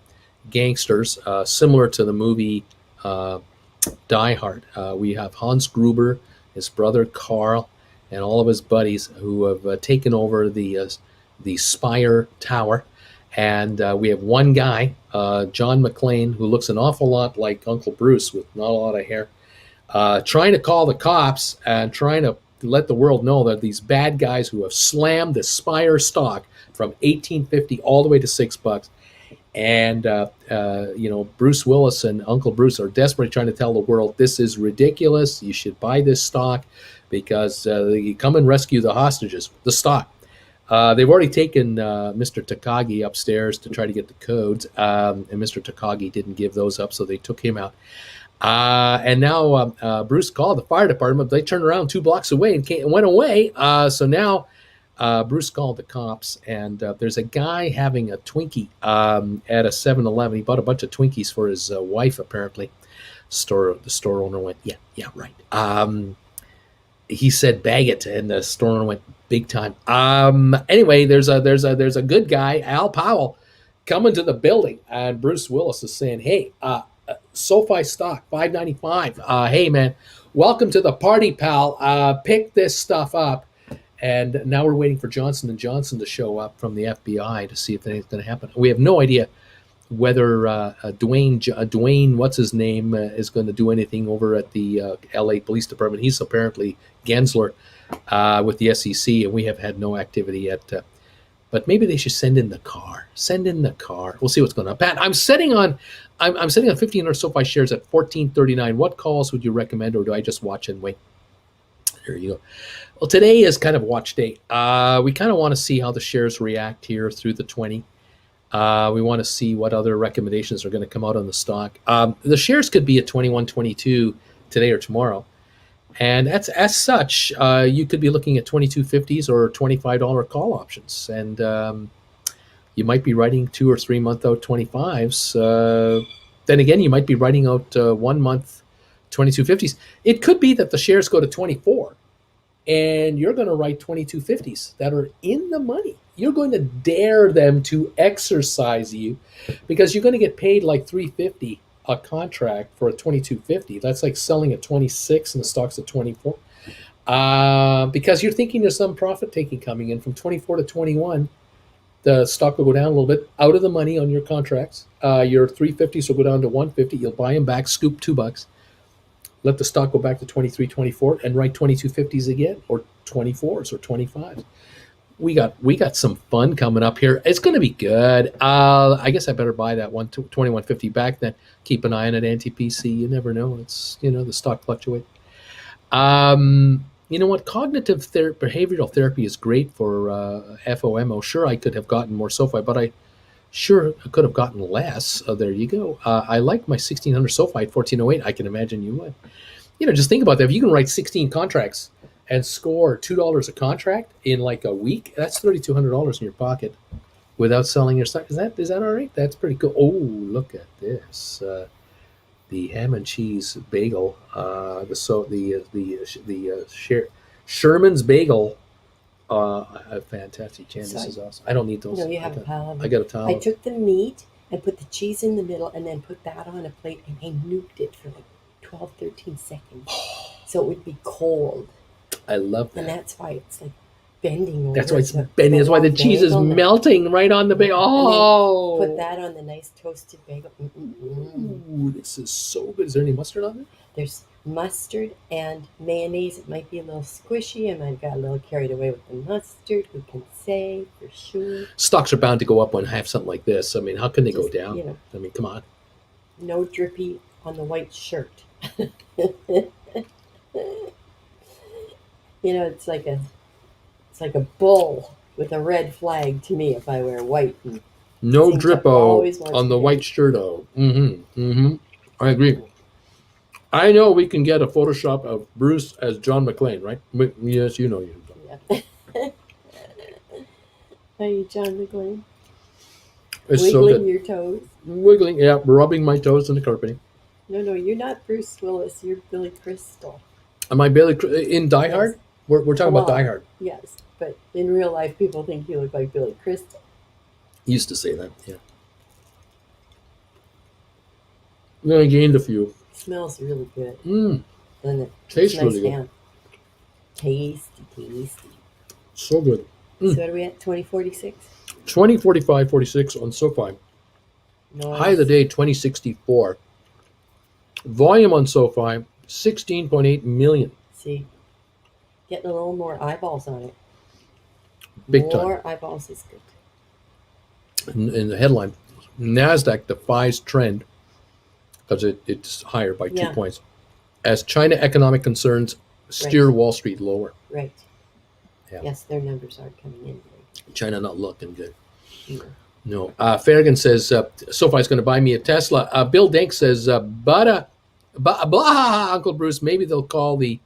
gangsters, similar to the movie Die Hard. We have Hans Gruber, his brother Carl, and all of his buddies who have taken over the Spire Tower. And we have one guy, John McClane, who looks an awful lot like Uncle Bruce with not a lot of hair, trying to call the cops and trying to let the world know that these bad guys who have slammed the Spire stock from 1850 all the way to $6. And, Bruce Willis and Uncle Bruce are desperately trying to tell the world, this is ridiculous. You should buy this stock because you come and rescue the hostages, the stock. They've already taken Mr. Takagi upstairs to try to get the codes, and Mr. Takagi didn't give those up, so they took him out. And now Bruce called the fire department. They turned around 2 blocks away and went away. So now Bruce called the cops, and there's a guy having a Twinkie at a 7-Eleven. He bought a bunch of Twinkies for his wife, apparently. The store owner went, yeah, right. He said, bag it, and the store owner went, big time. Anyway, there's a good guy, Al Powell, coming to the building, and Bruce Willis is saying, hey, SoFi stock, $5.95. Hey, man, welcome to the party, pal. Pick this stuff up. And now we're waiting for Johnson & Johnson to show up from the FBI to see if anything's going to happen. We have no idea whether Dwayne, what's his name, is going to do anything over at the LA Police Department. He's apparently Gensler with the SEC, and we have had no activity yet. But maybe they should send in the car. We'll see what's going on. Pat, I'm sitting on 1,500 SoFi shares at $14.39. What calls would you recommend, or do I just watch and wait? There you go. Well, today is kind of watch day. We kind of want to see how the shares react here through the 20. We want to see what other recommendations are going to come out on the stock. The shares could be at 21.22 today or tomorrow. And that's, as such, you could be looking at 22.50s or $25 call options. And you might be writing 2 or 3 month out 25s. Then again, you might be writing out 1 month 22.50s. It could be that the shares go to 24 and you're going to write 22.50s that are in the money. You're going to dare them to exercise you because you're going to get paid like $3.50 a contract for a 22.50. That's like selling at 26 and the stock's at 24. Because you're thinking there's some profit taking coming in from 24 to 21. The stock will go down a little bit out of the money on your contracts. Your 350s will go down to 150. You'll buy them back, scoop $2. Let the stock go back to 23, 24 and write 22.50s again, or 24s or 25s. We got some fun coming up here. It's going to be good. I guess I better buy that 21.50 back, then keep an eye on it, anti-PC. You never know. It's, the stock fluctuate. You know what? Cognitive behavioral therapy is great for FOMO. Sure, I could have gotten more SoFi, but I could have gotten less. There you go. I like my 1,600 SoFi at 1408. I can imagine you would. Just think about that. If you can write 16 contracts and score $2 a contract in like a week, that's $3,200 in your pocket without selling your stock. Is that all right? That's pretty cool. Oh, look at this. The ham and cheese bagel. Sherman's bagel. A fantastic, Jan. This is awesome. I don't need those. No, you have a pile of them. I got a towel. I took the meat and put the cheese in the middle and then put that on a plate and I nuked it for like 12, 13 seconds. So it would be cold. I love that. And that's why it's like bending over. That's why it's bending. That's why the cheese is melting right on the bagel. Oh! Put that on the nice toasted bagel. Ooh, this is so good. Is there any mustard on it? There's mustard and mayonnaise. It might be a little squishy. I might have got a little carried away with the mustard. Who can say for sure? Stocks are bound to go up when I have something like this. I mean, how can they go down? I mean, come on. No drippy on the white shirt. It's like a bull with a red flag to me if I wear white. And No seems to drippo always wants on me the to- white shirt-o. I agree. I know we can get a Photoshop of Bruce as John McClane, right? Yes, you know you. Yeah. Are you John McClane? It's so Wiggling good. your toes. Wiggling, yeah, rubbing my toes in the carpeting. No, you're not Bruce Willis. You're Billy Crystal. Am I Billy in Die Hard? Yes. We're talking about Die Hard. Yes, but in real life, people think you look like Billy Crystal. He used to say that, yeah. I gained a few. Smells really good, Mmm, doesn't it? tastes Nice really good. hand. Tasty. So good. So what are we at? 2046. 2045, 46 on SoFi. Nice. High of the day, 2064. Volume on SoFi, 16.8 million. See, getting a little more eyeballs on it. Big time. More eyeballs is good. In the headline, NASDAQ defies trend because it's higher by 2 Yeah. points as China economic concerns steer Right. Wall Street lower. Right. Yeah. Yes, their numbers aren't coming in great. China not looking good. either. No. Farragon says SoFi's going to buy me a Tesla. Bill Dink says, blah, Uncle Bruce, maybe they'll call the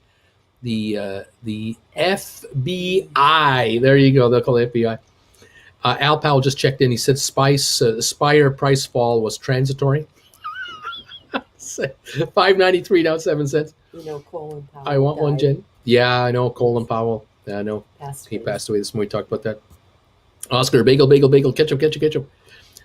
FBI. There you go. They'll call the FBI. Al Powell just checked in. He said Spire price fall was transitory. 5.93 down 7 cents. Colin Powell. I want one, died, Jen. Yeah, I know. Colin Powell. Yeah, I know. passed He away. passed away this morning. We talked about that. Oscar, bagel, ketchup.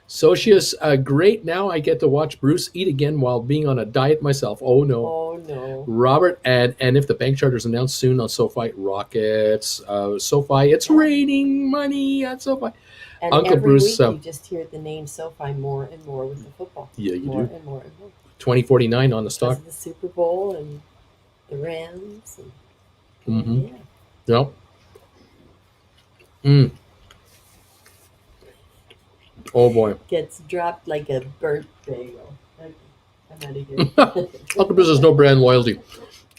Socius, great. Now I get to watch Bruce eat again while being on a diet myself. Oh, no. Oh no. Robert, and if the bank charter is announced soon on SoFi, rockets. SoFi, it's raining money at SoFi. And Uncle every Bruce, week you just hear the name SoFi more and more with the football. Yeah, you more do. and more and more. 2049 on the Because stock. of the Super Bowl and the Rams. And, Mm-hmm. yeah. Yep. Oh, boy. Gets dropped like a burnt bagel. Okay, I'm out of here. Uncle Bruce has no brand loyalty.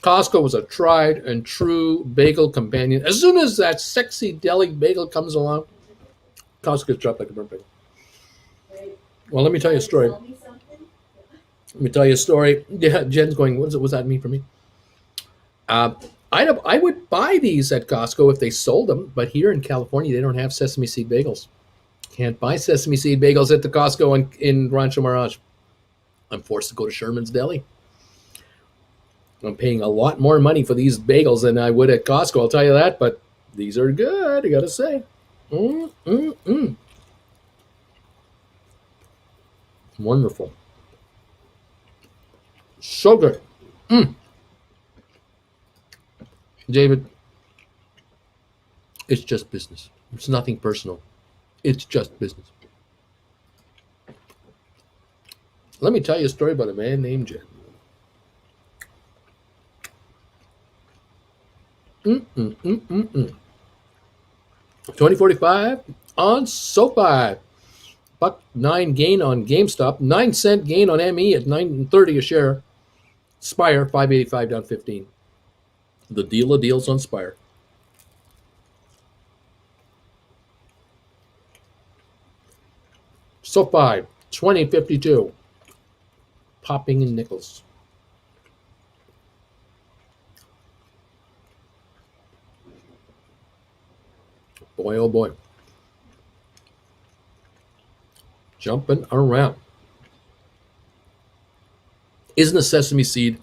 Costco was a tried and true bagel companion. As soon as that sexy deli bagel comes along, Costco gets dropped like a burnt bagel. Well, let me tell you a story. Yeah, Jen's going, what does that mean for me? I would buy these at Costco if they sold them, but here in California, they don't have sesame seed bagels. Can't buy sesame seed bagels at the Costco in Rancho Mirage. I'm forced to go to Sherman's Deli. I'm paying a lot more money for these bagels than I would at Costco, I'll tell you that, but these are good, I gotta say. Wonderful. So good. David, it's just business. It's nothing personal. It's just business. Let me tell you a story about a man named Jen. 2045 on SoFi. $1.09 gain on GameStop. 9-cent gain on ME at $9.30 a share. Spire, $5.85 down 15. The deal of deals on Spire. SoFi, 2052. Popping in nickels. Boy, oh boy. Jumping around. Isn't a sesame seed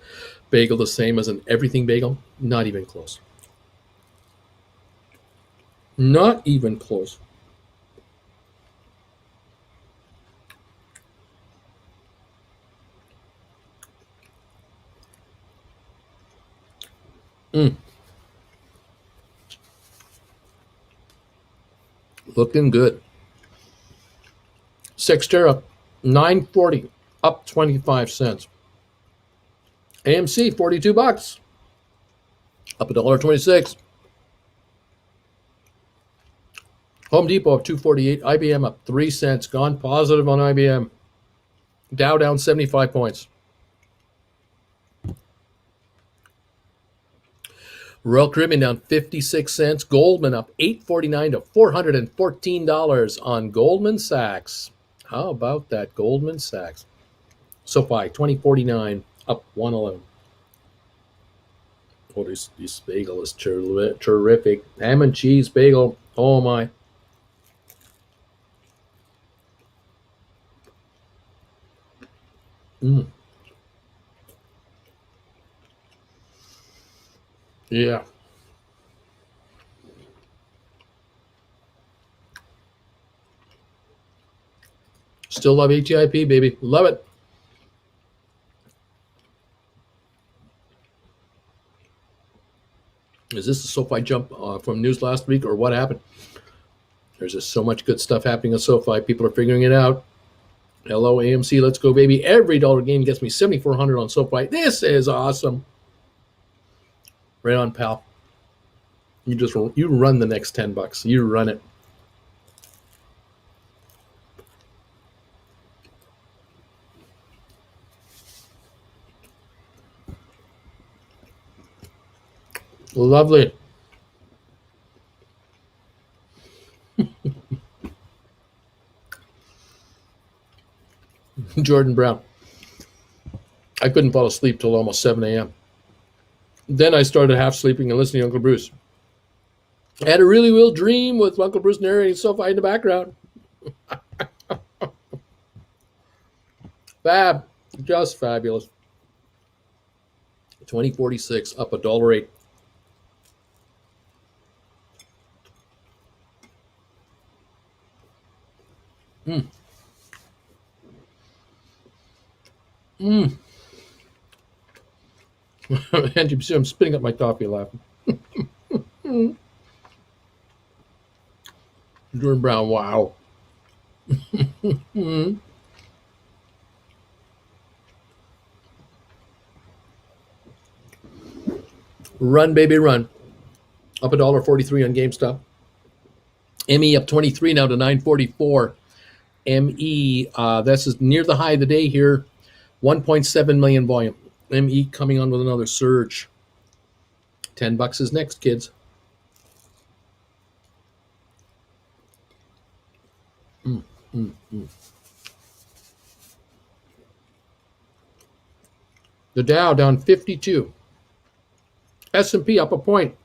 bagel the same as an everything bagel? Not even close. Not even close. Looking good. Sextera, $9.40, up 25 cents. AMC, $42, up $1.26. Home Depot up $2.48. IBM up 3 cents. Gone positive on IBM. Dow down 75 points. Royal Caribbean down 56 cents. Goldman up $8.49 to $414 on Goldman Sachs. How about that, Goldman Sachs? SoFi, 2049, up 111. Oh, this bagel is terrific. Ham and cheese bagel. Oh, my. Mm. Yeah. Still love ATIP, baby. Love it. Is this the SoFi jump from news last week, or what happened? There's just so much good stuff happening at SoFi. People are figuring it out. Hello, AMC. Let's go, baby. Every dollar gain gets me $7,400 on SoFi. This is awesome. Right on, pal. You run the next $10. You run it. Lovely. Jordan Brown. I couldn't fall asleep till almost 7 a.m. Then I started half sleeping and listening to Uncle Bruce. I had a really real dream with Uncle Bruce narrating SoFi in the background. Fab. Just fabulous. 2046, up $1.08. Mm. Mm. And I'm spitting up my coffee laughing. Jordan Brown, wow. Run, baby, run. Up $1.43 on GameStop. ME up 23 now to 944. ME, this is near the high of the day here. 1.7 million volume. ME coming on with another surge. $10 is next, kids. The Dow down 52. S&P up a point.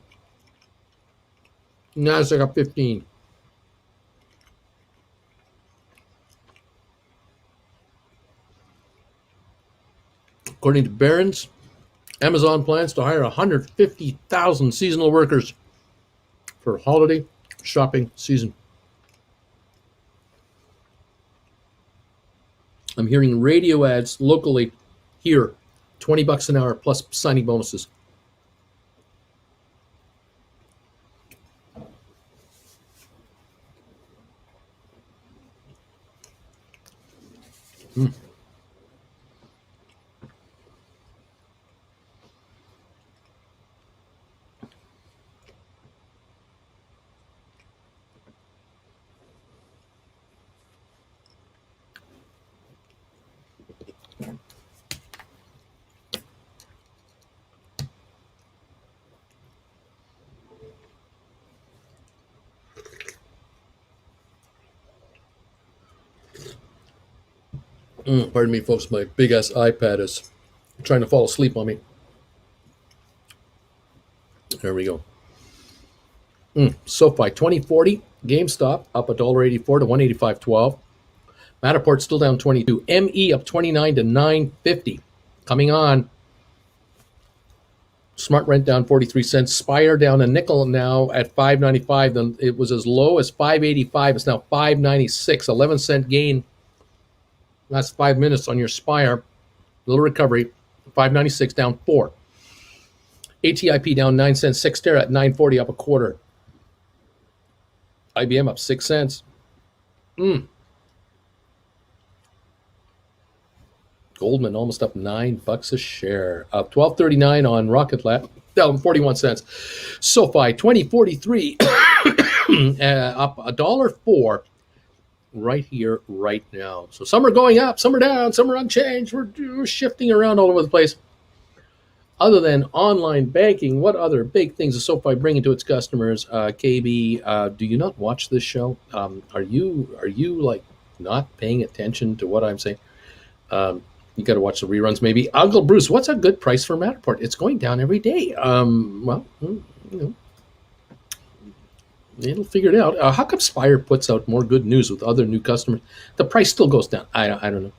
Nasdaq up 15. According to Barron's, Amazon plans to hire 150,000 seasonal workers for holiday shopping season. I'm hearing radio ads locally here, $20 an hour plus signing bonuses. Pardon me, folks. My big ass iPad is trying to fall asleep on me. There we go. SoFi 2040, GameStop up $1.84 to 185.12. Matterport still down 22. ME up 29 to 950. Coming on. Smart Rent down 43 cents. Spire down a nickel now at $5.95. Then it was as low as $5.85. It's now $5.96. 11-cent gain. Last 5 minutes on your Spire. Little recovery. $5.96 down 4. ATIP down 9 cents. Cyxtera at $9.40 up a quarter. IBM up 6 cents. Goldman almost up $9 a share. Up $12.39 on Rocket Lab. Down 41 cents. SoFi 2043 up $1.04 right here, right now. So some are going up, some are down, some are unchanged. We're shifting around all over the place. Other than online banking, what other big things is SoFi bringing to its customers? KB, do you not watch this show? Are you like not paying attention to what I'm saying? You got to watch the reruns, maybe. Uncle Bruce, what's a good price for Matterport? It's going down every day. Well, you know, it'll figure it out. How come Spire puts out more good news with other new customers? The price still goes down. I don't know.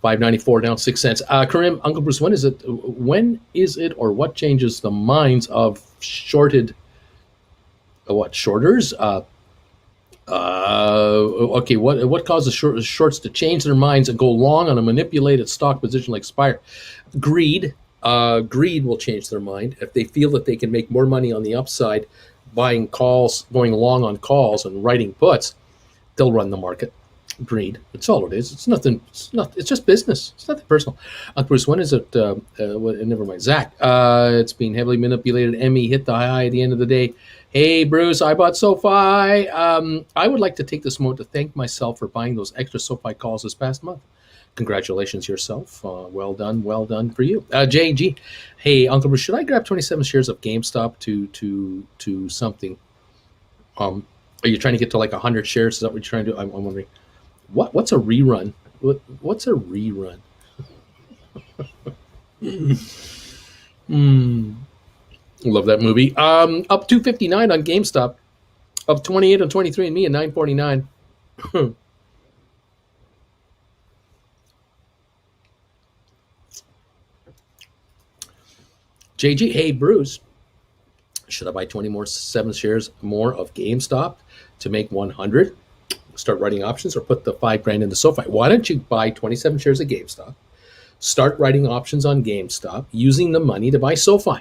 5.94 down 6 cents. Karim, Uncle Bruce, when is it? When is it, or what changes the minds of shorted? What shorters? Okay, what causes shorts to change their minds and go long on a manipulated stock position like Spire? Greed. Greed will change their mind if they feel that they can make more money on the upside, buying calls, going long on calls, and writing puts. They'll run the market. Greed. That's all it is. It's nothing. It's just business. It's nothing personal. Bruce, when is it? Never mind. Zach. It's being heavily manipulated. Emmy hit the high at the end of the day. Hey, Bruce, I bought SoFi. I would like to take this moment to thank myself for buying those extra SoFi calls this past month. Congratulations yourself. Well done for you. JG, hey, Uncle Bruce, should I grab 27 shares of GameStop to something? Are you trying to get to like 100 shares? Is that what you're trying to do? I'm wondering. What's a rerun? What's a rerun? Love that movie. Up 259 on GameStop, up 28 on 23andMe and 949. JG, hey Bruce, should I buy 7 shares more of GameStop to make 100? Start writing options, or put the $5,000 into SoFi? Why don't you buy 27 shares of GameStop, start writing options on GameStop, using the money to buy SoFi?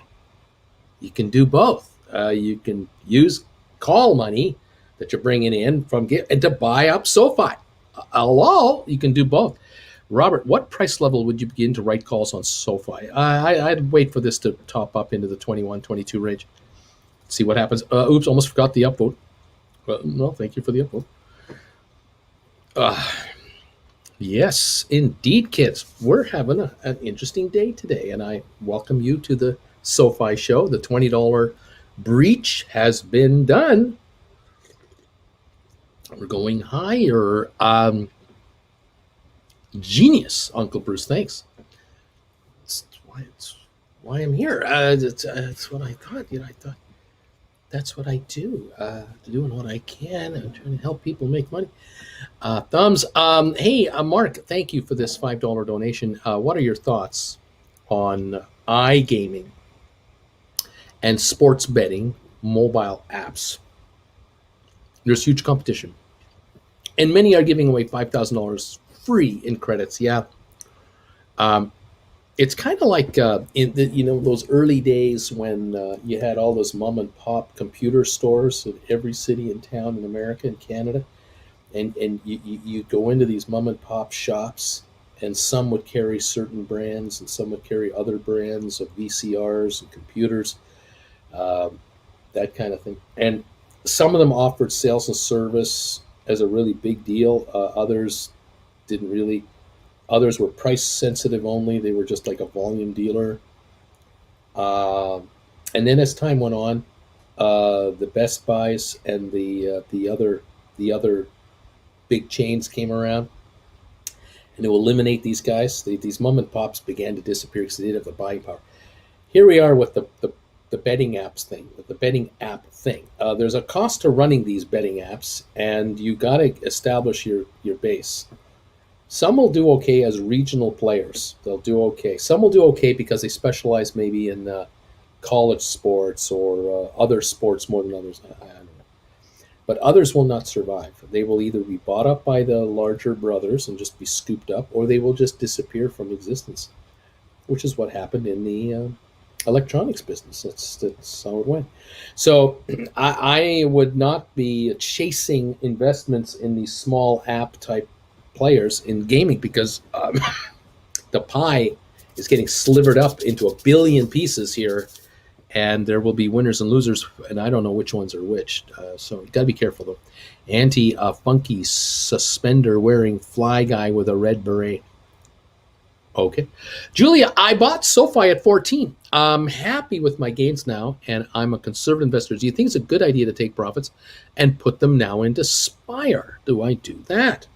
You can do both. You can use call money that you're bringing in from and to buy up SoFi. Hello, you can do both. Robert, what price level would you begin to write calls on SoFi? I'd wait for this to top up into the 21, 22 range. See what happens. Oops, almost forgot the upvote. Well, thank you for the upvote. Yes, indeed, kids. We're having an interesting day today, and I welcome you to the SoFi show. The $20 breach has been done. We're going higher. Genius, Uncle Bruce. Thanks. It's why I'm here. That's what I thought. I thought that's what I do. Doing what I can. I'm trying to help people make money. Thumbs. Hey, Mark, thank you for this $5 donation. What are your thoughts on iGaming and sports betting mobile apps? There's huge competition, and many are giving away $5,000 free in credits. Yeah. It's kind of like in those early days when you had all those mom and pop computer stores in every city and town in America and Canada, and you go into these mom and pop shops, and some would carry certain brands and some would carry other brands of VCRs and computers, that kind of thing. And some of them offered sales and service as a really big deal. Others didn't really. Others were price sensitive only. They were just like a volume dealer. And then as time went on, the Best Buys and the other big chains came around, and to eliminate these guys, these mom and pops began to disappear because they didn't have the buying power. Here we are with the betting apps thing, with the betting app thing. There's a cost to running these betting apps, and you got to establish your base. Some will do okay as regional players. They'll do okay. Some will do okay because they specialize maybe in college sports or other sports more than others. I don't know. But others will not survive. They will either be bought up by the larger brothers and just be scooped up, or they will just disappear from existence, which is what happened in the electronics business. That's how it went. So I would not be chasing investments in these small app type players in gaming, because the pie is getting slivered up into a billion pieces here, and there will be winners and losers, and I don't know which ones are which. So you got to be careful though. Funky suspender wearing fly guy with a red beret. Okay. Julia, I bought SoFi at 14. I'm happy with my gains now, and I'm a conservative investor. Do you think it's a good idea to take profits and put them now into Spire? Do I do that?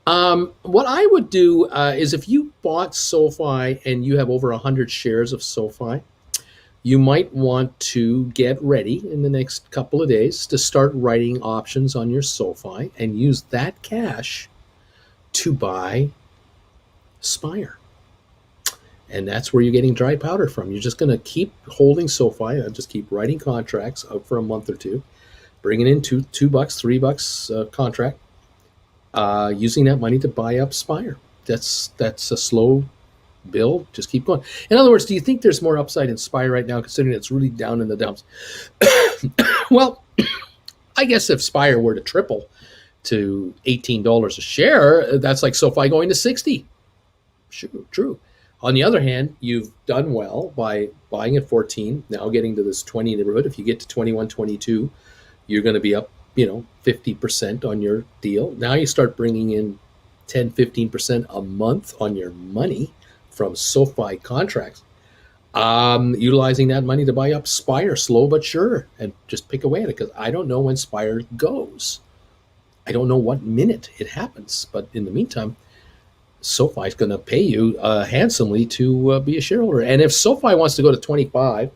What I would do is if you bought SoFi and you have over 100 shares of SoFi, you might want to get ready in the next couple of days to start writing options on your SoFi and use that cash to buy Spire. And that's where you're getting dry powder from. You're just going to keep holding SoFi and just keep writing contracts out for a month or two, bringing in $2, $3 contract, using that money to buy up Spire. That's a slow build. Just keep going. In other words, do you think there's more upside in Spire right now, considering it's really down in the dumps? Well, I guess if Spire were to triple to $18 a share, that's like SoFi going to 60. Sure, true. On the other hand, you've done well by buying at 14, now getting to this 20 neighborhood. If you get to 21, 22, you're going to be up, 50% on your deal. Now you start bringing in 10, 15% a month on your money from SoFi contracts. Utilizing that money to buy up Spire, slow but sure, and just pick away at it, because I don't know when Spire goes. I don't know what minute it happens, but in the meantime, SoFi is going to pay you handsomely to be a shareholder. And if SoFi wants to go to 25,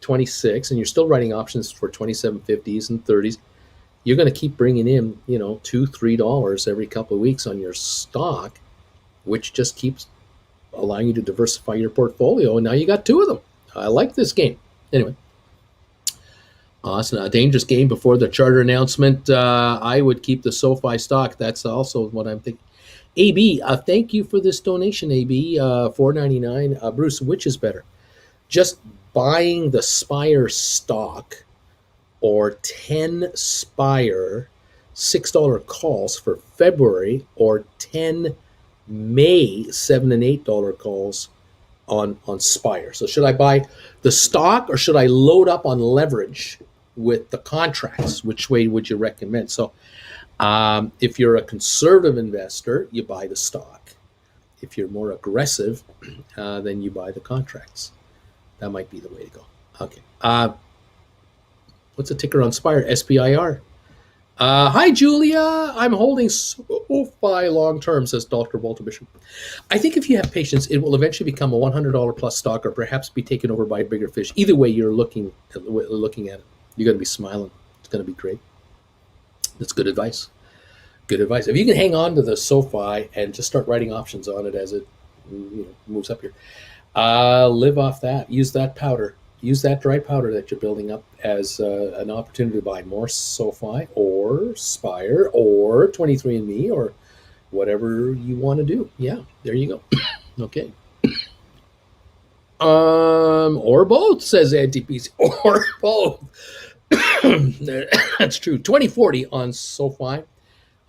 26, and you're still writing options for 27.50s and 30s, you're going to keep bringing in, $2, $3 every couple of weeks on your stock, which just keeps allowing you to diversify your portfolio. And now you got two of them. I like this game. Anyway, it's a dangerous game before the charter announcement. I would keep the SoFi stock. That's also what I'm thinking. AB, thank you for this donation, AB, $4.99. Bruce, which is better? Just buying the Spire stock or 10 Spire $6 calls for February, or 10 May $7 and $8 calls on Spire? So should I buy the stock or should I load up on leverage with the contracts? Which way would you recommend? So if you're a conservative investor, you buy the stock. If you're more aggressive, then you buy the contracts. That might be the way to go. Okay. What's the ticker on Spire? SPIR. Hi, Julia. I'm holding SoFi long term, says Dr. Walter Bishop. I think if you have patience, it will eventually become a $100 plus stock, or perhaps be taken over by a bigger fish. Either way you're looking at it, you're going to be smiling. It's going to be great. That's good advice. Good advice. If you can hang on to the SoFi and just start writing options on it as it moves up here, live off that. Use that powder. Use that dry powder that you're building up as an opportunity to buy more SoFi or Spire or 23andMe or whatever you want to do. Yeah, there you go. Okay. Or both, says NTPC. Or both. That's true. 2040 on SoFi,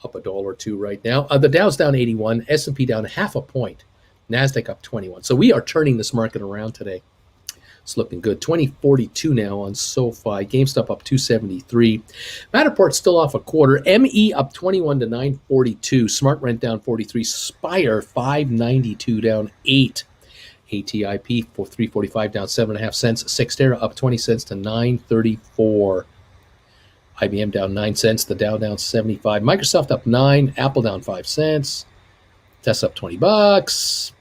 up $1 or $2 right now. The Dow's down 81, S&P down half a point, NASDAQ up 21. So we are turning this market around today. It's looking good. 2042 now on SoFi. GameStop up 273. Matterport still off a quarter. ME up 21 to 942. SmartRent down 43. Spire 592 down 8. ATIP for 345 down 7.5 cents. Cyxtera up 20 cents to 934. IBM down 9 cents. The Dow down 75. Microsoft up 9. Apple down 5 cents. Tesla up $20.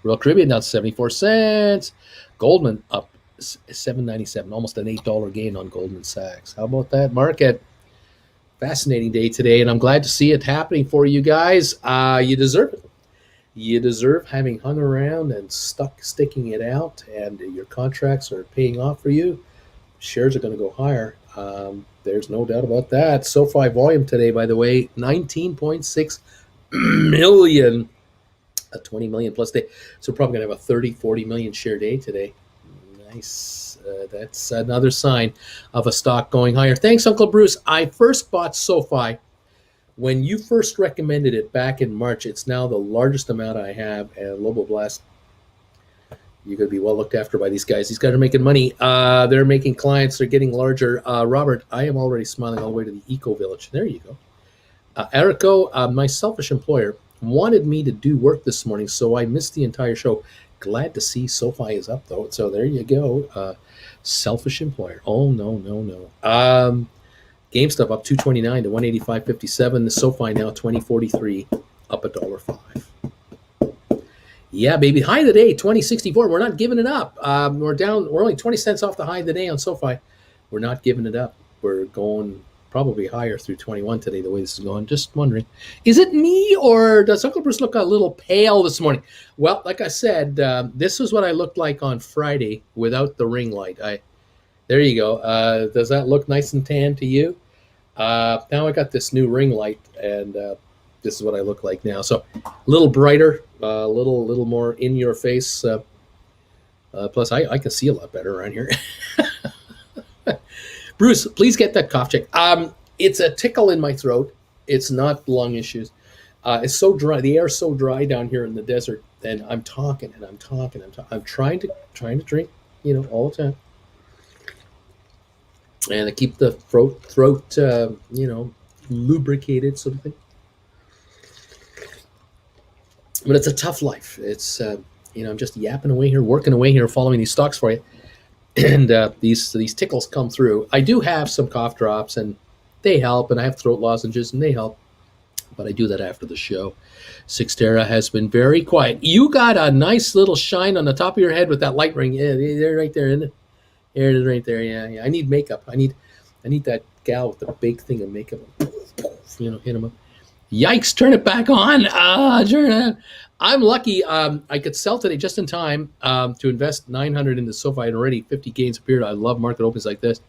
Royal Caribbean down 74 cents. Goldman up $7.97, almost an $8 gain on Goldman Sachs. How about that market? Fascinating day today, and I'm glad to see it happening for you guys. You deserve it. You deserve having hung around and sticking it out, and your contracts are paying off for you. Shares are going to go higher. There's no doubt about that. SoFi volume today, by the way, 19.6 million. A 20 million plus day. So we're probably going to have a 30, 40 million share day today. Nice. That's another sign of a stock going higher. Thanks, Uncle Bruce. I first bought SoFi when you first recommended it back in March. It's now the largest amount I have. And Lobo Blast, you're going to be well looked after by these guys. These guys are making money. They're making clients. They're getting larger. Robert, I am already smiling all the way to the Eco Village. There you go. Erico, my selfish employer, wanted me to do work this morning, so I missed the entire show. Glad to see SoFi is up though. So there you go. Selfish employer. Oh no, no, no. GameStop up 229 to 185.57. The SoFi now 2043, up $1.05. Yeah, baby. High of the day, 2064. We're not giving it up. We're down. We're only 20 cents off the high of the day on SoFi. We're not giving it up. We're going probably higher through 21 today, the way this is going. Just wondering, is it me or does Uncle Bruce look a little pale this morning? Well, like I said, this is what I looked like on Friday without the ring light. There you go. Does that look nice and tan to you? Now I got this new ring light, and this is what I look like now. So a little brighter, a little more in your face. Plus, I can see a lot better around here. Bruce, please get that cough check. It's a tickle in my throat. It's not lung issues. It's so dry. The air's so dry down here in the desert, and I'm talking and I'm talking. I'm trying to drink, all the time, and to keep the throat, lubricated, sort of thing. But it's a tough life. It's I'm just yapping away here, working away here, following these stocks for you. And these tickles come through. I do have some cough drops, and they help, and I have throat lozenges, and they help. But I do that after the show. Cyxtera has been very quiet. You got a nice little shine on the top of your head with that light ring. Yeah, they're right there, isn't it? There it is, right there. Yeah. I need makeup. I need that gal with the big thing of makeup. Hit him up. Yikes! Turn it back on. Turn it. I'm lucky. I could sell today just in time to invest 900 into SoFi, and already 50 gains appeared. I love market opens like this.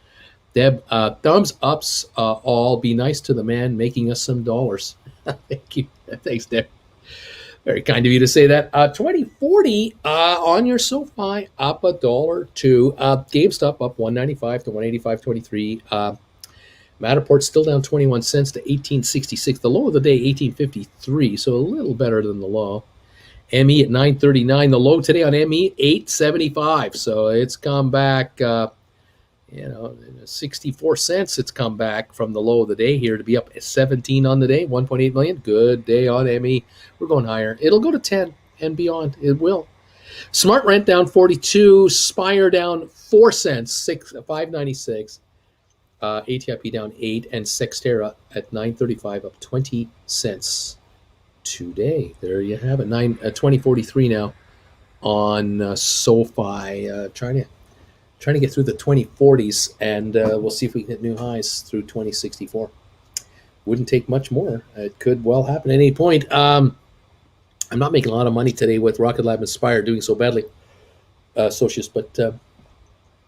Deb, thumbs ups. All be nice to the man making us some dollars. Thank you. Thanks, Deb. Very kind of you to say that. 2040 on your SoFi, up $1.02. GameStop up 195 to 185.23. Matterport still down 21 cents to 18.66. The low of the day, 18.53, so a little better than the low. ME at 9.39. The low today on ME, 8.75. So it's come back, 64 cents. It's come back from the low of the day here to be up 17 on the day, 1.8 million. Good day on ME. We're going higher. It'll go to 10 and beyond. It will. Smart Rent down 42. Spire down 4 cents, 5.96. ATIP down 8, and Cyxtera at 9.35, up 20 cents today. There you have it. 20.43 now on SoFi. Trying to get through the 2040s, and we'll see if we can hit new highs through 2064. Wouldn't take much more. It could well happen at any point. I'm not making a lot of money today with Rocket Lab and Spire doing so badly, Socius, but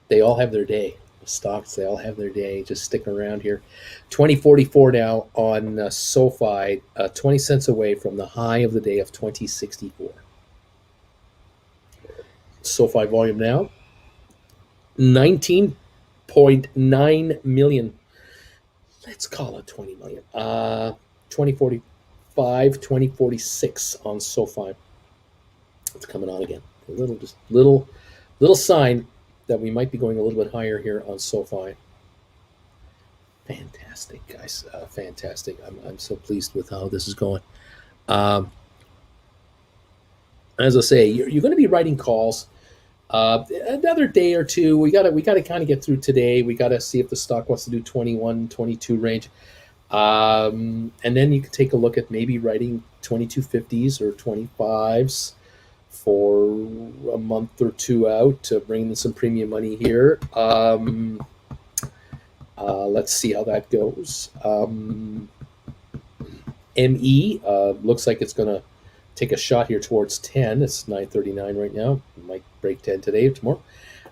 they all have their day. Stocks, they all have their day. Just stick around here. 2044 now on SoFi, 20 cents away from the high of the day of 2064. SoFi volume now 19.9 million. Let's call it 20 million. 2045, 2046 on SoFi. It's coming on again. A little sign that we might be going a little bit higher here on SoFi. Fantastic, guys. Fantastic. I'm so pleased with how this is going. As I say, you're going to be writing calls another day or two. We got to kind of get through today. We got to see if the stock wants to do 21, 22 range. And then you can take a look at maybe writing 2250s or 25s for a month or two out to bring in some premium money here. Let's see how that goes. ME looks like it's going to take a shot here towards 10. It's 9.39 right now. It might break 10 today or tomorrow.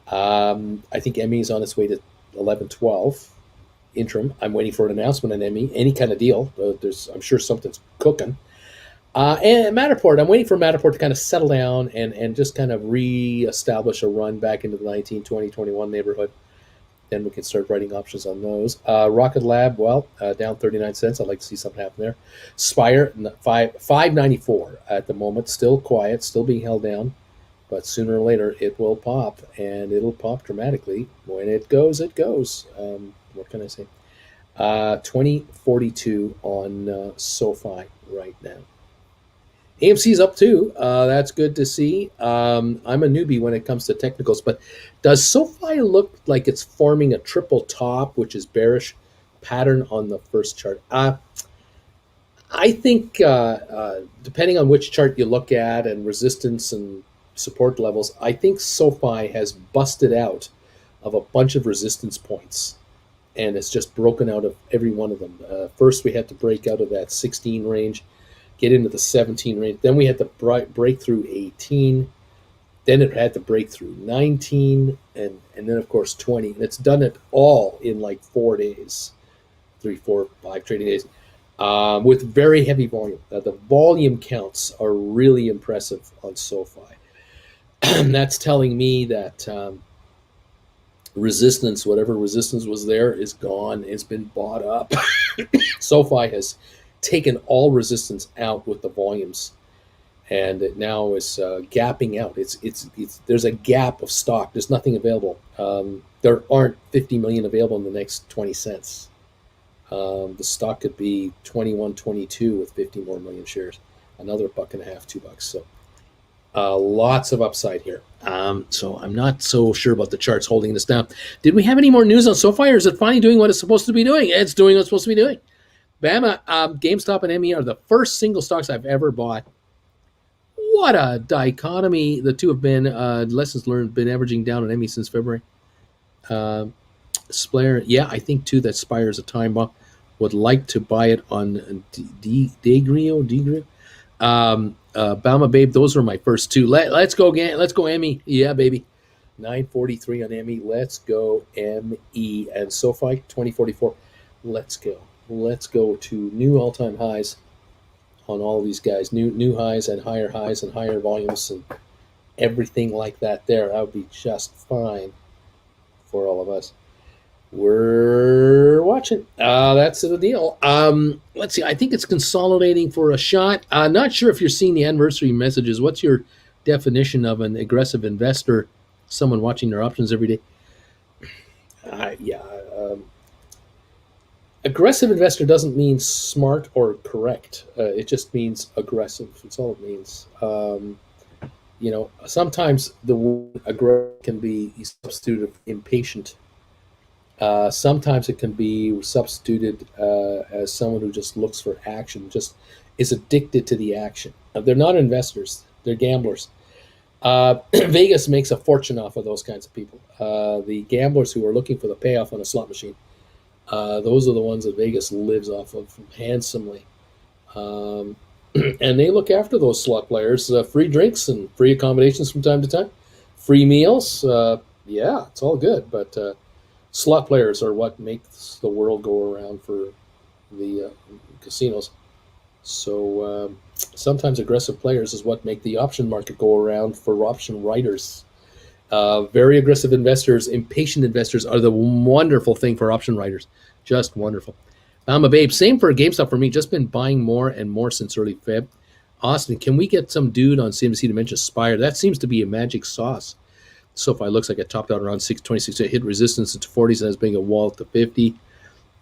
I think ME is on its way to 11.12 interim. I'm waiting for an announcement on ME, any kind of deal. I'm sure something's cooking. And Matterport, I'm waiting for Matterport to kind of settle down and just kind of re-establish a run back into the 19, 20, 21 neighborhood. Then we can start writing options on those. Rocket Lab, down 39 cents. I'd like to see something happen there. Spire, 5.94 at the moment. Still quiet, still being held down. But sooner or later, it will pop, and it'll pop dramatically. When it goes, it goes. What can I say? 20.42 on SoFi right now. AMC's up too. That's good to see. I'm a newbie when it comes to technicals, but does SoFi look like it's forming a triple top, which is bearish pattern on the first chart? I think depending on which chart you look at and resistance and support levels, I think SoFi has busted out of a bunch of resistance points and it's just broken out of every one of them. First, we had to break out of that 16 range, get into the 17 range. Then we had to break through 18. Then it had to break through 19, and then of course 20. And it's done it all in like 4 days, 3, 4, 5 trading days, with very heavy volume. The volume counts are really impressive on SoFi. That's telling me that resistance, whatever resistance was there, is gone. It's been bought up. SoFi has taken all resistance out with the volumes, and it now is gapping out. It's there's a gap of stock. There's nothing available. There aren't 50 million available in the next 20 cents. The stock could be 21, 22 with 50 more million shares. Another $1.50, $2. So lots of upside here. So I'm not so sure about the charts holding this down. Did we have any more news on SoFi, or is it finally doing what it's supposed to be doing? It's doing what it's supposed to be doing. Bama, GameStop, and ME are the first single stocks I've ever bought. What a dichotomy the two have been. Lessons learned, been averaging down on ME since February. Spire, yeah, I think too that Spire is a time bomb. Would like to buy it on Degrio. Bama Babe, those were my first two. Let's go again. Let's go ME. Yeah, baby. 943 on ME. Let's go ME. And SoFi 2044. Let's go. Let's go to new all-time highs on all of these guys. New highs and higher volumes and everything like that there. That would be just fine for all of us. We're watching. That's the deal. Let's see. I think it's consolidating for a shot. Not sure if you're seeing the anniversary messages. What's your definition of an aggressive investor? Someone watching their options every day. Aggressive investor doesn't mean smart or correct. It just means aggressive. That's all it means. Sometimes the word aggressive can be substituted for impatient. Sometimes it can be substituted as someone who just looks for action, just is addicted to the action. They're not investors. They're gamblers. Vegas makes a fortune off of those kinds of people. The gamblers who are looking for the payoff on a slot machine, those are the ones that Vegas lives off of handsomely. And they look after those slot players. Free drinks and free accommodations from time to time. Free meals. Yeah, it's all good. But slot players are what makes the world go around for the casinos. So sometimes aggressive players is what make the option market go around for option writers. Very aggressive investors, impatient investors are the wonderful thing for option writers. Just wonderful. I'm a babe. Same for GameStop for me. Just been buying more and more since early Feb. Austin, can we get some dude on CNBC to mention Spire? That seems to be a magic sauce. SoFi looks like it topped out around 626. It hit resistance into 40s and has been a wall to 50.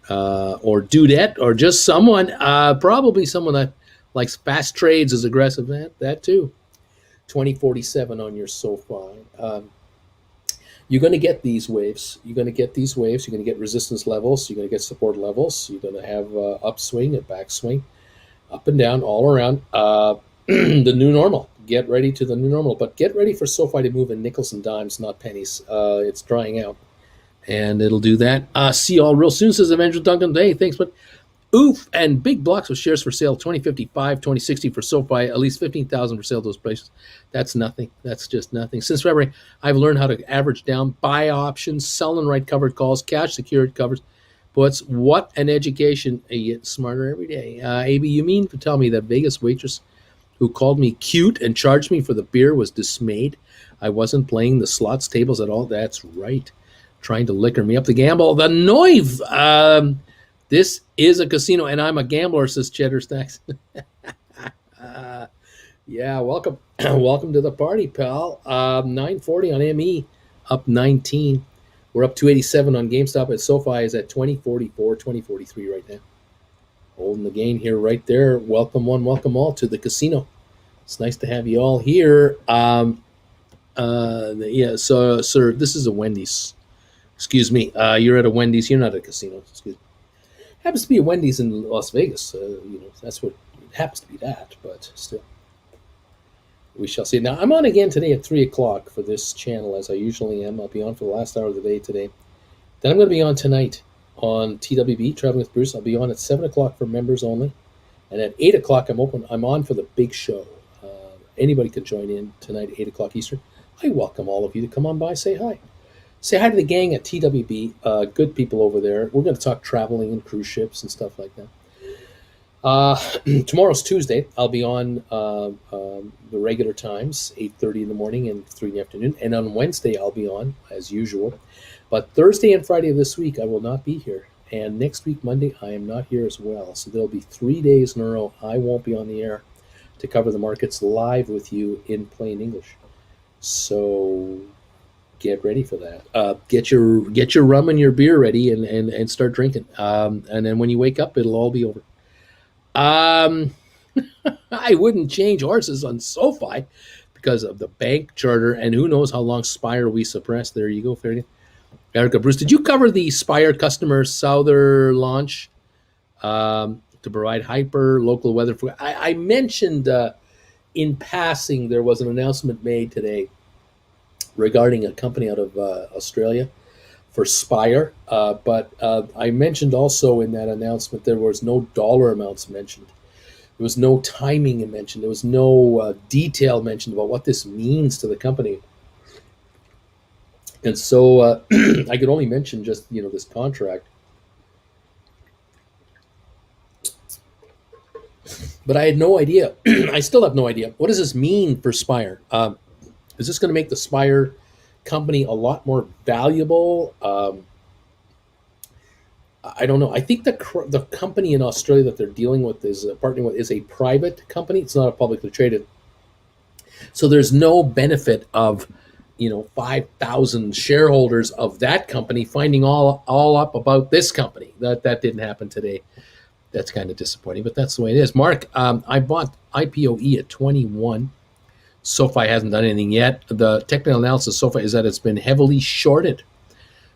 Or Dudette, or just someone, probably someone that likes fast trades, is aggressive. That too. 2047 on your SoFi. You're going to get these waves. You're going to get resistance levels. You're going to get support levels. You're going to have upswing and backswing, up and down, all around. The new normal. Get ready to the new normal. But get ready for SoFi to move in nickels and dimes, not pennies. It's drying out. And it'll do that. See you all real soon, says Evangelist Duncan. Hey, thanks, but oof, and big blocks of shares for sale, 2055, 2060 for SoFi, at least 15,000 for sale those places. That's nothing. That's just nothing. Since February, I've learned how to average down, buy options, sell and write covered calls, cash secured covers, puts. What an education. You get smarter every day. AB, you mean to tell me that Vegas waitress who called me cute and charged me for the beer was dismayed? I wasn't playing the slots tables at all? That's right. Trying to liquor me up to gamble. The Noive. This is a casino, and I'm a gambler, says Cheddar Stacks. Yeah, welcome. Welcome to the party, pal. 940 on ME, up 19. We're up 287 on GameStop, and SoFi is at 2044, 2043 right now. Holding the gain here right there. Welcome one, welcome all to the casino. It's nice to have you all here. Yeah, so, sir, this is a Wendy's. Excuse me. You're at a Wendy's. You're not at a casino. Excuse me. Happens to be a Wendy's in Las Vegas. That's what it happens to be that, but still. We shall see. Now, I'm on again today at 3 o'clock for this channel, as I usually am. I'll be on for the last hour of the day today. Then I'm going to be on tonight on TWB, Traveling with Bruce. I'll be on at 7 o'clock for members only. And at 8 o'clock, I'm on for the big show. Anybody can join in tonight at 8 o'clock Eastern. I welcome all of you to come on by, say hi. Say hi to the gang at TWB, good people over there. We're going to talk traveling and cruise ships and stuff like that. Tomorrow's Tuesday. I'll be on the regular times, 8:30 in the morning and 3 in the afternoon. And on Wednesday, I'll be on, as usual. But Thursday and Friday of this week, I will not be here. And next week, Monday, I am not here as well. So there'll be 3 days in a row I won't be on the air to cover the markets live with you in plain English. So get ready for that. Get your rum and your beer ready and start drinking. And then when you wake up, it'll all be over. I wouldn't change horses on SoFi because of the bank charter, and who knows how long Spire we suppress. There you go, fair. Erica Bruce, did you cover the Spire customer Souther launch to provide hyper local weather? I mentioned in passing there was an announcement made today regarding a company out of Australia for Spire, but I mentioned also in that announcement there was no dollar amounts mentioned. There was no timing mentioned. There was no detail mentioned about what this means to the company. And so I could only mention just, this contract. But I had no idea. I still have no idea. What does this mean for Spire? Is this going to make the Spire company a lot more valuable? I don't know. I think the company in Australia that they're dealing with is partnering with is a private company. It's not a publicly traded. So there's no benefit of 5,000 shareholders of that company finding all up about this company. That didn't happen today. That's kind of disappointing, but that's the way it is. Mark, I bought IPOE at 21. SoFi hasn't done anything yet. The technical analysis of SoFi is that it's been heavily shorted.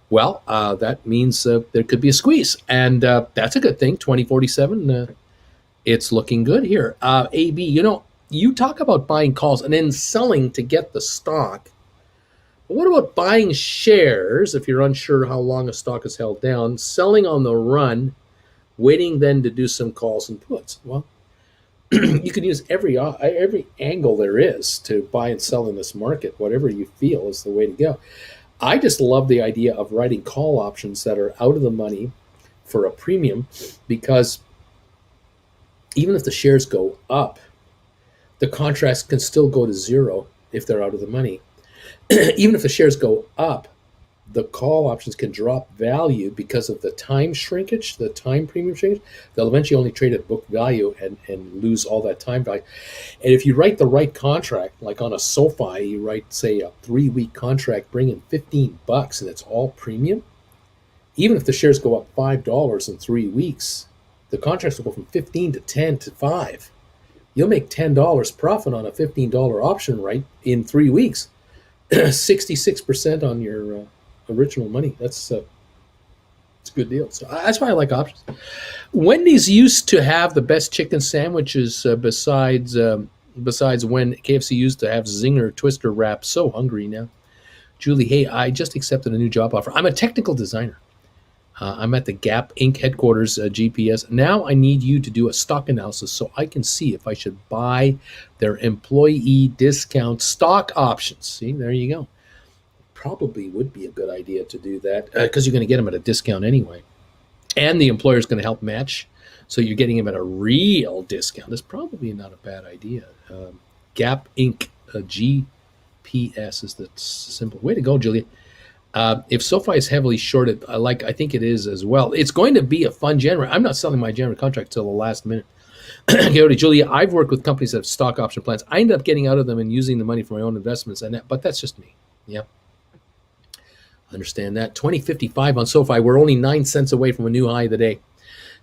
Well, that means there could be a squeeze, and that's a good thing. 2047, it's looking good here. AB, you talk about buying calls and then selling to get the stock. But what about buying shares if you're unsure how long a stock is held down, selling on the run, waiting then to do some calls and puts? Well, you can use every angle there is to buy and sell in this market, whatever you feel is the way to go. I just love the idea of writing call options that are out of the money for a premium, because even if the shares go up, the contracts can still go to zero if they're out of the money. Even if the shares go up, the call options can drop value because of the time shrinkage, the time premium shrinkage. They'll eventually only trade at book value and lose all that time value. And if you write the right contract, like on a SoFi, you write, say, a 3-week contract bringing $15 and it's all premium, even if the shares go up $5 in 3 weeks, the contracts will go from 15 to 10 to 5. You'll make $10 profit on a $15 option right in 3 weeks. 66% on your original money. It's a good deal. So that's why I like options. Wendy's used to have the best chicken sandwiches besides when KFC used to have Zinger Twister wraps. So hungry now. Julie, hey, I just accepted a new job offer. I'm a technical designer. I'm at the Gap Inc. headquarters, GPS. Now I need you to do a stock analysis so I can see if I should buy their employee discount stock options. See, there you go. Probably would be a good idea to do that because you're going to get them at a discount anyway. And the employer is going to help match. So you're getting them at a real discount. It's probably not a bad idea. Gap Inc. GPS is the simple way to go, Julia. If SoFi is heavily shorted, I think it is as well. It's going to be a fun January. I'm not selling my January contract till the last minute. Julia, I've worked with companies that have stock option plans. I ended up getting out of them and using the money for my own investments, but that's just me. Yeah, understand that. 2055 on SoFi. We're only 9 cents away from a new high of the day.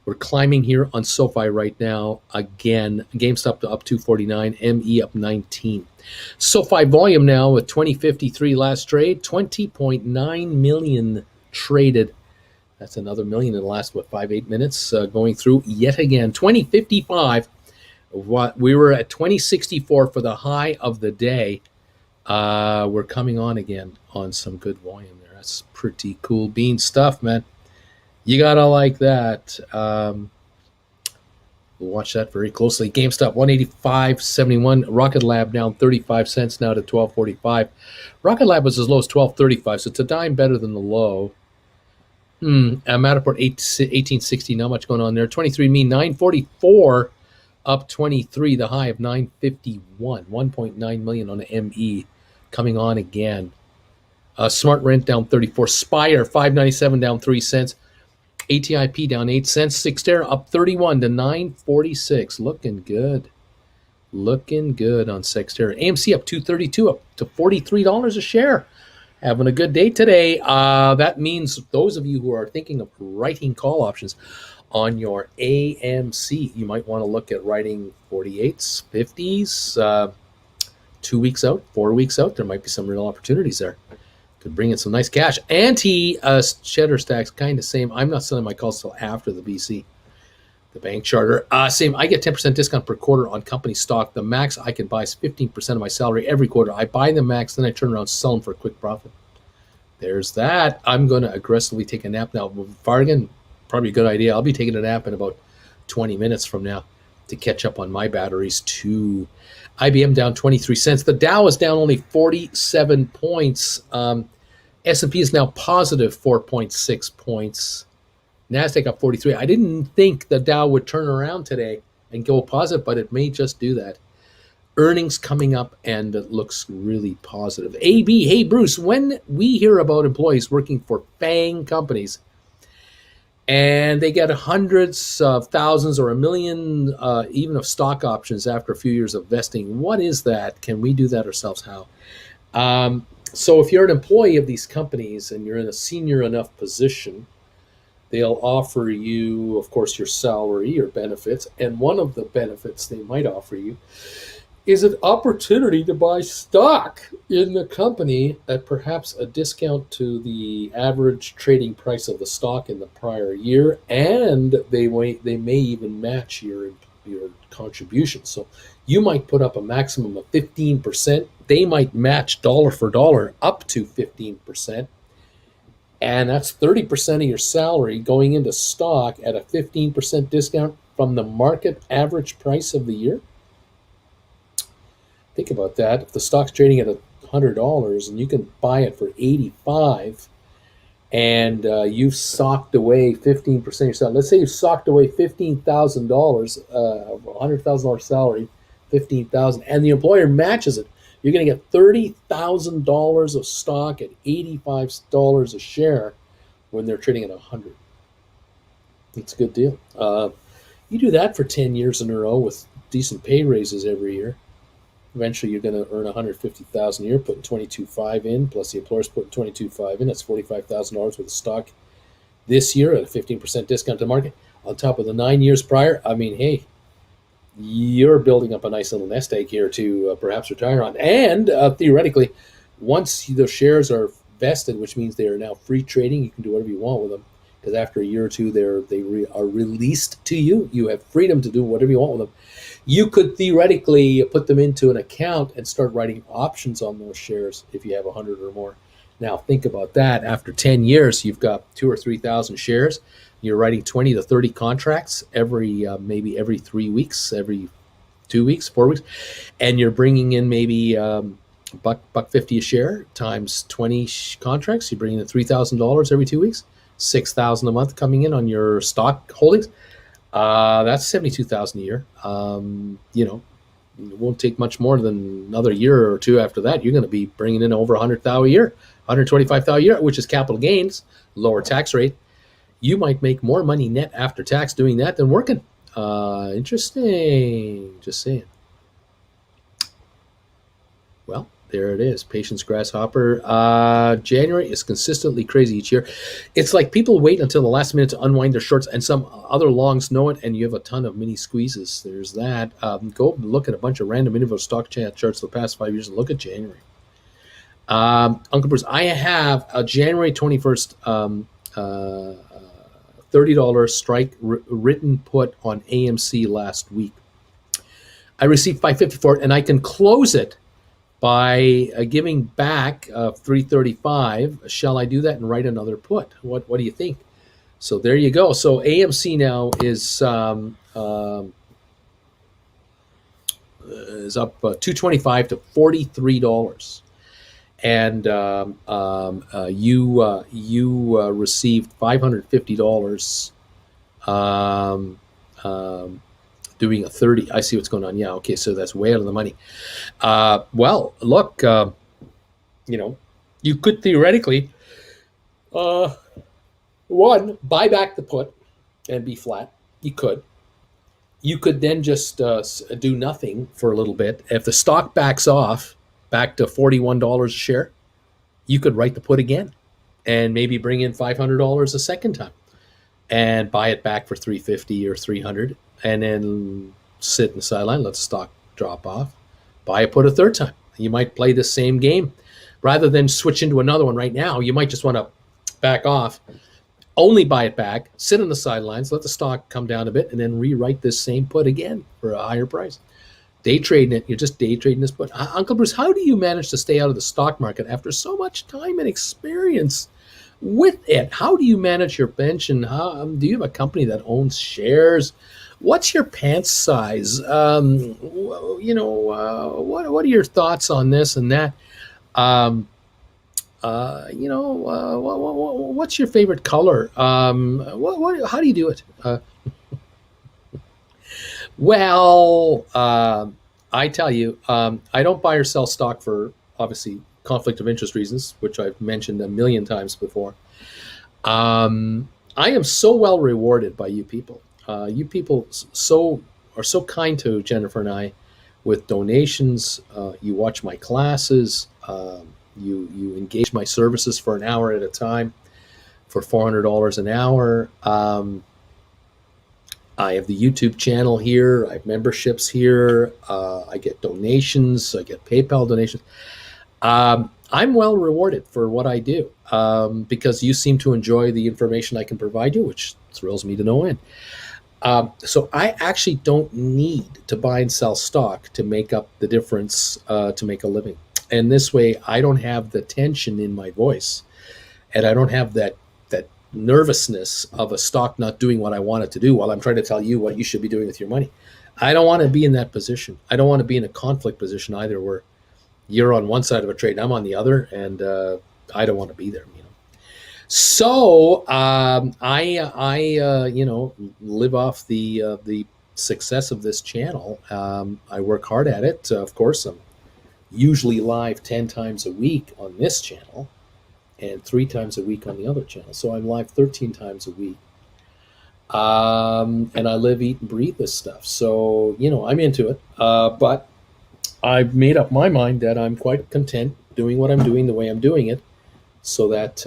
We're climbing here on SoFi right now. Again, GameStop up 249, ME up 19. SoFi volume now with 2053 last trade, 20.9 million traded. That's another million in the last, 5-8 minutes going through yet again. 2055. We were at 2064 for the high of the day. We're coming on again on some good volume there. That's pretty cool bean stuff, man. You gotta like that. We'll watch that very closely. GameStop 185.71. Rocket Lab down 35 cents now to 12.45. Rocket Lab was as low as 12.35, so it's a dime better than the low. Matterport 1860. Not much going on there. 23andMe 944. Up 23, the high of 951, 1.9 million on the ME, coming on again. Smart Rent down 34, Spire 597 down 3 cents, ATIP down 8 cents, Cyxtera up 31 to 946, looking good on Cyxtera. AMC up 232, up to $43 a share. Having a good day today. That means those of you who are thinking of writing call options on your AMC, you might want to look at writing 48s, 50s, 2 weeks out, 4 weeks out. There might be some real opportunities there. Could bring in some nice cash. Cheddar Stacks, kind of same. I'm not selling my calls till after the BC, the bank charter. Same. I get 10% discount per quarter on company stock. The max I can buy is 15% of my salary every quarter. I buy the max, then I turn around and sell them for a quick profit. There's that. I'm going to aggressively take a nap now. Fargan, probably a good idea. I'll be taking a nap in about 20 minutes from now to catch up on my batteries too. IBM down 23 cents. The Dow is down only 47 points. S&P is now positive 4.6 points. NASDAQ up 43. I didn't think the Dow would turn around today and go positive, but it may just do that. Earnings coming up, and it looks really positive. AB, hey, Bruce, when we hear about employees working for FANG companies and they get hundreds of thousands or a million even of stock options after a few years of vesting, what is that? Can we do that ourselves? How? So if you're an employee of these companies and you're in a senior enough position, they'll offer you, of course, your salary or benefits. And one of the benefits they might offer you is an opportunity to buy stock in the company at perhaps a discount to the average trading price of the stock in the prior year, and they may even match your contribution. So you might put up a maximum of 15%. They might match dollar for dollar up to 15%, and that's 30% of your salary going into stock at a 15% discount from the market average price of the year. Think about that. If the stock's trading at $100 and you can buy it for $85, and you've socked away 15% of your salary. Let's say you've socked away $15,000, $100,000 salary, $15,000, and the employer matches it. You're going to get $30,000 of stock at $85 a share when they're trading at $100. It's a good deal. You do that for 10 years in a row with decent pay raises every year. Eventually, you're going to earn $150,000 a year, putting $22,500 in, plus the employer's putting $22,500 in. That's $45,000 worth of stock this year at a 15% discount to market. On top of the 9 years prior, I mean, hey, you're building up a nice little nest egg here to perhaps retire on. And theoretically, once the shares are vested, which means they are now free trading, you can do whatever you want with them. Because after a year or two, they are released to you. You have freedom to do whatever you want with them. You could theoretically put them into an account and start writing options on those shares if you have 100 or more. Now, think about that. After 10 years, you've got 2,000 or 3,000 shares. You're writing 20 to 30 contracts maybe every 3 weeks, every 2 weeks, 4 weeks, and you're bringing in maybe $1.50 a share times 20 contracts. You're bringing in $3,000 every 2 weeks. $6,000 a month coming in on your stock holdings. That's $72,000 a year. It won't take much more than another year or two after that. You're going to be bringing in over $100,000 a year, $125,000 a year, which is capital gains, lower tax rate. You might make more money net after tax doing that than working. Interesting. Just saying. Well, There it is. Patience grasshopper. January is consistently crazy each year. It's like people wait until the last minute to unwind their shorts, and some other longs know it, and you have a ton of mini squeezes. There's that. Go look at a bunch of random individual stock charts the past 5 years and look at January. Uncle Bruce, I have a January 21st $30 strike written put on AMC last week. I received $5.50 for it, and I can close it by giving back $3.35. Shall I do that and write another put? What do you think? So there you go. So AMC now is up $2.25 to $43, and you received $550. Doing a 30. I see what's going on. Yeah, okay, so that's way out of the money. Well, look, you could theoretically, one, buy back the put and be flat. You could. You could then just do nothing for a little bit. If the stock backs off back to $41 a share, you could write the put again and maybe bring in $500 a second time and buy it back for $350 or $300. And then sit in the sideline, let the stock drop off, buy a put a third time. You might play the same game. Rather than switch into another one right now, you might just want to back off, only buy it back, sit on the sidelines, let the stock come down a bit, and then rewrite this same put again for a higher price. Day trading it, you're just day trading this put. Uncle Bruce, how do you manage to stay out of the stock market after so much time and experience with it? How do you manage your pension? Do you have a company that owns shares? What's your pants size? What are your thoughts on this and that? What's your favorite color? How do you do it? I tell you, I don't buy or sell stock for obviously conflict of interest reasons, which I've mentioned a million times before. I am so well rewarded by you people. You people are so kind to Jennifer and I with donations. You watch my classes. You engage my services for an hour at a time for $400 an hour. I have the YouTube channel here. I have memberships here. I get donations. I get PayPal donations. I'm well rewarded for what I do because you seem to enjoy the information I can provide you, which thrills me to no end. So I actually don't need to buy and sell stock to make up the difference to make a living. And this way, I don't have the tension in my voice, and I don't have that nervousness of a stock not doing what I want it to do while I'm trying to tell you what you should be doing with your money. I don't want to be in that position. I don't want to be in a conflict position either, where you're on one side of a trade and I'm on the other, and I don't want to be there. So I live off the success of this channel. I work hard at it. Of course, I'm usually live 10 times a week on this channel and 3 times a week on the other channel. So I'm live 13 times a week. And I live, eat, and breathe this stuff. So, I'm into it. But I've made up my mind that I'm quite content doing what I'm doing the way I'm doing it, so that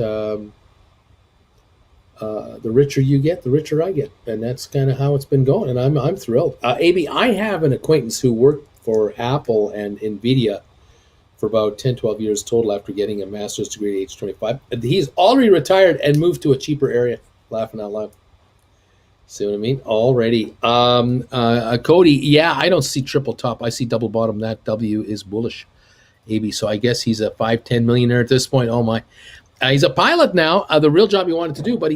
the richer you get, the richer I get. And that's kind of how it's been going. And I'm thrilled. AB, I have an acquaintance who worked for Apple and NVIDIA for about 10, 12 years total after getting a master's degree at age 25. He's already retired and moved to a cheaper area. Laughing out loud. See what I mean? Already. Cody, yeah, I don't see triple top. I see double bottom. That W is bullish. AB, so I guess he's a 5-10 millionaire at this point. Oh my. He's a pilot now, the real job he wanted to do, but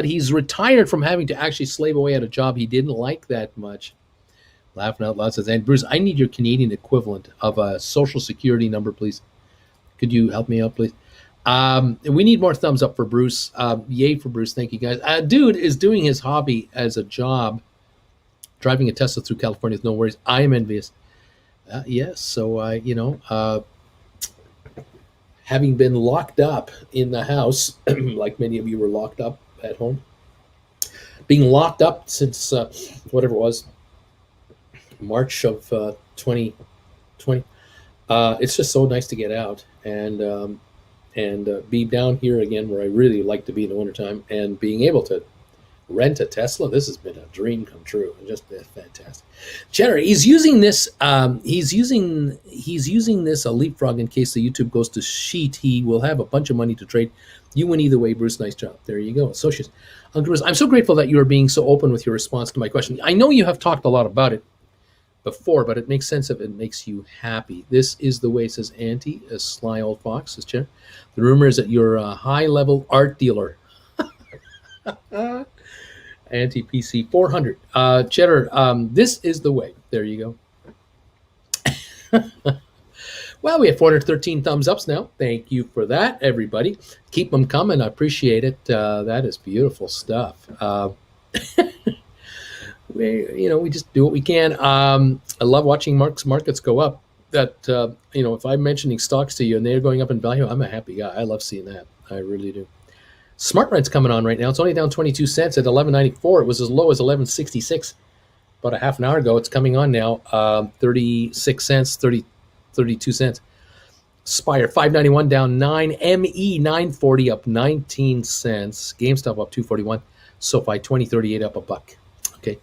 he's retired from having to actually slave away at a job he didn't like that much. Laughing out loud says, and Bruce, I need your Canadian equivalent of a social security number, please. Could you help me out, please? We need more thumbs up for Bruce. Yay for Bruce. Thank you, guys. Dude is doing his hobby as a job, driving a Tesla through California with no worries. I am envious. Yes, so having been locked up in the house, like many of you were locked up at home, being locked up since whatever it was, March of 2020. It's just so nice to get out and be down here again, where I really like to be in the wintertime, and being able to rent a Tesla. This has been a dream come true, and just fantastic. Jenner, he's using this. He's using this a leapfrog in case the YouTube goes to sheet. He will have a bunch of money to trade. You win either way, Bruce. Nice job. There you go. Associates. Uncle Bruce, I'm so grateful that you are being so open with your response to my question. I know you have talked a lot about it before, but it makes sense if it makes you happy. This is the way, says Auntie, a sly old fox, says Jenner. The rumor is that you're a high-level art dealer. Anti-PC 400. Cheddar, this is the way. There you go. Well, we have 413 thumbs ups now. Thank you for that, everybody. Keep them coming. I appreciate it. That is beautiful stuff. We just do what we can. I love watching markets go up. That if I'm mentioning stocks to you and they're going up in value, I'm a happy guy. I love seeing that. I really do. Smart Rent's coming on right now. It's only down 22 cents at 11.94. It was as low as 11.66 about a half an hour ago. It's coming on now. 36 cents, 32 cents. Spire 591 down 9. ME 940 up 19 cents. GameStop up 241. SoFi 2038 up a buck. Okay.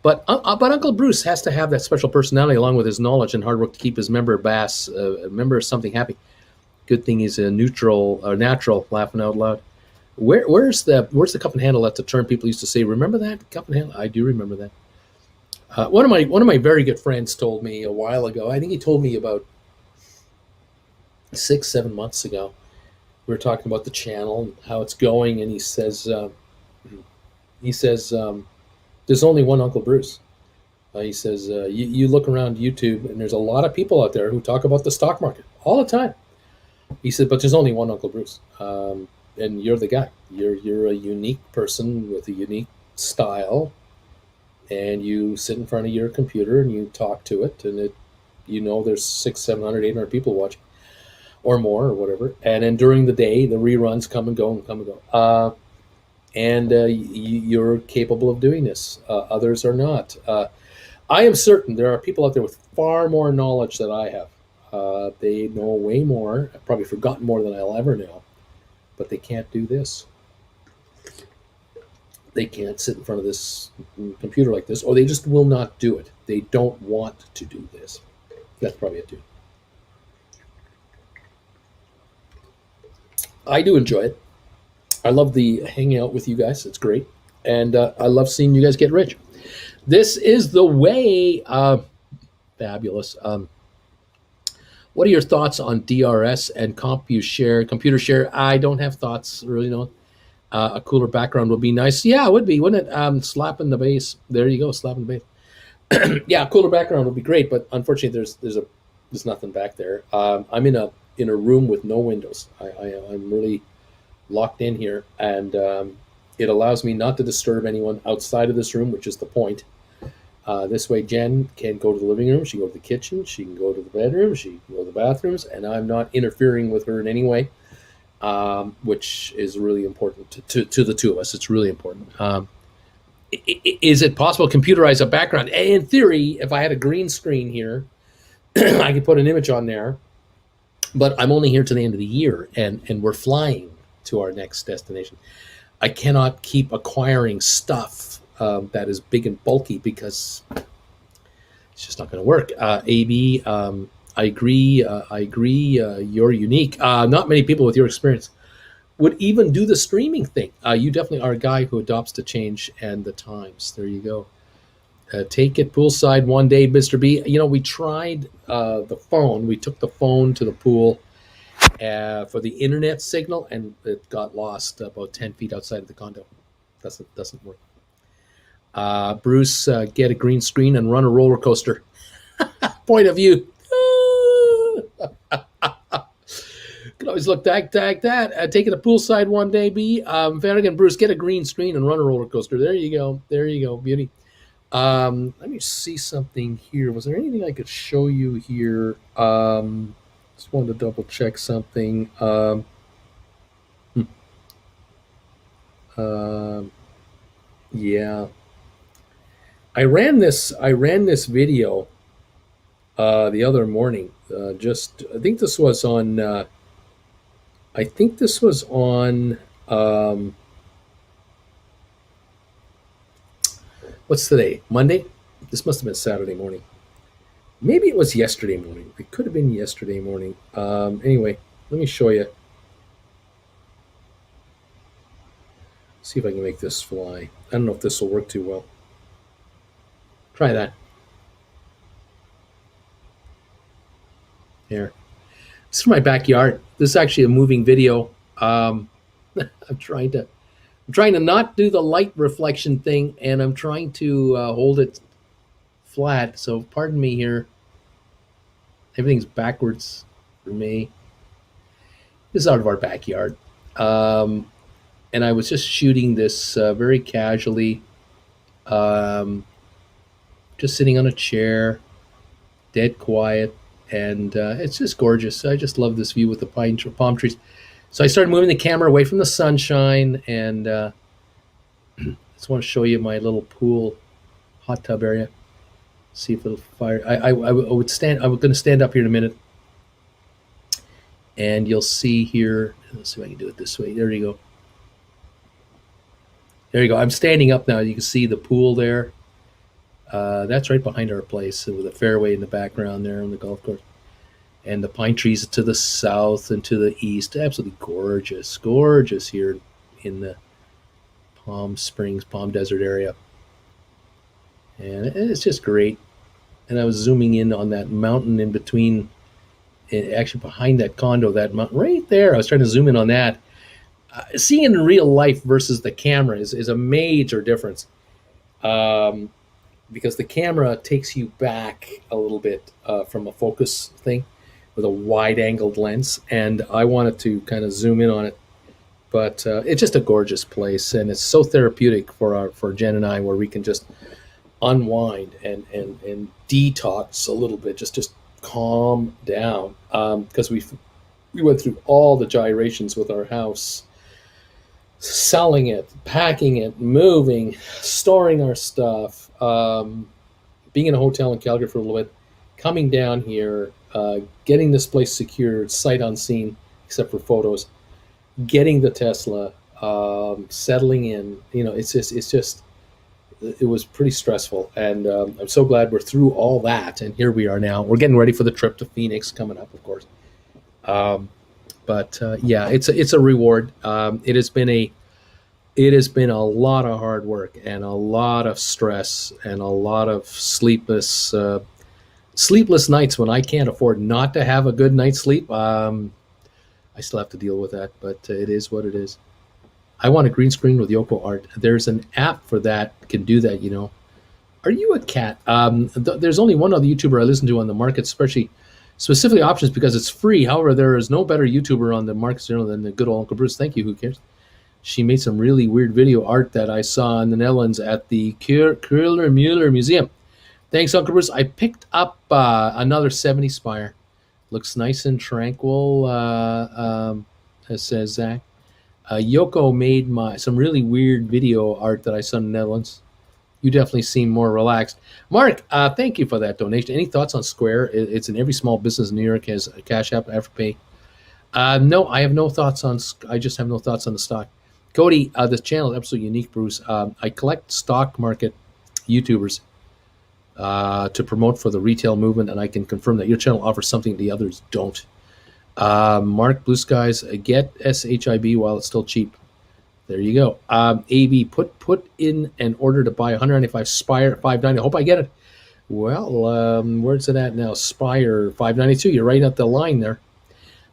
But Uncle Bruce has to have that special personality along with his knowledge and hard work to keep his member something happy. Good thing he's a neutral or natural, laughing out loud. Where's the cup and handle? That's a term people used to say. Remember that cup and handle? I do remember that. One of my very good friends told me a while ago. I think he told me about 6-7 months ago. We were talking about the channel and how it's going, and he says there's only one Uncle Bruce. He says you look around YouTube and there's a lot of people out there who talk about the stock market all the time. He said, but there's only one Uncle Bruce. And you're the guy. You're a unique person with a unique style, and you sit in front of your computer and you talk to it, and there's 600, 700, 800 people watching, or more, or whatever. And then during the day, the reruns come and go. You're capable of doing this. Others are not. I am certain there are people out there with far more knowledge than I have. They know way more. I've probably forgotten more than I'll ever know. But they can't do this. They can't sit in front of this computer like this, or they just will not do it. They don't want to do this. That's probably it too. I do enjoy it. I love the hanging out with you guys. It's great. And I love seeing you guys get rich. This is the way. Fabulous. What are your thoughts on DRS and computer share? I don't have thoughts, really. No. A cooler background would be nice. Yeah, it would be, wouldn't it? Slapping the bass. There you go, slapping the bass. Yeah, a cooler background would be great, but unfortunately, there's nothing back there. I'm in a room with no windows. I'm really locked in here, and it allows me not to disturb anyone outside of this room, which is the point. This way, Jen can go to the living room, she can go to the kitchen, she can go to the bedroom, she can go to the bathrooms, and I'm not interfering with her in any way, which is really important to the two of us. It's really important. Is it possible to computerize a background? In theory, if I had a green screen here, I could put an image on there, but I'm only here to the end of the year, and we're flying to our next destination. I cannot keep acquiring stuff that is big and bulky because it's just not going to work. AB, I agree. You're unique. Not many people with your experience would even do the streaming thing. You definitely are a guy who adopts the change and the times. There you go. Take it poolside one day, Mr. B. We tried the phone. We took the phone to the pool for the internet signal, and it got lost about 10 feet outside of the condo. Doesn't work. Bruce, get a green screen and run a roller coaster. Point of view. Can always look that. Taking a poolside one day, B. Vanagon, Bruce, get a green screen and run a roller coaster. There you go, beauty. Let me see something here. Was there anything I could show you here? Just wanted to double check something. Yeah. I ran this video the other morning. I think this was on. I think this was on. Um, what's today? Monday. This must have been Saturday morning. Maybe it was yesterday morning. It could have been yesterday morning. Anyway, let me show you. See if I can make this fly. I don't know if this will work too well. Try that. Here. This is my backyard. This is actually a moving video. I'm trying to not do the light reflection thing, and I'm trying to hold it flat. So pardon me here. Everything's backwards for me. This is out of our backyard. And I was just shooting this very casually, um, just sitting on a chair, dead quiet, and it's just gorgeous. I just love this view with the palm trees. So I started moving the camera away from the sunshine, and just want to show you my little pool, hot tub area. See if it'll fire. I would stand. I was going to stand up here in a minute, and you'll see here. Let's see if I can do it this way. There you go. There you go. I'm standing up now. You can see the pool there. That's right behind our place with a fairway in the background there on the golf course. And the pine trees to the south and to the east. Absolutely gorgeous. Gorgeous here in the Palm Springs, Palm Desert area. And it's just great. And I was zooming in on that mountain in between, actually behind that condo, that mountain right there. I was trying to zoom in on that. Seeing it in real life versus the camera is a major difference, because the camera takes you back a little bit from a focus thing with a wide-angled lens, and I wanted to kind of zoom in on it. But it's just a gorgeous place, and it's so therapeutic for Jen and I, where we can just unwind and detox a little bit, just calm down, because we went through all the gyrations with our house, selling it, packing it, moving, storing our stuff, being in a hotel in Calgary for a little bit, coming down here, getting this place secured, sight unseen, except for photos, getting the Tesla, settling in. It was pretty stressful, and I'm so glad we're through all that, and here we are now. We're getting ready for the trip to Phoenix coming up, of course. But yeah, it's a reward. It has been a lot of hard work and a lot of stress and a lot of sleepless nights when I can't afford not to have a good night's sleep. I still have to deal with that, but it is what it is. I want a green screen with Yoko art. There's an app for that, can do that. Are you a cat? There's only one other YouTuber I listen to on the market, specifically options, because it's free. However, there is no better YouTuber on the market than the good old Uncle Bruce. Thank you. Who cares? She made some really weird video art that I saw in the Netherlands at the Kröller-Müller Museum. Thanks, Uncle Bruce. I picked up another 70 Spire. Looks nice and tranquil, says Zach. Yoko made some really weird video art that I saw in the Netherlands. You definitely seem more relaxed. Mark, thank you for that donation. Any thoughts on Square? It's in every small business in New York has a Cash App, Afterpay. No, I have no thoughts on. I just have no thoughts on the stock. Cody, this channel is absolutely unique, Bruce. I collect stock market YouTubers to promote for the retail movement, and I can confirm that your channel offers something the others don't. Mark, Blue Skies, get SHIB while it's still cheap. There you go. AB, put in an order to buy 195 Spire at $590. I hope I get it. Well, where's it at now? Spire $592. You're right at the line there.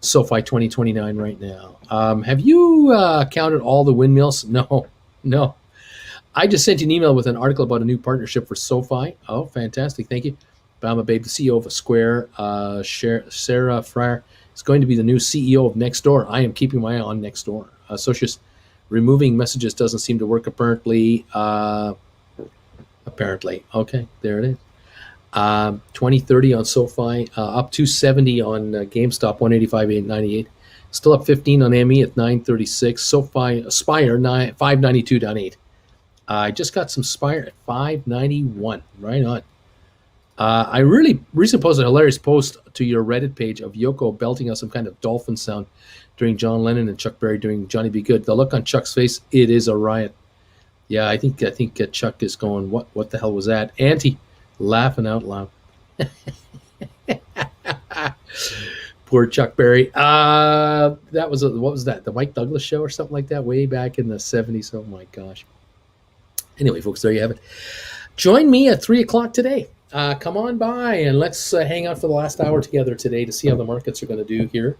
SoFi 2029 right now. Have you counted all the windmills? No. I just sent you an email with an article about a new partnership for SoFi. Oh, fantastic. Thank you. Bama Babe, the CEO of Square, Sarah Fryer, is going to be the new CEO of Nextdoor. I am keeping my eye on Nextdoor. Socius, removing messages doesn't seem to work apparently. Okay, there it is. 2030 on SoFi, up 270 on GameStop, 185.98. Still up 15 on ME at 936. SoFi Spire 592 down 8. I just got some Spire at 591. Right on. I really recently posted a hilarious post to your Reddit page of Yoko belting out some kind of dolphin sound during John Lennon and Chuck Berry doing Johnny Be Good. The look on Chuck's face, it is a riot. Yeah, I think Chuck is going, what the hell was that? Auntie laughing out loud. Poor Chuck Berry. That was what was that? The Mike Douglas show or something like that, way back in the 70s. Oh my gosh. Anyway, folks, there you have it. Join me at 3:00 today. Come on by and let's hang out for the last hour together today to see how the markets are going to do here.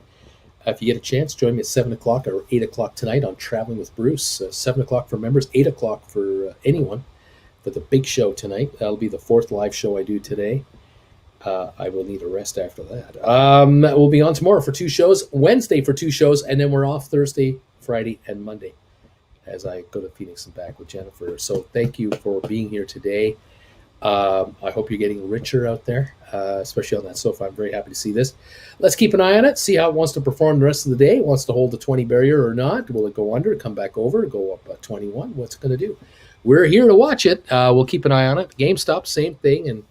If you get a chance, join me at 7:00 or 8:00 tonight on Traveling with Bruce. 7:00 for members, 8:00 for anyone for the big show tonight. That'll be the 4th live show I do today. I will need a rest after that. We'll be on tomorrow for 2 shows, Wednesday for 2 shows, and then we're off Thursday, Friday, and Monday as I go to Phoenix and back with Jennifer. So thank you for being here today. I hope you're getting richer out there, especially on that sofa. I'm very happy to see this. Let's keep an eye on it, see how it wants to perform the rest of the day. It wants to hold the 20 barrier or not. Will it go under, come back over, go up 21? What's it going to do? We're here to watch it. We'll keep an eye on it. GameStop, same thing. And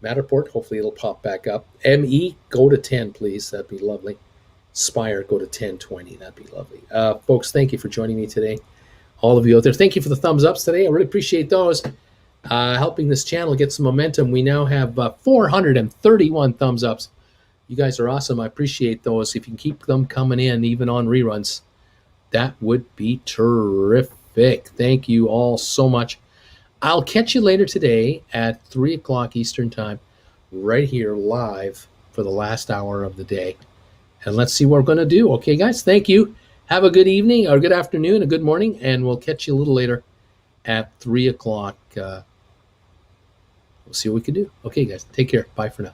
Matterport, hopefully it'll pop back up. ME, go to 10, please. That'd be lovely. Spire, go to 10.20. That'd be lovely. Folks, thank you for joining me today. All of you out there, thank you for the thumbs ups today. I really appreciate those. Helping this channel get some momentum. We now have 431 thumbs ups. You guys are awesome. I appreciate those. If you can keep them coming in, even on reruns, that would be terrific. Thank you all so much. I'll catch you later today at 3:00 Eastern Time, right here live for the last hour of the day. And let's see what we're going to do. Okay, guys, thank you. Have a good evening or good afternoon, a good morning, and we'll catch you a little later at 3:00. We'll see what we can do. Okay, guys, take care. Bye for now.